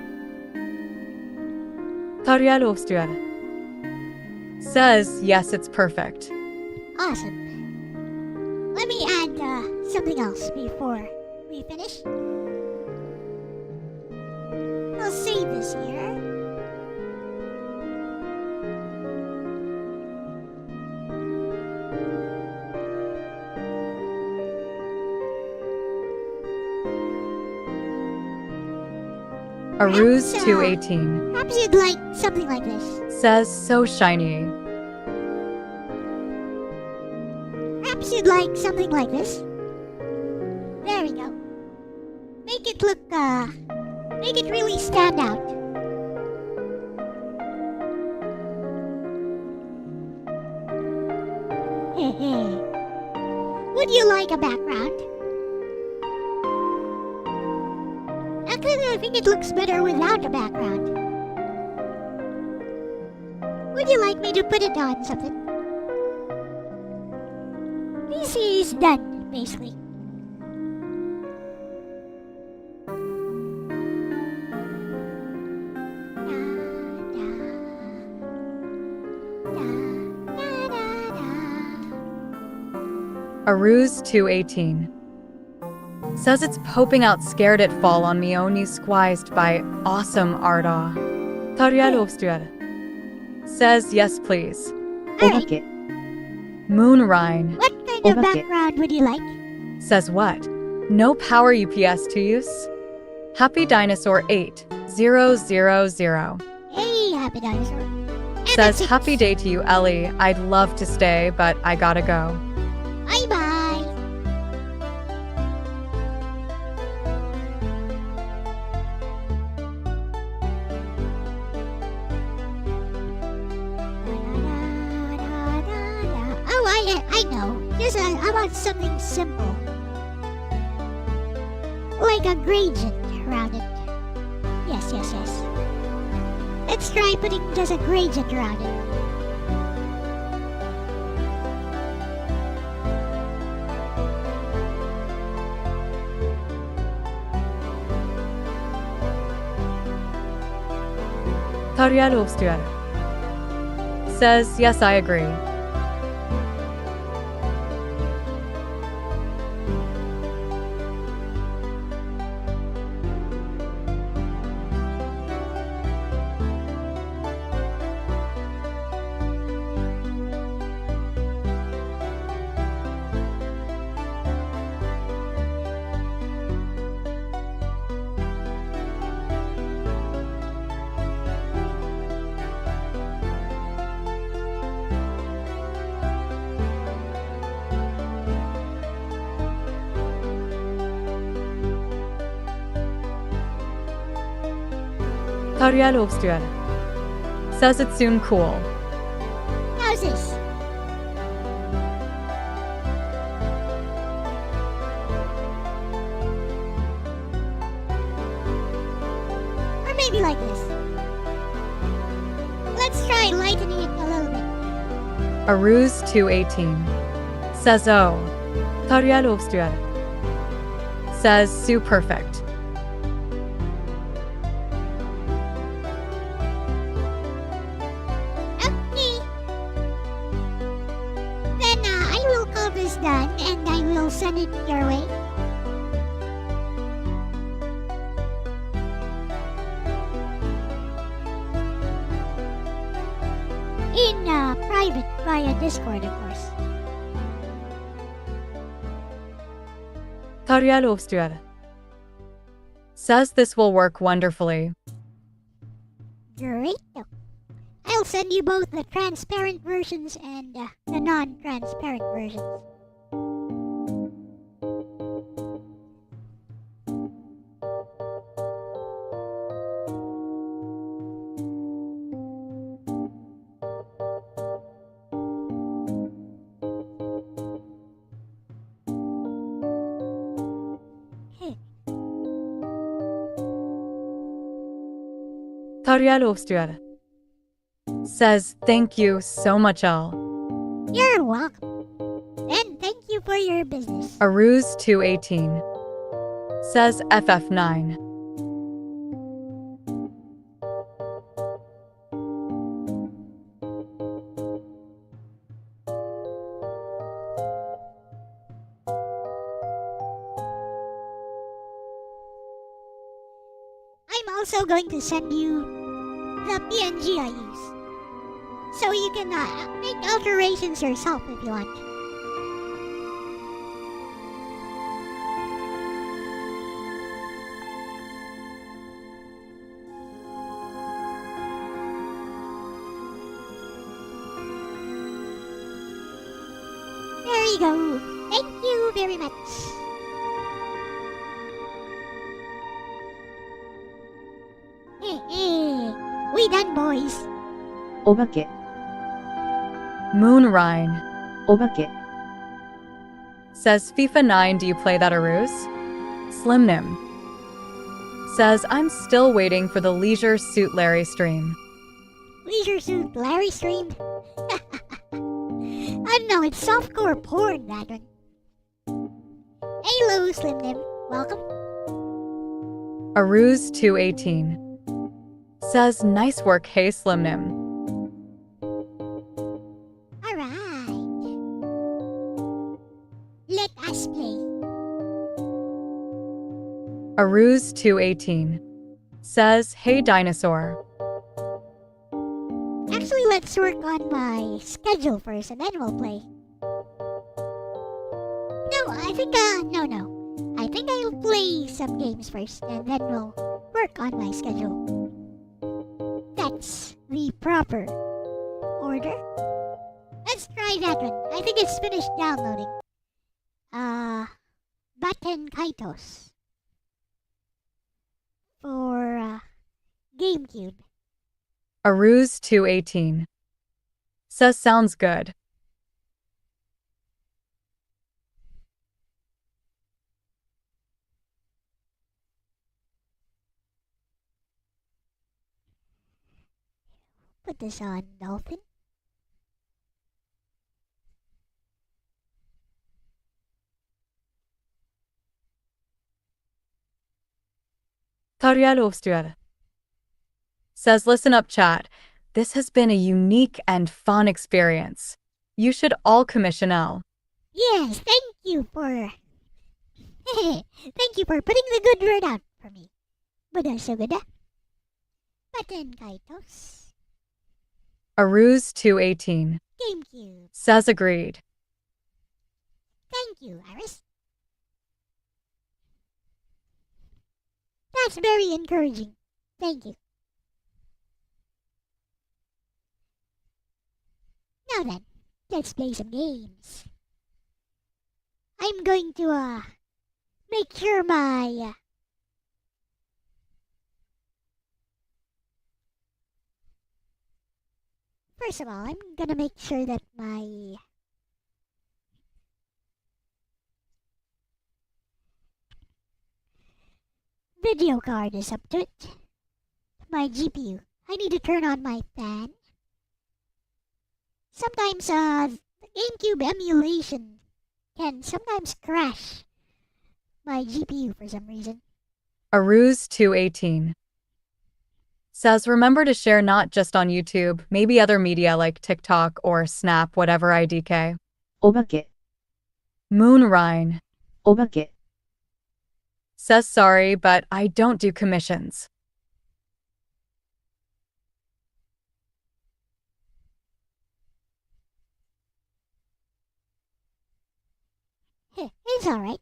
Tarjalofstyr says yes, it's perfect. Awesome. Let me add something else before we finish. I'll save this here. Aruz Perhaps, 218 Perhaps you'd like something like this. says so shiny. Perhaps you'd like something like this. There we go. Make it look, make it really stand out. Would you like a background? Actually, I think it looks better without a background. Would you like me to put it on something? This is done, basically. Aruz 218 says it's popping out scared it fall on me only squeezed by awesome Arda. Tarjalofstyr says yes please. お化け Moonrine What kind of Okay. background would you like? says what? No power UPS to use? Happy Dinosaur 8000 Hey, Happy Dinosaur. And says that's it. happy day to you Ellie. I'd love to stay but I gotta go. Bye-bye. Oh, I know. Just I want something simple. Like a gradient around it. Yes. Let's try putting just a gradient around it. Tarjalofstyr says yes I agree. Tarjalofstyr says it's soon cool. How's this? Or maybe like this. Let's try lightening it a little bit. Aruz 218 says oh. Tarjalofstyr says Sue perfect. Okay. Then I will call this done and I will send it your way. In private via Discord, of course. Tariel Ovstuer says this will work wonderfully. Great. I'll send you both the transparent versions and the non-transparent versions. Tariel Ovstuer says thank you so much, Elle. You're welcome. And thank you for your business. Aruz 218 says FF9. I'm also going to send you the PNG I use. So you can make alterations yourself if you want. There you go. Thank you very much. We done, boys. お化け、 Moonrine お化け、 says FIFA 9, do you play that Aruz? Slimnim says I'm still waiting for the Leisure Suit Larry stream. Leisure Suit Larry streamed. I don't know, it's softcore porn, that one. Hello, Slimnim. Welcome. Aruz 218 says nice work, hey Slimnim. Alright. Let us play. Aruz 218 says hey dinosaur. Actually, let's work on my schedule first and then we'll play. No, I think, no. I think I'll play some games first and then we'll work on my schedule. That's the proper order. Let's try that one. I think it's finished downloading. Button Kaitos. For, GameCube. Aruz 218 says sounds good. Put this on Dolphin. Tariel Ovstuer says listen up chat, this has been a unique and fun experience. You should all commission Elle. Yes, thank you for putting the good word out for me. Buddha Sugada. Button Kaitos. Aruz 218 GameCube. says agreed. Thank you, Iris. That's very encouraging. Thank you. Now then, let's play some games. I'm going to, make sure my, first of all, I'm gonna make sure that my video card is up to it. My GPU. I need to turn on my fan. Sometimes, the GameCube emulation can sometimes crash my GPU for some reason. Aruse218 says, remember to share not just on YouTube, maybe other media like TikTok or Snap, whatever IDK. お化け、 Moonrine お化け、 says, sorry, but I don't do commissions. It's alright.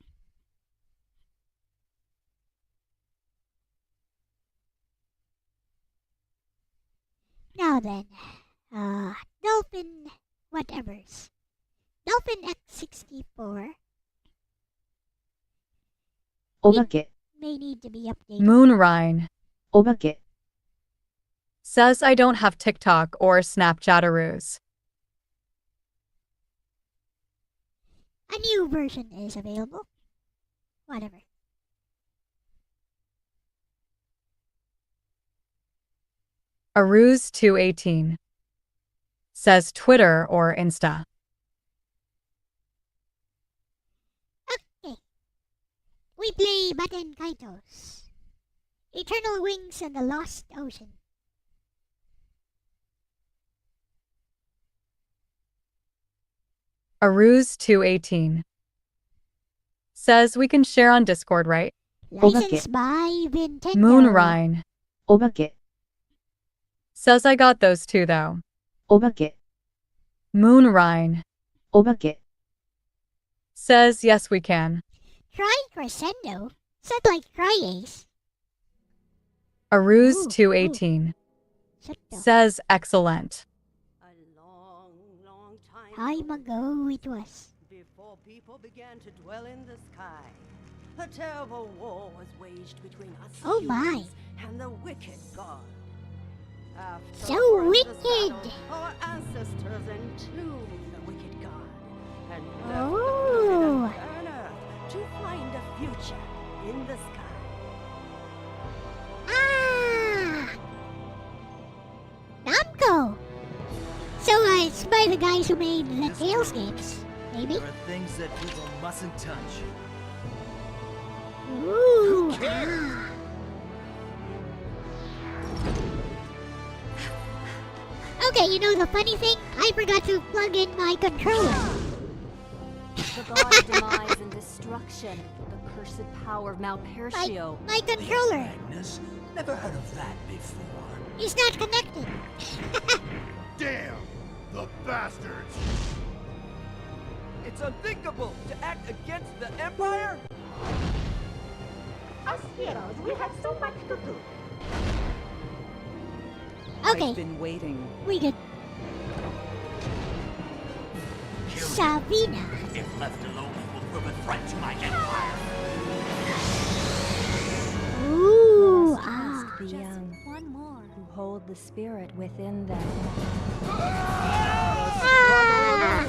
Now then, Dolphin whatevers. Dolphin X64 お化け、 may need to be updated. Moonrine お化け、 says, I don't have TikTok or Snapchat. Aruse. A new version is available. Whatever. Aruse218 says, Twitter or Insta. Okay. We play Baten Kaitos. Eternal Wings and the Lost Ocean. Aruse218 says, we can share on Discord, right? Licensed by Nintendo. Moonrine お化け、 says, I got those too, though. お化け、 Moonrine お化け、 says, yes, we can. Try Crescendo. Said like Cry Ace. Aruse218 Shut the says, excellent. A long, long time ago it was. before people began to dwell in the sky, a terrible war was waged between us Oh my. humans and the wicked god. After So horrendous wicked. battle, our ancestors entombed the wicked god and left Oh. the planet on Earth to find a future in the sky. Ah! Namco! So, it's by the guys who made the Tales games, maybe? There are things that people mustn't touch. Ooh! cares? Ah. Okay, you know the funny thing? I forgot to plug in my controller. The god's demise and destruction, the cursed power of Malpercio. My controller Magnus? Never heard of that before. is not connected. Damn! The bastards! It's unthinkable to act against the Empire? Us heroes, we have so much to do. Okay, I've been waiting. we good. Savina. If left alone, he will prove a threat to my empire. Ooh, Must ah. trust the young, One more. who hold the spirit within them. Ah.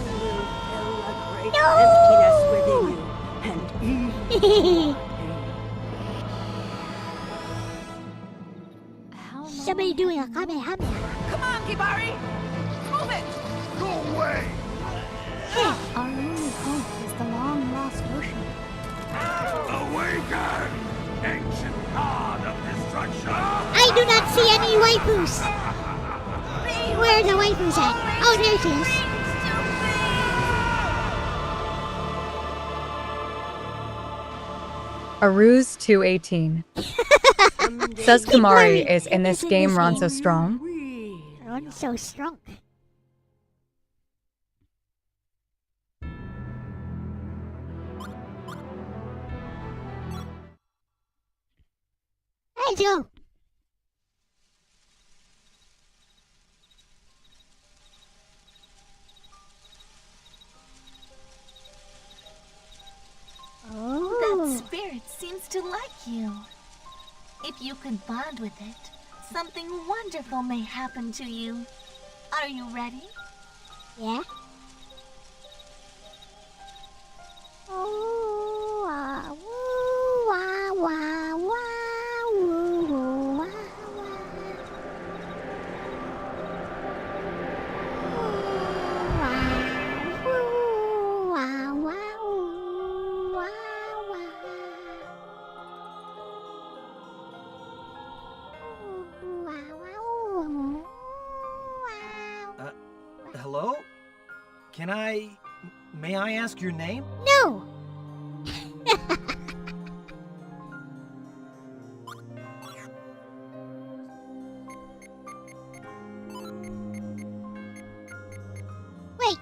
Fill a great No! emptiness within you, and How long Somebody doing a have you known? Kamehameha. Come on, Kibari! Move it! Go away! Our only hope is the long-lost ocean. Awaken! Ancient god of destruction! I do not see any waifus. Where are the waifus at? Oh, there she is. Aruse218 says, Kamari is in this game. Ron so strong. Ron so strong. Let's go. That Oh. spirit seems to like you. If you can bond with it, something wonderful may happen to you. Are you ready? Yeah. Oh, woo, wah, wah, wah, woo, woo, wah, wah. Woo, wah, wah, woo, wah, wah. May I ask your name? No! Wait!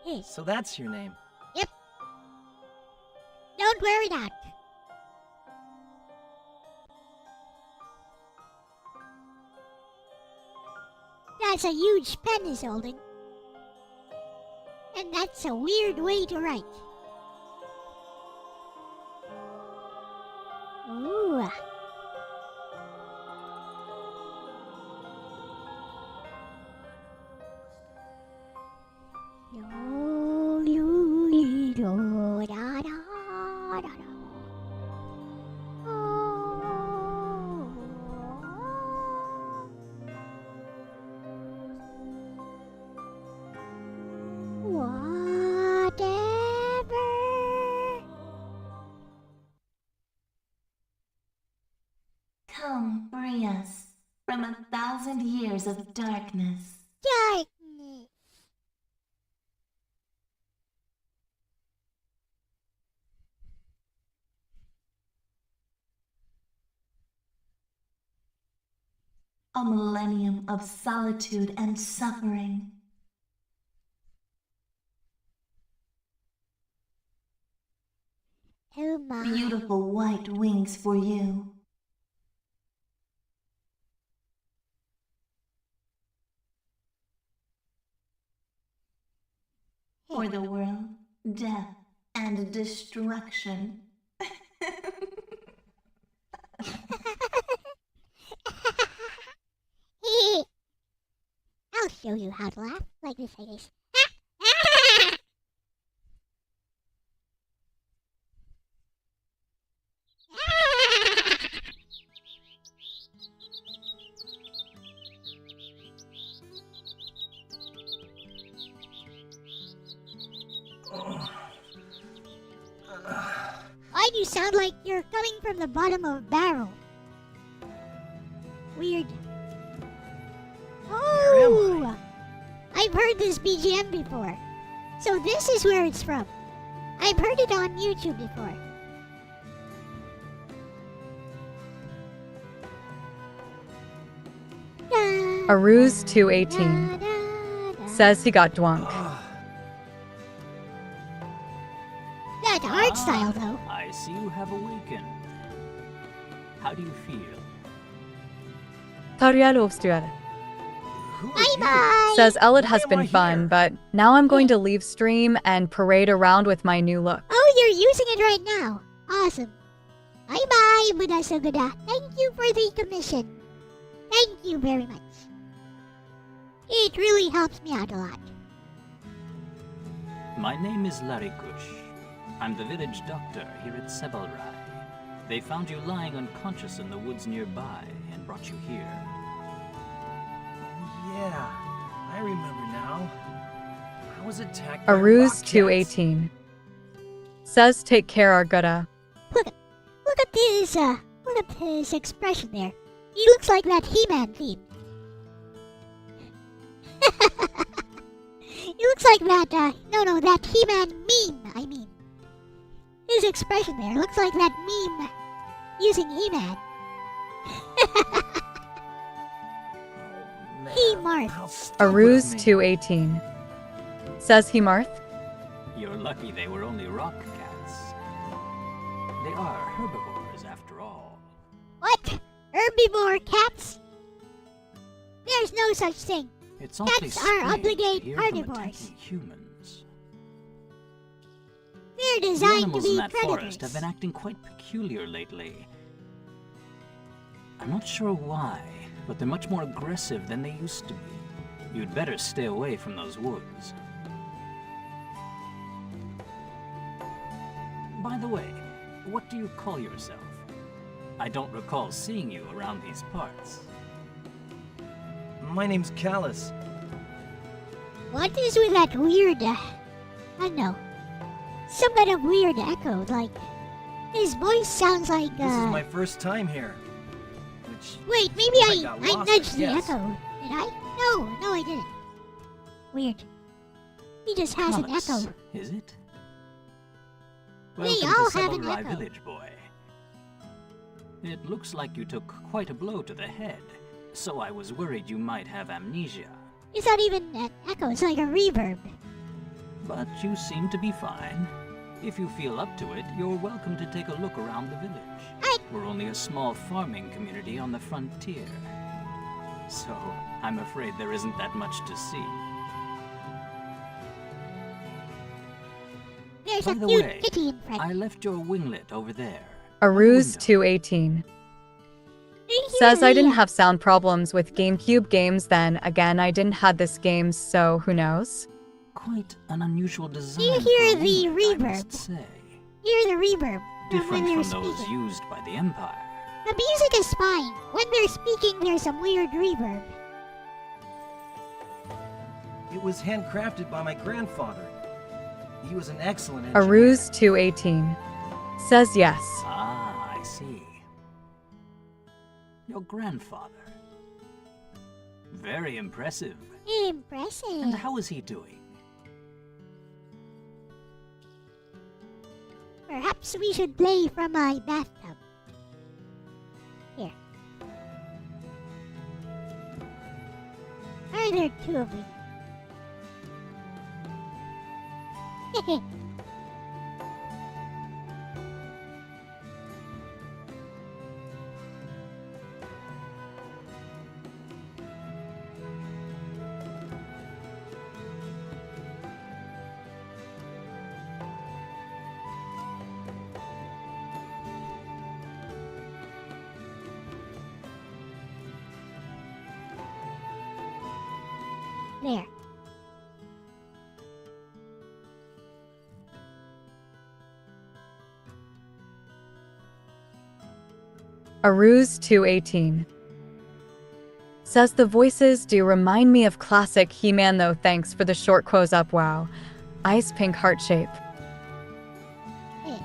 Hey, So that's your name. yep. Don't worry that. That's a huge pen he's holding. And that's a weird way to write. Ooh. Whatever. Come, free us from 1,000 years of darkness. Darkness. A millennium of solitude and suffering. Oh my. Beautiful white wings for you. For the world, death and destruction. I'll show you how to laugh like this, I guess. Why do you sound like you're coming from the bottom of a barrel? Weird. Oh! I've heard this BGM before. So this is where it's from. I've heard it on YouTube before. Aruz 218 says he got drunk. That art style, though. I see you have awakened. How do you feel? Tariel Ovstuer Who are Bye you? bye. says Ellet has Why am been I fun, here? but now I'm going to leave stream and parade around with my new look. Oh, you're using it right now. Awesome. Bye bye, Budasagada. Thank you for the commission. Thank you very much. It really helps me out a lot. My name is Larikush. I'm the village doctor here at Sebalrai. They found you lying unconscious in the woods nearby and brought you here. Yeah, I remember now. I was attacked by Aruz rock 218 says take care, Argutta. Look at his expression there. He looks like that He-Man theme. He looks like that, that He-Man meme, I mean. His expression there looks like that meme using He-Man. He-Marth. How stupid of Aruz me. 218 says he Marth. You're lucky they were only rock cats. They are herbivores after all. What? Herbivore cats? There's no such thing. It's awfully Cats are strange to obligate hear them herbivores. attacking humans. They're The designed to animals in be that forest have predators. been acting quite peculiar lately. I'm not sure why, but they're much more aggressive than they used to be. You'd better stay away from those woods. By the way, what do you call yourself? I don't recall seeing you around these parts. My name's Callus. What is with that weird, I don't know, some kind of weird echo, like, his voice sounds like, This is my first time here. Which Wait, maybe I got I lost, nudged the yes. echo. Did I? No, I didn't. Weird. He just has an Callus, echo. is it? We Welcome all to have an Samurai echo. Village, boy. It looks like you took quite a blow to the head, so I was worried you might have amnesia. It's not even an echo, it's like a reverb. But you seem to be fine. If you feel up to it, you're welcome to take a look around the village. We're only a small farming community on the frontier. So, I'm afraid there isn't that much to see. There's By a the cute way, kitty in front. I left your winglet over there. A by the Ruse window. 218 Right says here, I didn't Leah. have sound problems with GameCube games then. Again, I didn't have this game, so who knows? Quite an unusual design. you for hear a the winglet, I must reverb? say. Hear the reverb from when Different they're from those speaking. used by the Empire. The music is fine. When they're speaking, there's some weird reverb. it was handcrafted by my grandfather. He was an excellent A engineer. Ruse 218 says yes. Ah, I see. Your grandfather. Very impressive. Impressive. And how is he doing? Perhaps we should play from my bathtub. Here. Are there two of me? There. A Ruse 218 says the voices do remind me of classic He-Man though. Thanks for the short close up. Wow. Ice pink heart shape. Hey.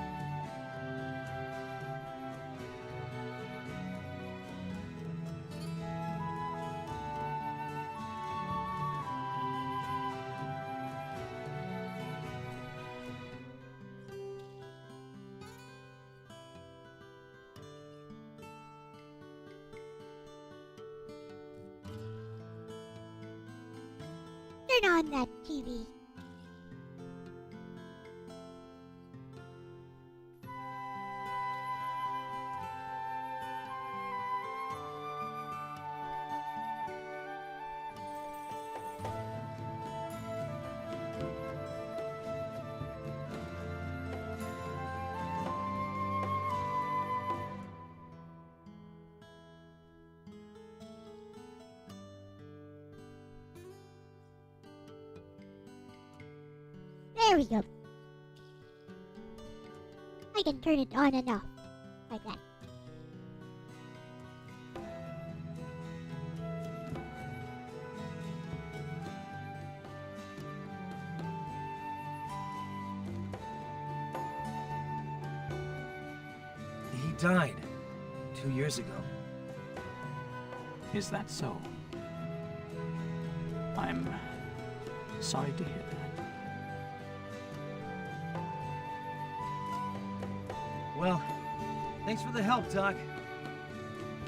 Turn on that TV. There we go. I can turn it on and off. Like that. He died 2 years ago. Is that so? I'm sorry to hear that. Well, thanks for the help, Doc.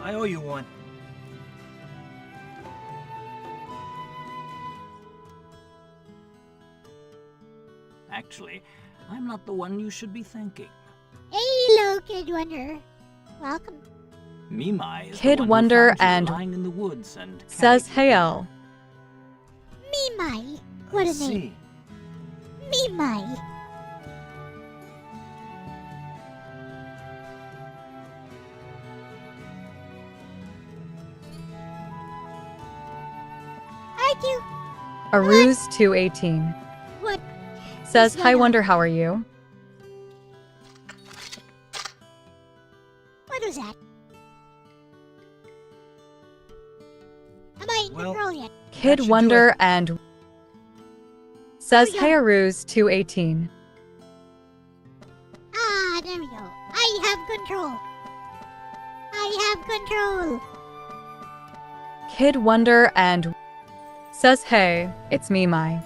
I owe you one. Actually, I'm not the one you should be thanking. Hello, Kid Wonder. Welcome. Mimai is Kid the one Wonder who found you and lying in the woods and says carried you hey in. Elle. Mimai. What a name. See, Mimai. Aren't you? A Ruse 218 What? says What's hi going on? Wonder, how are you? What was that? Well, control yet. Kid That should do Wonder it. and says Here we go. Hayaruz 218. Ah, there we go. I have control. I have control. Kid Wonder and says, hey, it's me, Mai.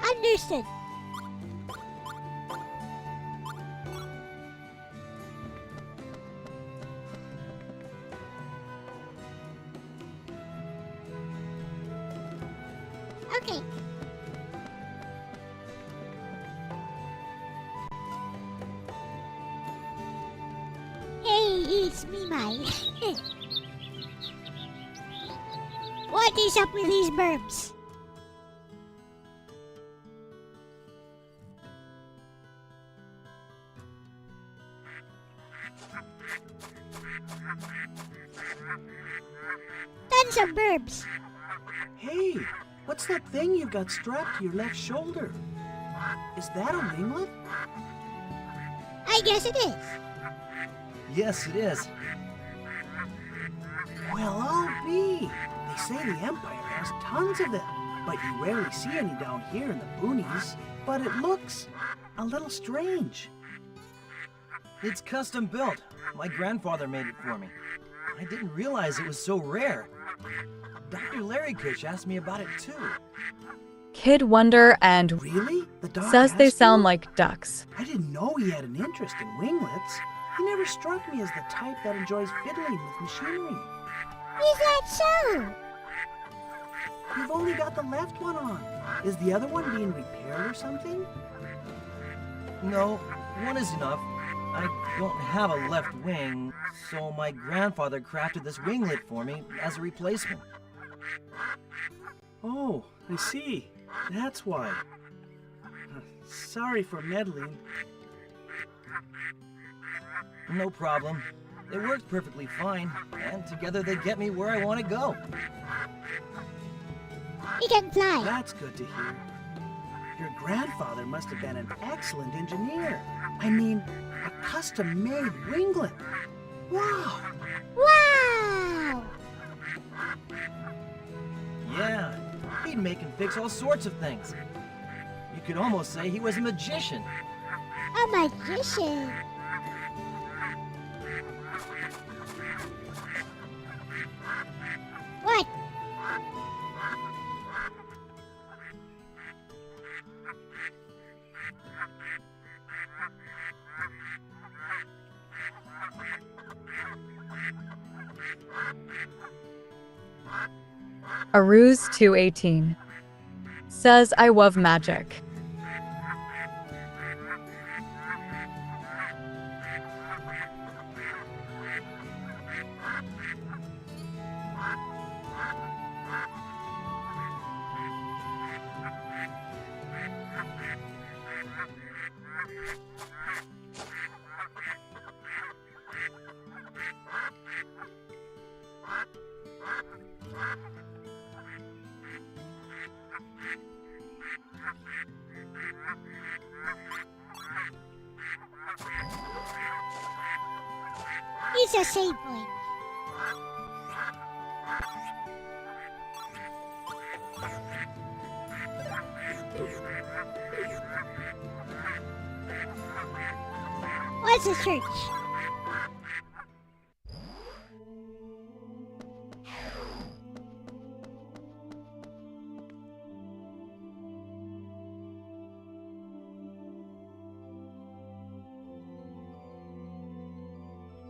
Understood. Okay. Hey, it's me, Mai. What is up with these burbs? Tons of burbs. Hey, what's that thing you've got strapped to your left shoulder? Is that a winglet? I guess it is. Yes, it is. Well, I'll be. They say the Empire has tons of them, but you rarely see any down here in the boonies. But it looks a little strange. It's custom built. My grandfather made it for me. I didn't realize it was so rare. Dr. Larry Kush asked me about it too. Kid Wonder and Really? The doc says they asked sound you? like ducks. I didn't know he had an interest in winglets. He never struck me as the type that enjoys fiddling with machinery. Is that so? You've only got the left one on. Is the other one being repaired or something? No, one is enough. I don't have a left wing, so my grandfather crafted this winglet for me as a replacement. Oh, I see. That's why. Sorry for meddling. No problem. It works perfectly fine, and together they get me where I want to go. He can fly. That's good to hear. Your grandfather must have been an excellent engineer. I mean, a custom-made winglet. Wow! Wow! Yeah, he'd make and fix all sorts of things. You could almost say he was a magician. A magician. What? Aruz 218 says I love magic. It's a save point. What's a church?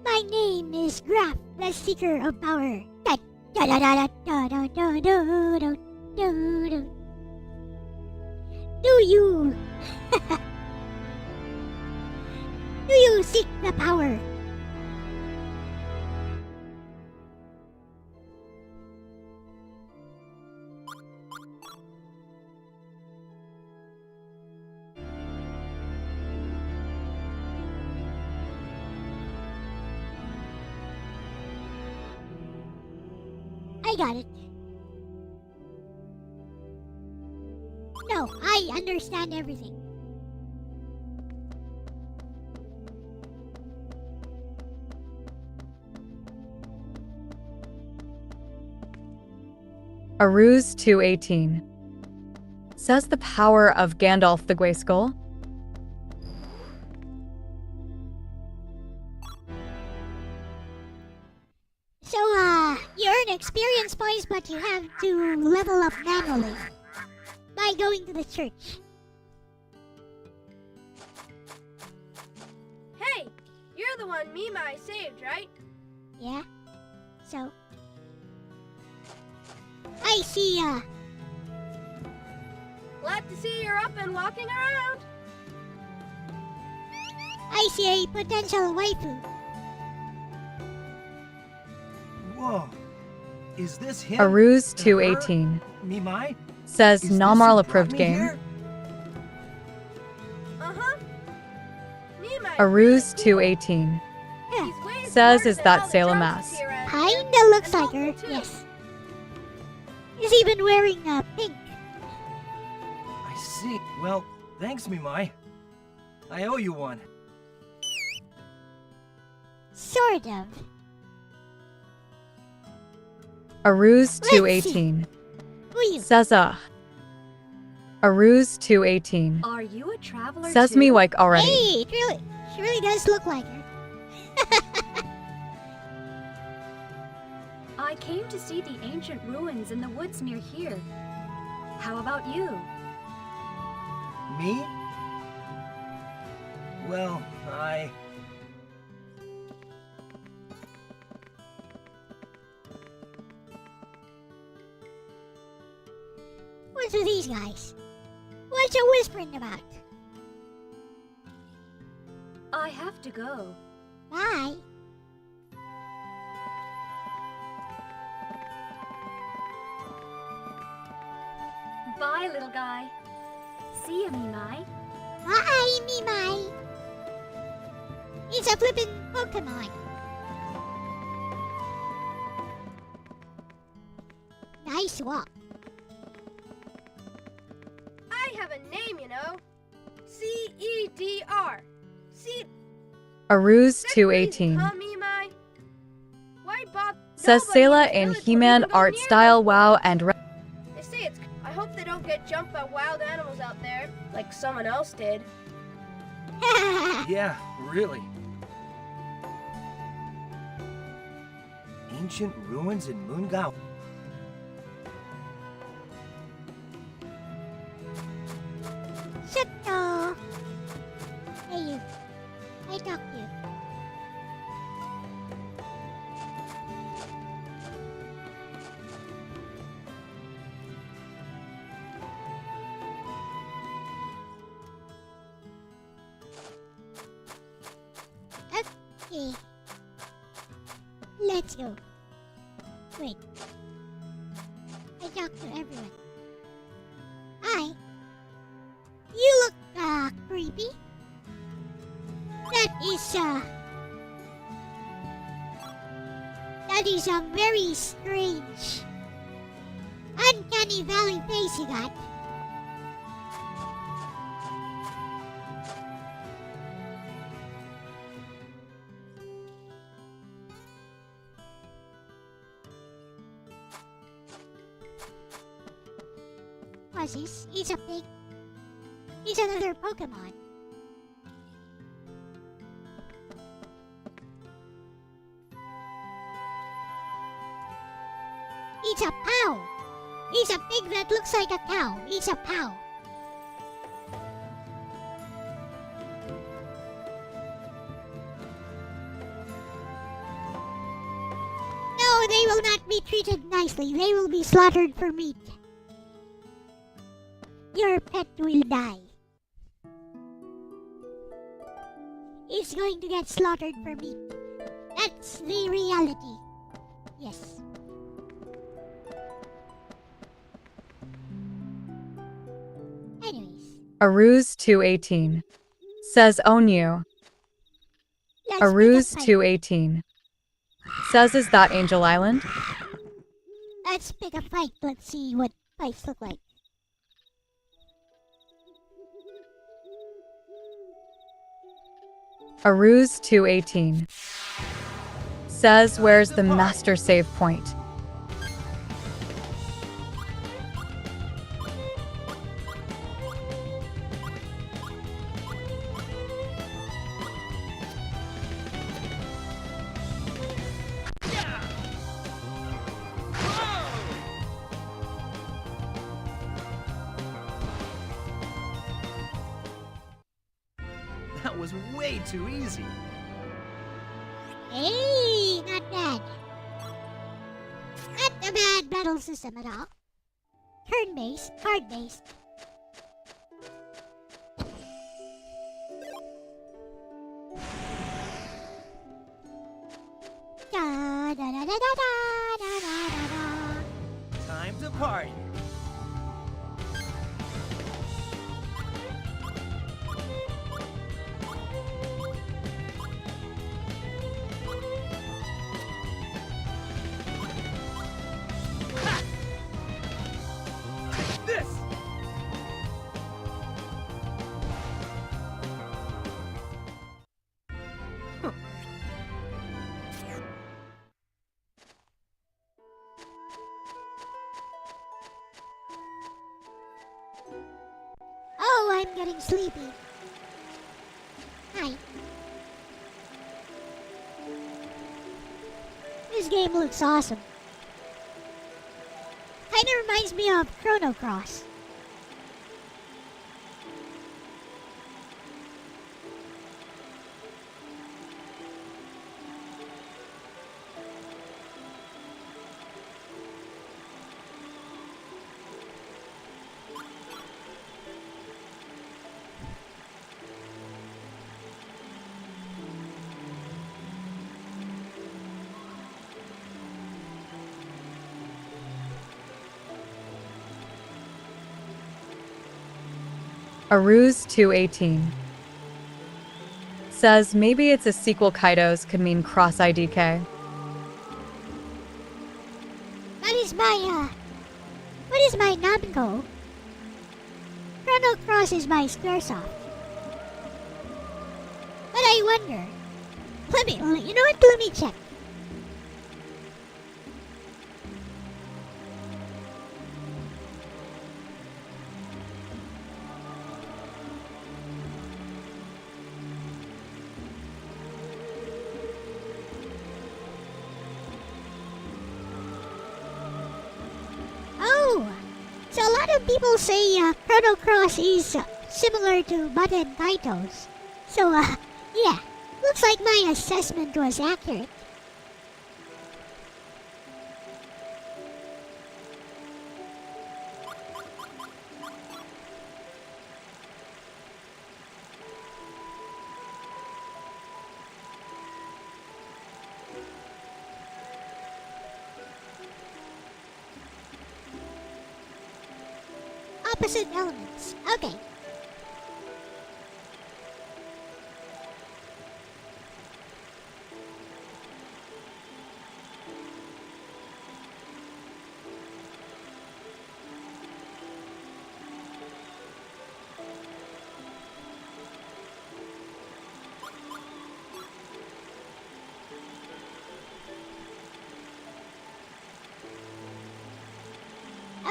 My name is Graf, the Seeker of Power. Da da da da da da da da da da. Do you? Do you seek the power? I got it. No, I understand everything. A Ruse 218 says the power of Gandalf the Grey Skull. So, you earn experience points, but you have to level up manually by going to the church. Hey, you're the one Mimai saved, right? Yeah? So? I see, Glad to see you're up and walking around. I see a potential waifu. Whoa. Is this him? A Ruse 218 Mimai? says Is this Namarl who brought approved me game. here? Uh-huh. Mimai. A Ruse 218 He's way says smarter is than that all the Sailor Joneses Mass. here around Kinda here. looks And like her, helpful, too. yes. He's even wearing pink. I see. Well, thanks, Mimai. I owe you one. Sort of. A Ruse Let's see. 218 Who you? says A Ruse 218 Are you a traveler says too? me like already. Hey, she really does look like her. I came to see the ancient ruins in the woods near here. How about you? Me? Well, What's with these guys? What's you whispering about? I have to go. Bye. Bye, little guy. See ya, Mimai. Bye, Mimai. It's a flippin' Pokemon. Nice walk. I have a name, you know. C-E-D-R. See, A Ruse that's crazy, 218 huh, Mimai? Why bother? says Nobody Sayla the in village will He-Man even go art near style this WoW and They say it's. I hope they don't get jumped by wild animals out there, like someone else did. yeah, really. Ancient ruins in Moongao. Shut up. Hey, you. I talk to you. Okay. Let's go. Wait. I talk to everyone. Hi. You look, creepy. That is a very strange, uncanny valley face you got. What's this? He's a pig. He's another Pokemon. It's a pow. It's a pig that looks like a cow. It's a pow. No, they will not be treated nicely. They will be slaughtered for meat. Your pet will die. It's going to get slaughtered for meat. That's the reality. Yes. Anyways. A Ruse 218 says own you. Let's A pick Ruse fight. 218 says is that Angel Island? Let's pick a fight. Let's see what fights look like. Aruz 218 says, where's the master save point? That was way too easy. Hey, not bad. Not a bad battle system at all. Turn-based, card-based. Da da da da da da da da da. Time to party. This! Oh, I'm getting sleepy. Hi. This game looks awesome. Kinda reminds me of Chrono Cross. Aruz 218 says, maybe it's a sequel Kaidos could mean cross IDK. What is my Namco? Chrono Cross is my Squaresoft. But I wonder. You know what? Let me check. Oh, so a lot of people say Chrono Cross is similar to Button Kaitos. So, yeah, looks like my assessment was accurate. Opposite elements. Okay.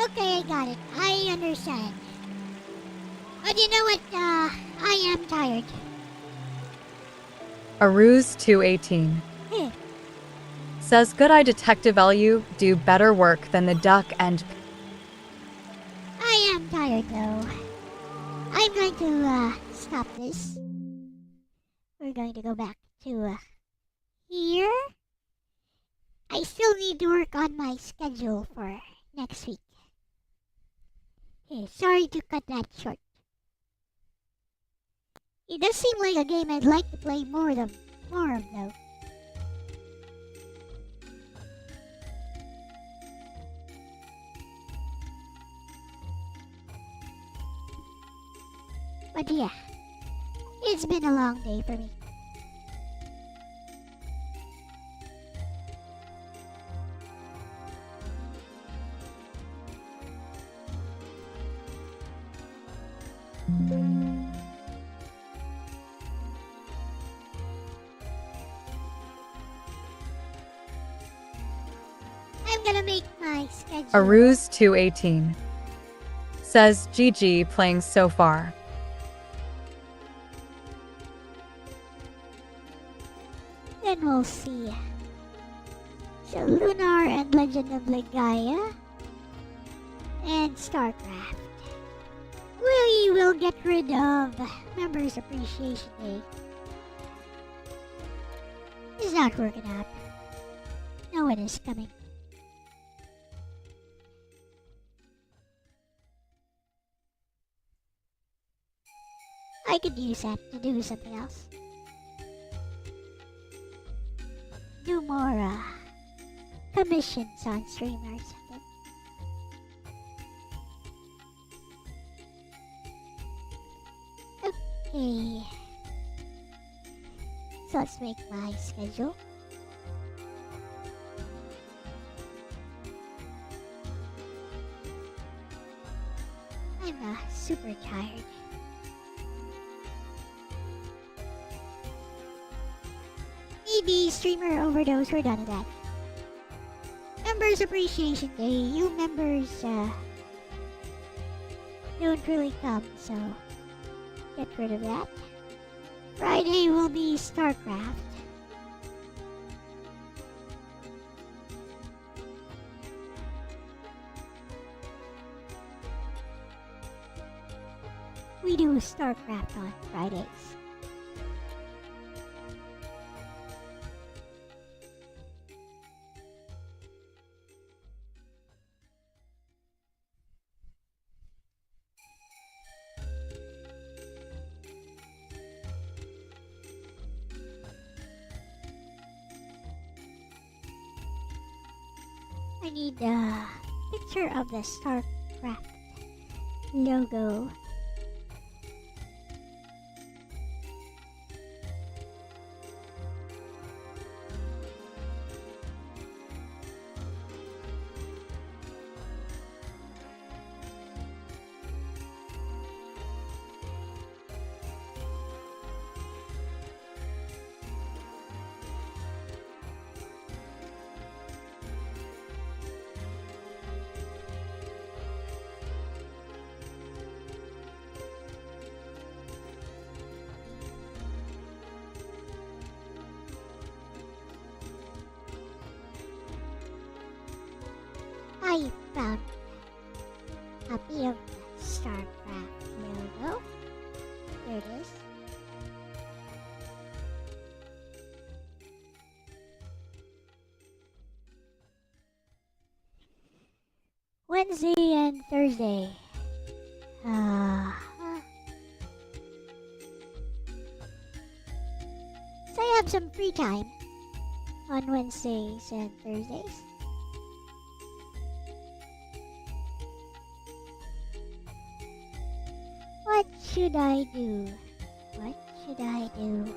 Okay, I got it. I understand. But you know what? I am tired. Aruz 218 says, could I Detective LU do better work than the duck and... I am tired though. I'm going to stop this. We're going to go back to here. I still need to work on my schedule for next week. Hey, sorry to cut that short. It does seem like a game I'd like to play more of though. But yeah, it's been a long day for me. I'm gonna make my schedule. Aruz 218 says GG playing so far. Then we'll see. So Lunar and Legend of Legaia and StarCraft. We will get rid of Members Appreciation Day. It's not working out. No one is coming. I could use that to do something else. Do more commissions on streamers. Okay. So let's make my schedule. I'm super tired. Maybe streamer overdose, we're done with that. Members Appreciation Day, you members don't really come, so get rid of that. Friday will be StarCraft. We do StarCraft on Fridays. I need a picture of the StarCraft logo. I found a copy of the StarCraft logo. There it is. Wednesday and Thursday. So I have some free time on Wednesdays and Thursdays. What should I do? What should I do?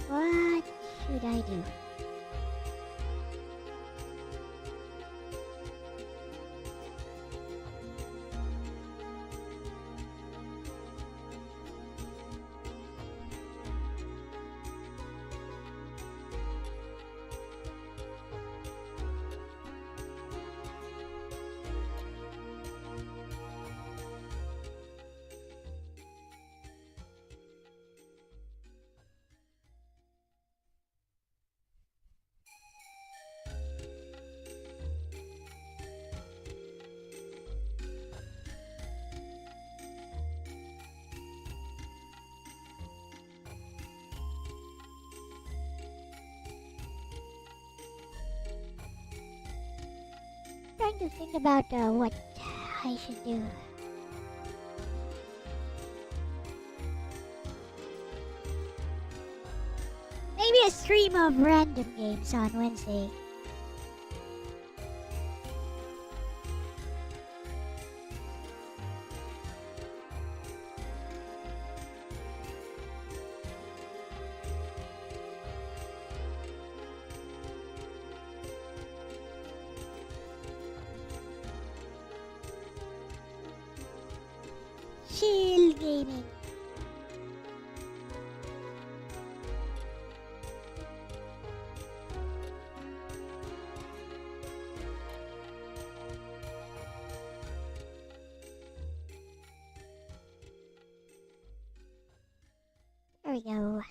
What should I do? Trying to think about what I should do. Maybe a stream of random games on Wednesday. gaming. There we go.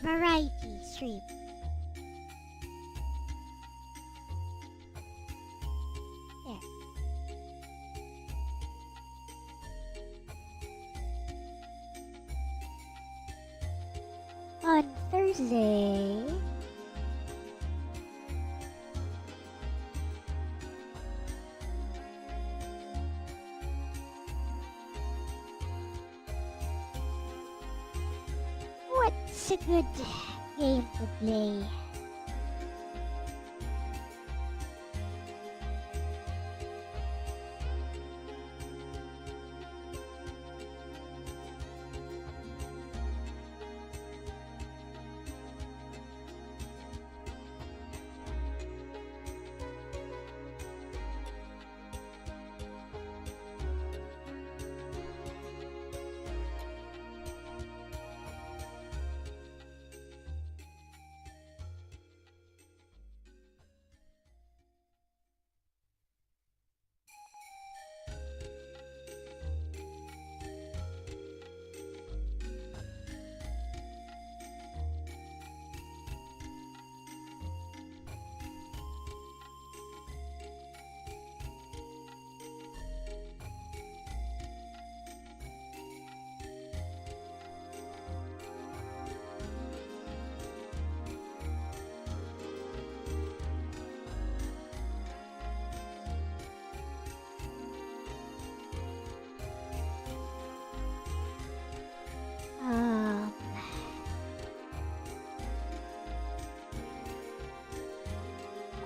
Variety stream. There. On Thursday, what's a good game to play?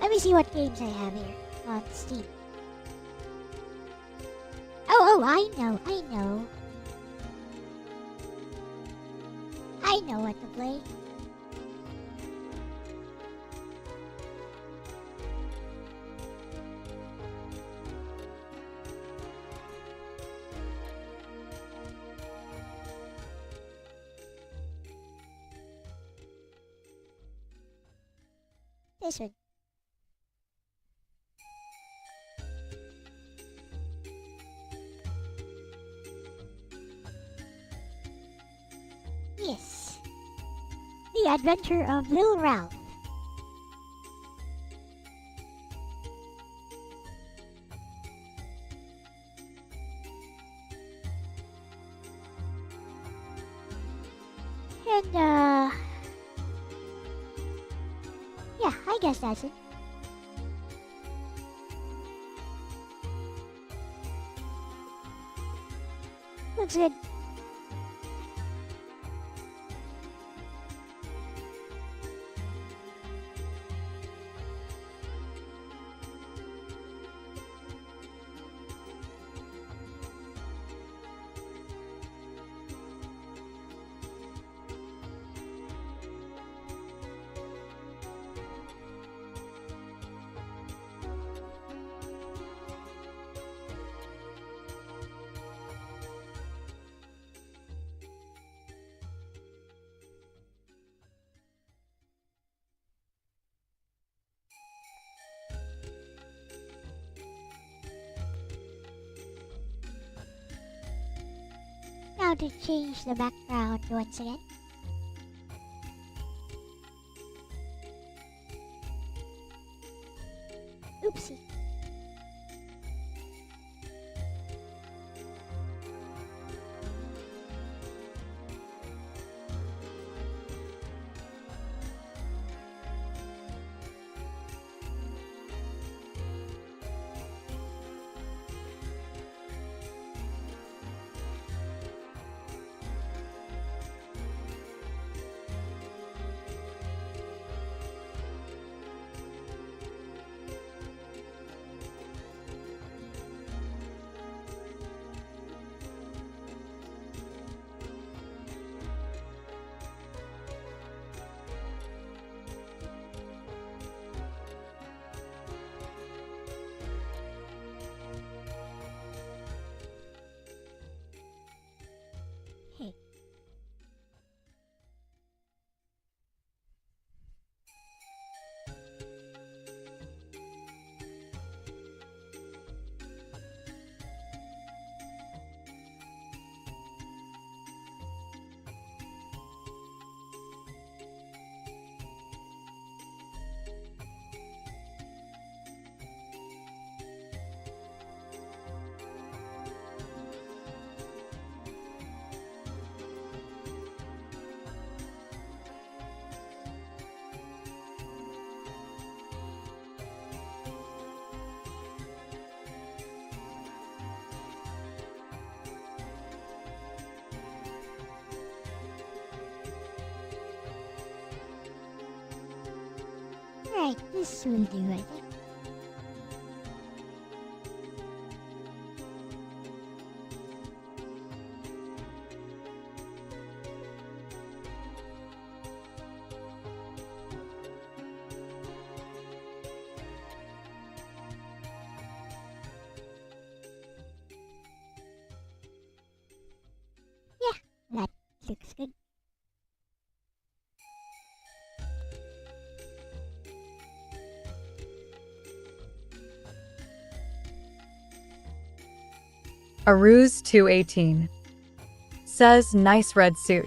Let me see what games I have here on Steam. Oh, I know. I know what to play. This one. Yes. The Adventure of Little Ralph. And, yeah, I guess that's it. Looks good. Now to change the background once again. Oopsie. Alright, this will do, I think. That looks good. Aruz 218 says nice red suit.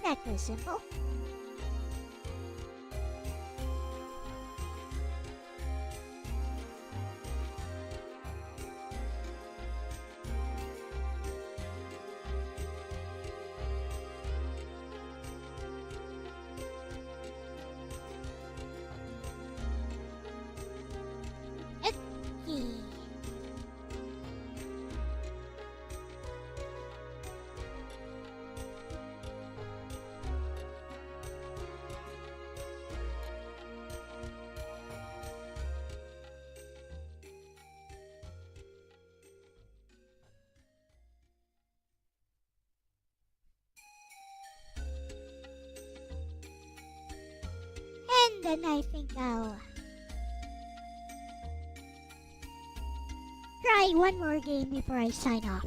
That was simple. Okay. And then I think I'll try one more game before I sign off.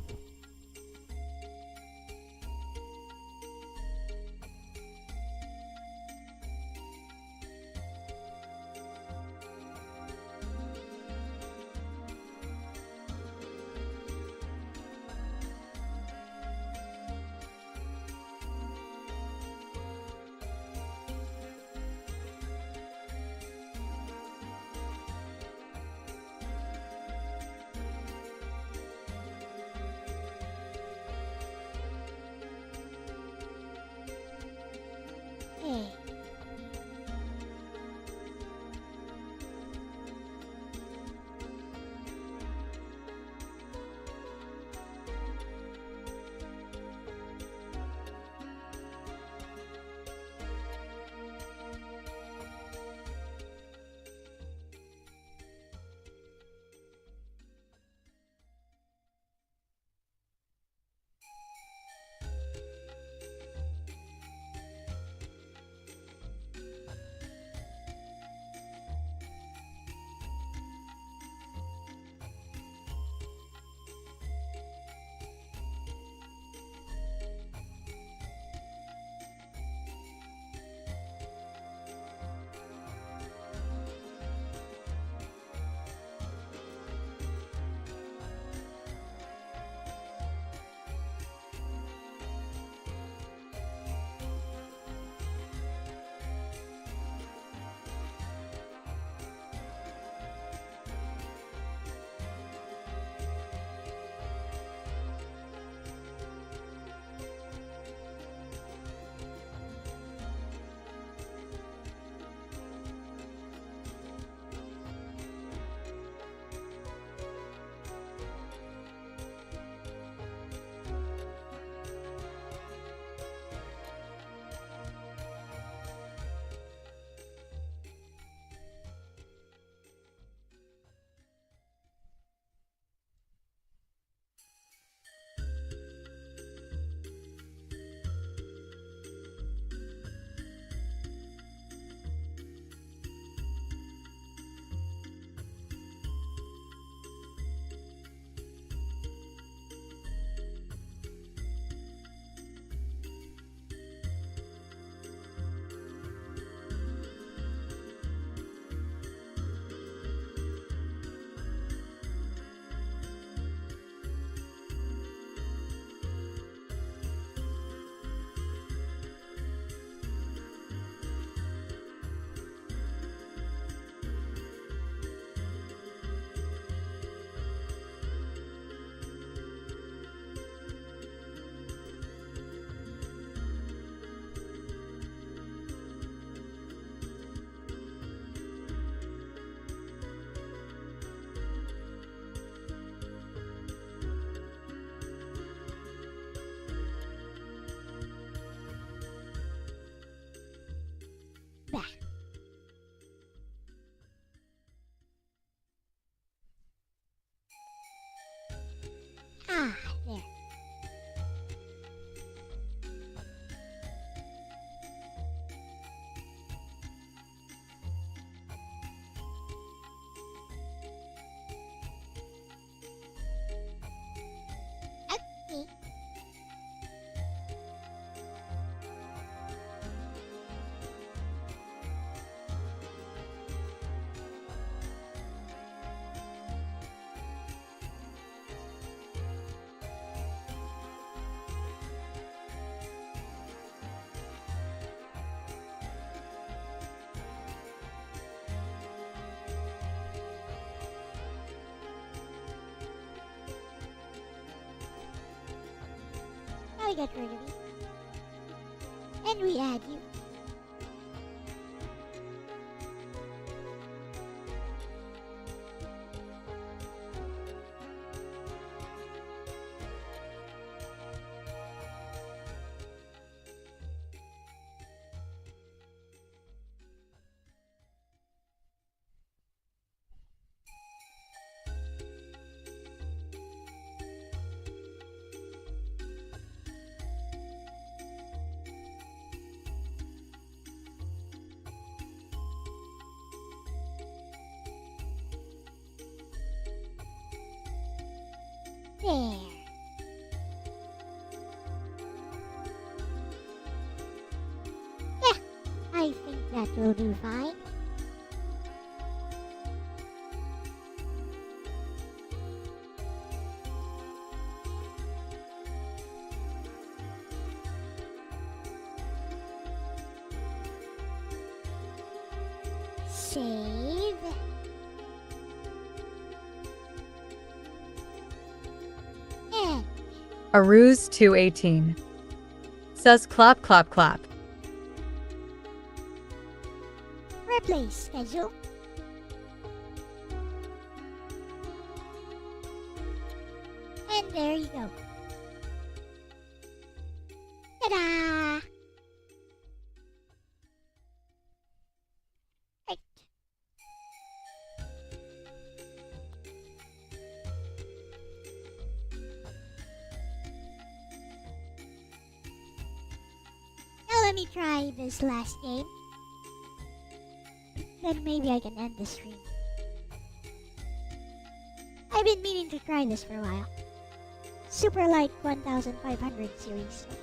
we get rid of you. And we add you. There. Yeah, I think that will do fine. Save. And Aruz 218 says clap clap clap. replace schedule. And there you go. Ta-da! Right. Now let me try this last game. Then maybe I can end the stream. I've been meaning to try this for a while. Super Light 1500 series. Okay.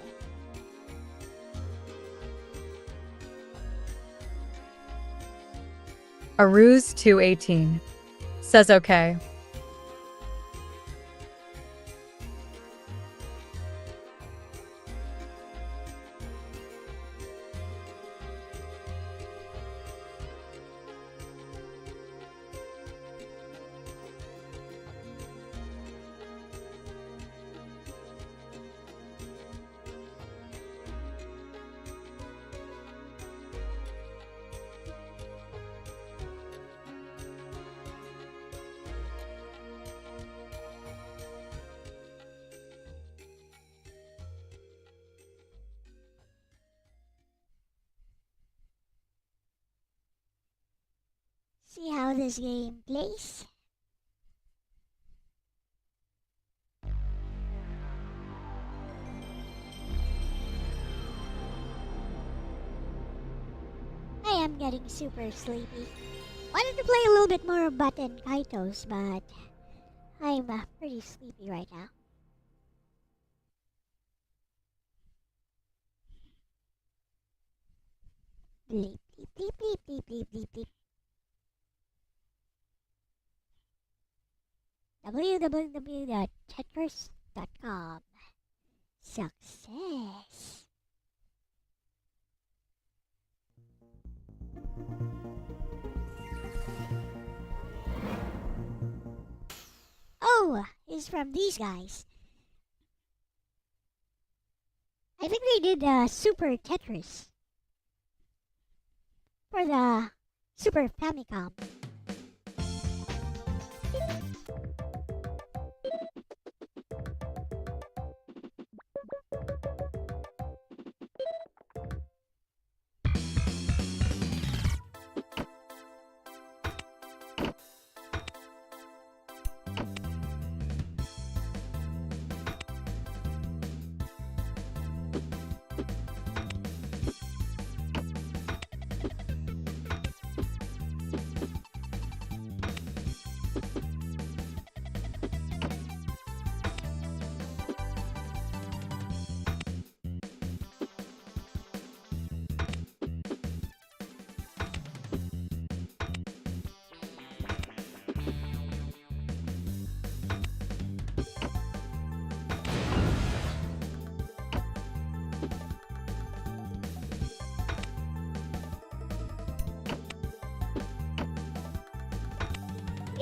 Aruz 218 says okay. See how this game plays. I am getting super sleepy. Wanted to play a little bit more Button Kaitos, but I'm pretty sleepy right now. Bleep, bleep, bleep, bleep, bleep, bleep, bleep, bleep. www.tetris.com. Success. Oh, it's from these guys. I think they did Super Tetris for the Super Famicom.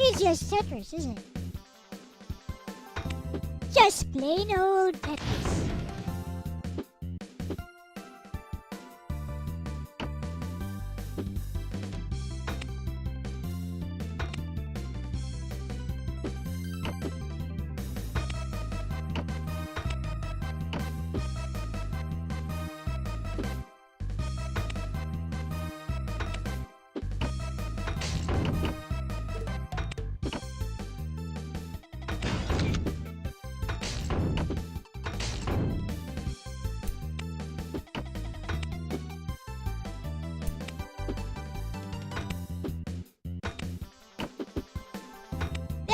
It's just Tetris, isn't it? Just plain old Tetris.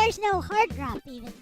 there's no hard drop even.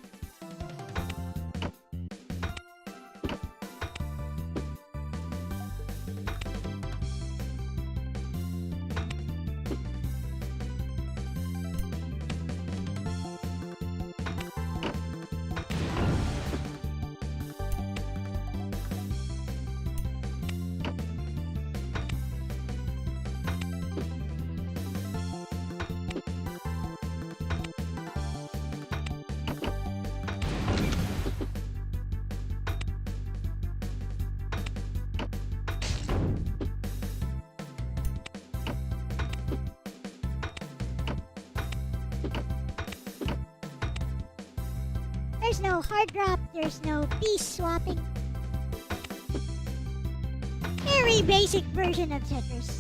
There's no hard drop, there's no piece swapping. Very basic version of Tetris.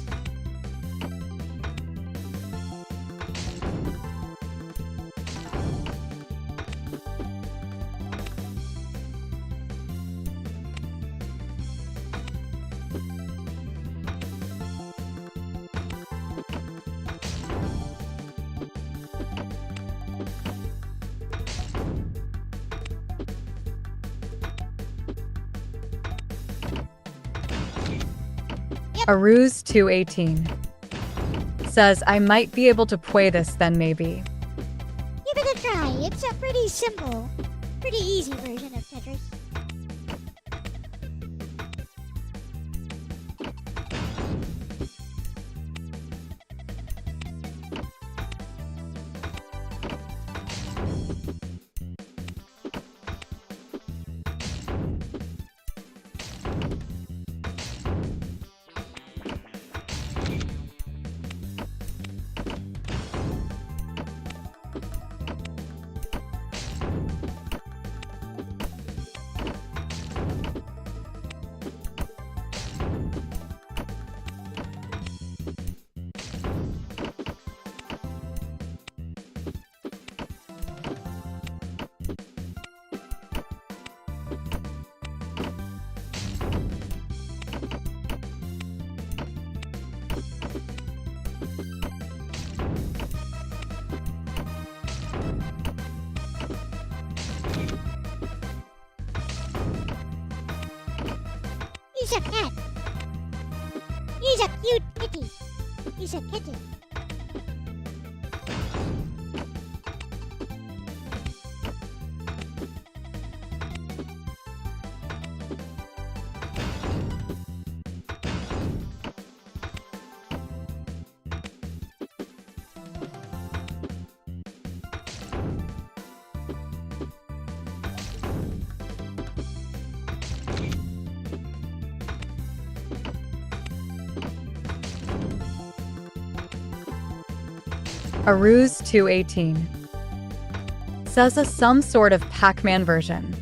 Aruz 218 says, I might be able to play this then maybe. Give it a try. It's a pretty simple, pretty easy version of Tetris. He's a cat. He's a cute kitty. He's a kitten. Aruz 218 says a some sort of Pac-Man version.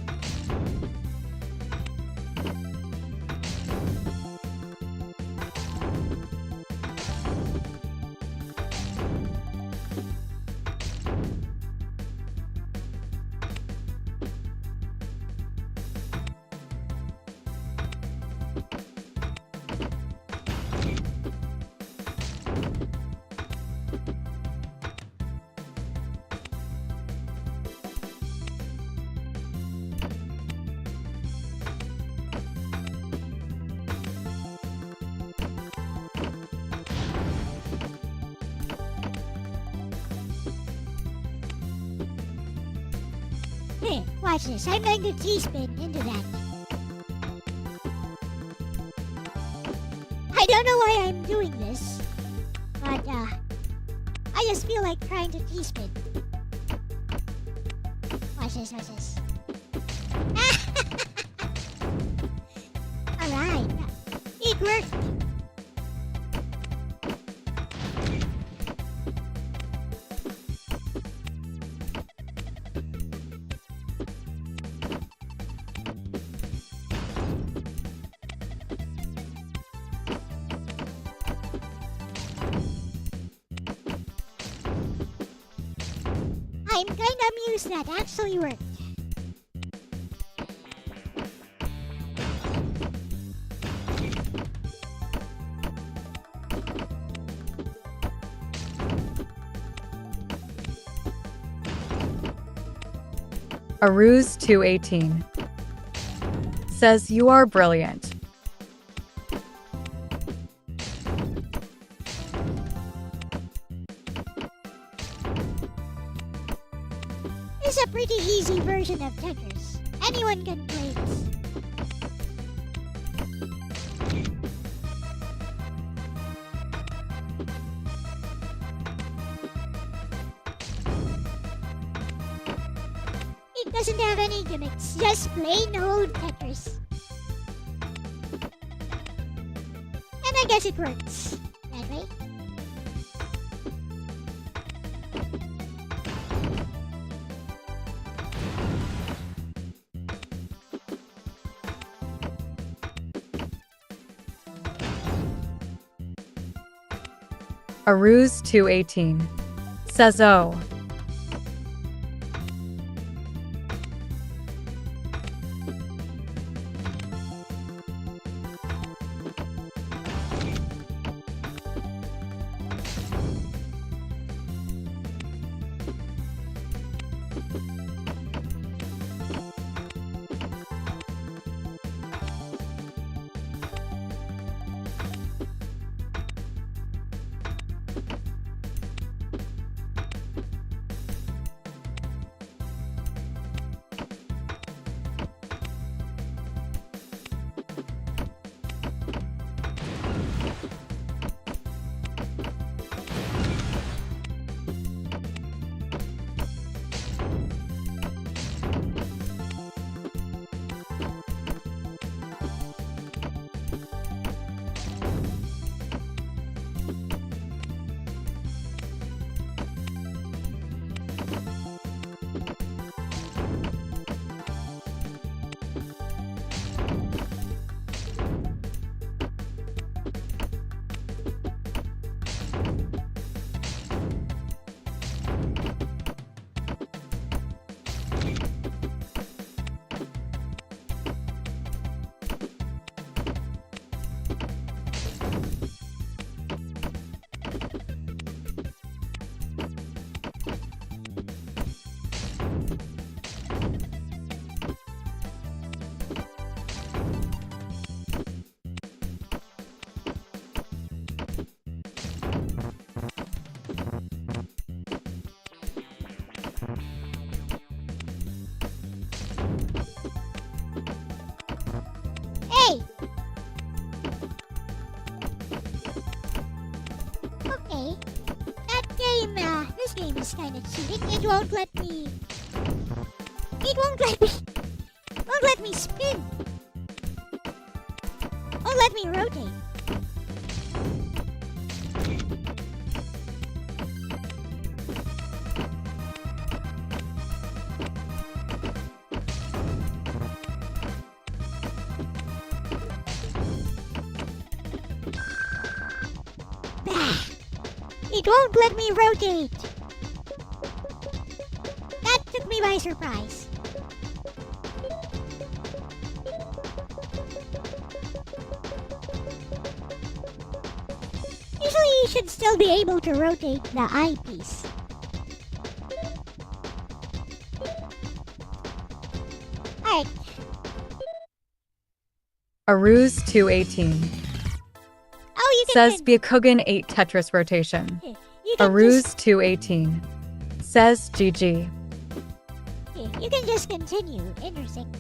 Here, watch this. I'm going to T-spin into that. I don't know why I'm doing this, but I just feel like trying to T-spin. Watch this, watch this. Alright, it worked. I'm kinda amused that actually worked. Aruse 218 says you are brilliant. It's a pretty easy version of Tetris. Anyone can play this. It doesn't have any gimmicks, just plain old Tetris. And I guess it works that way. Aruse 218 says oh. Hey! Okay. This game is kind of cheating. It won't let me spin. Won't let me rotate. It won't let me rotate. That took me by surprise. Usually you should still be able to rotate the eyepiece. Alright. Aruse 218 says Byakugan 8 Tetris rotation. Aruse 218 says GG. You can just continue. Interesting.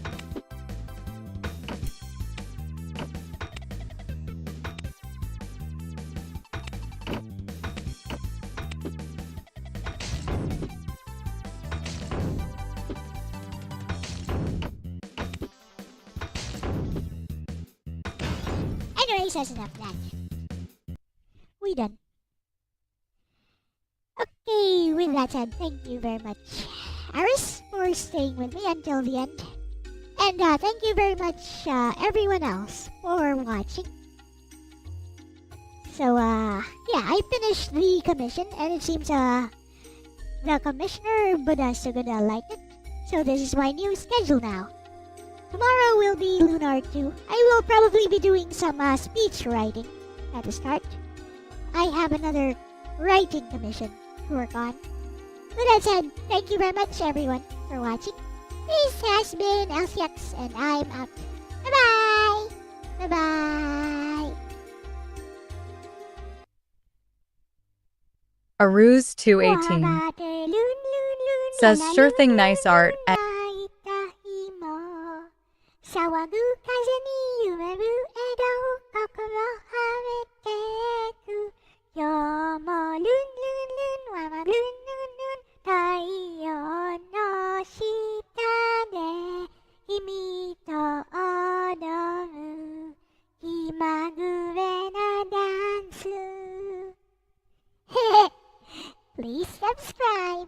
Anyways, that's enough of that. We done. Okay, with that said, thank you very much, Aris, for staying with me until the end. And thank you very much, everyone else, for watching. So, yeah, I finished the commission, and it seems, the Commissioner Buddha Sugada liked it. So this is my new schedule now. Tomorrow will be Lunar 2. I will probably be doing some speech writing at the start. I have another writing commission to work on. With that said, thank you very much everyone for watching. This has been Elle-C, and I'm out. Bye-bye. Bye-bye. Aruz 218 says, sure thing, nice art. 騒ぐ風に揺れる江戸心晴れてく夜もルンルンルンわわルンルンルン太陽の下で君と踊る気まぐれなダンスPlease subscribe.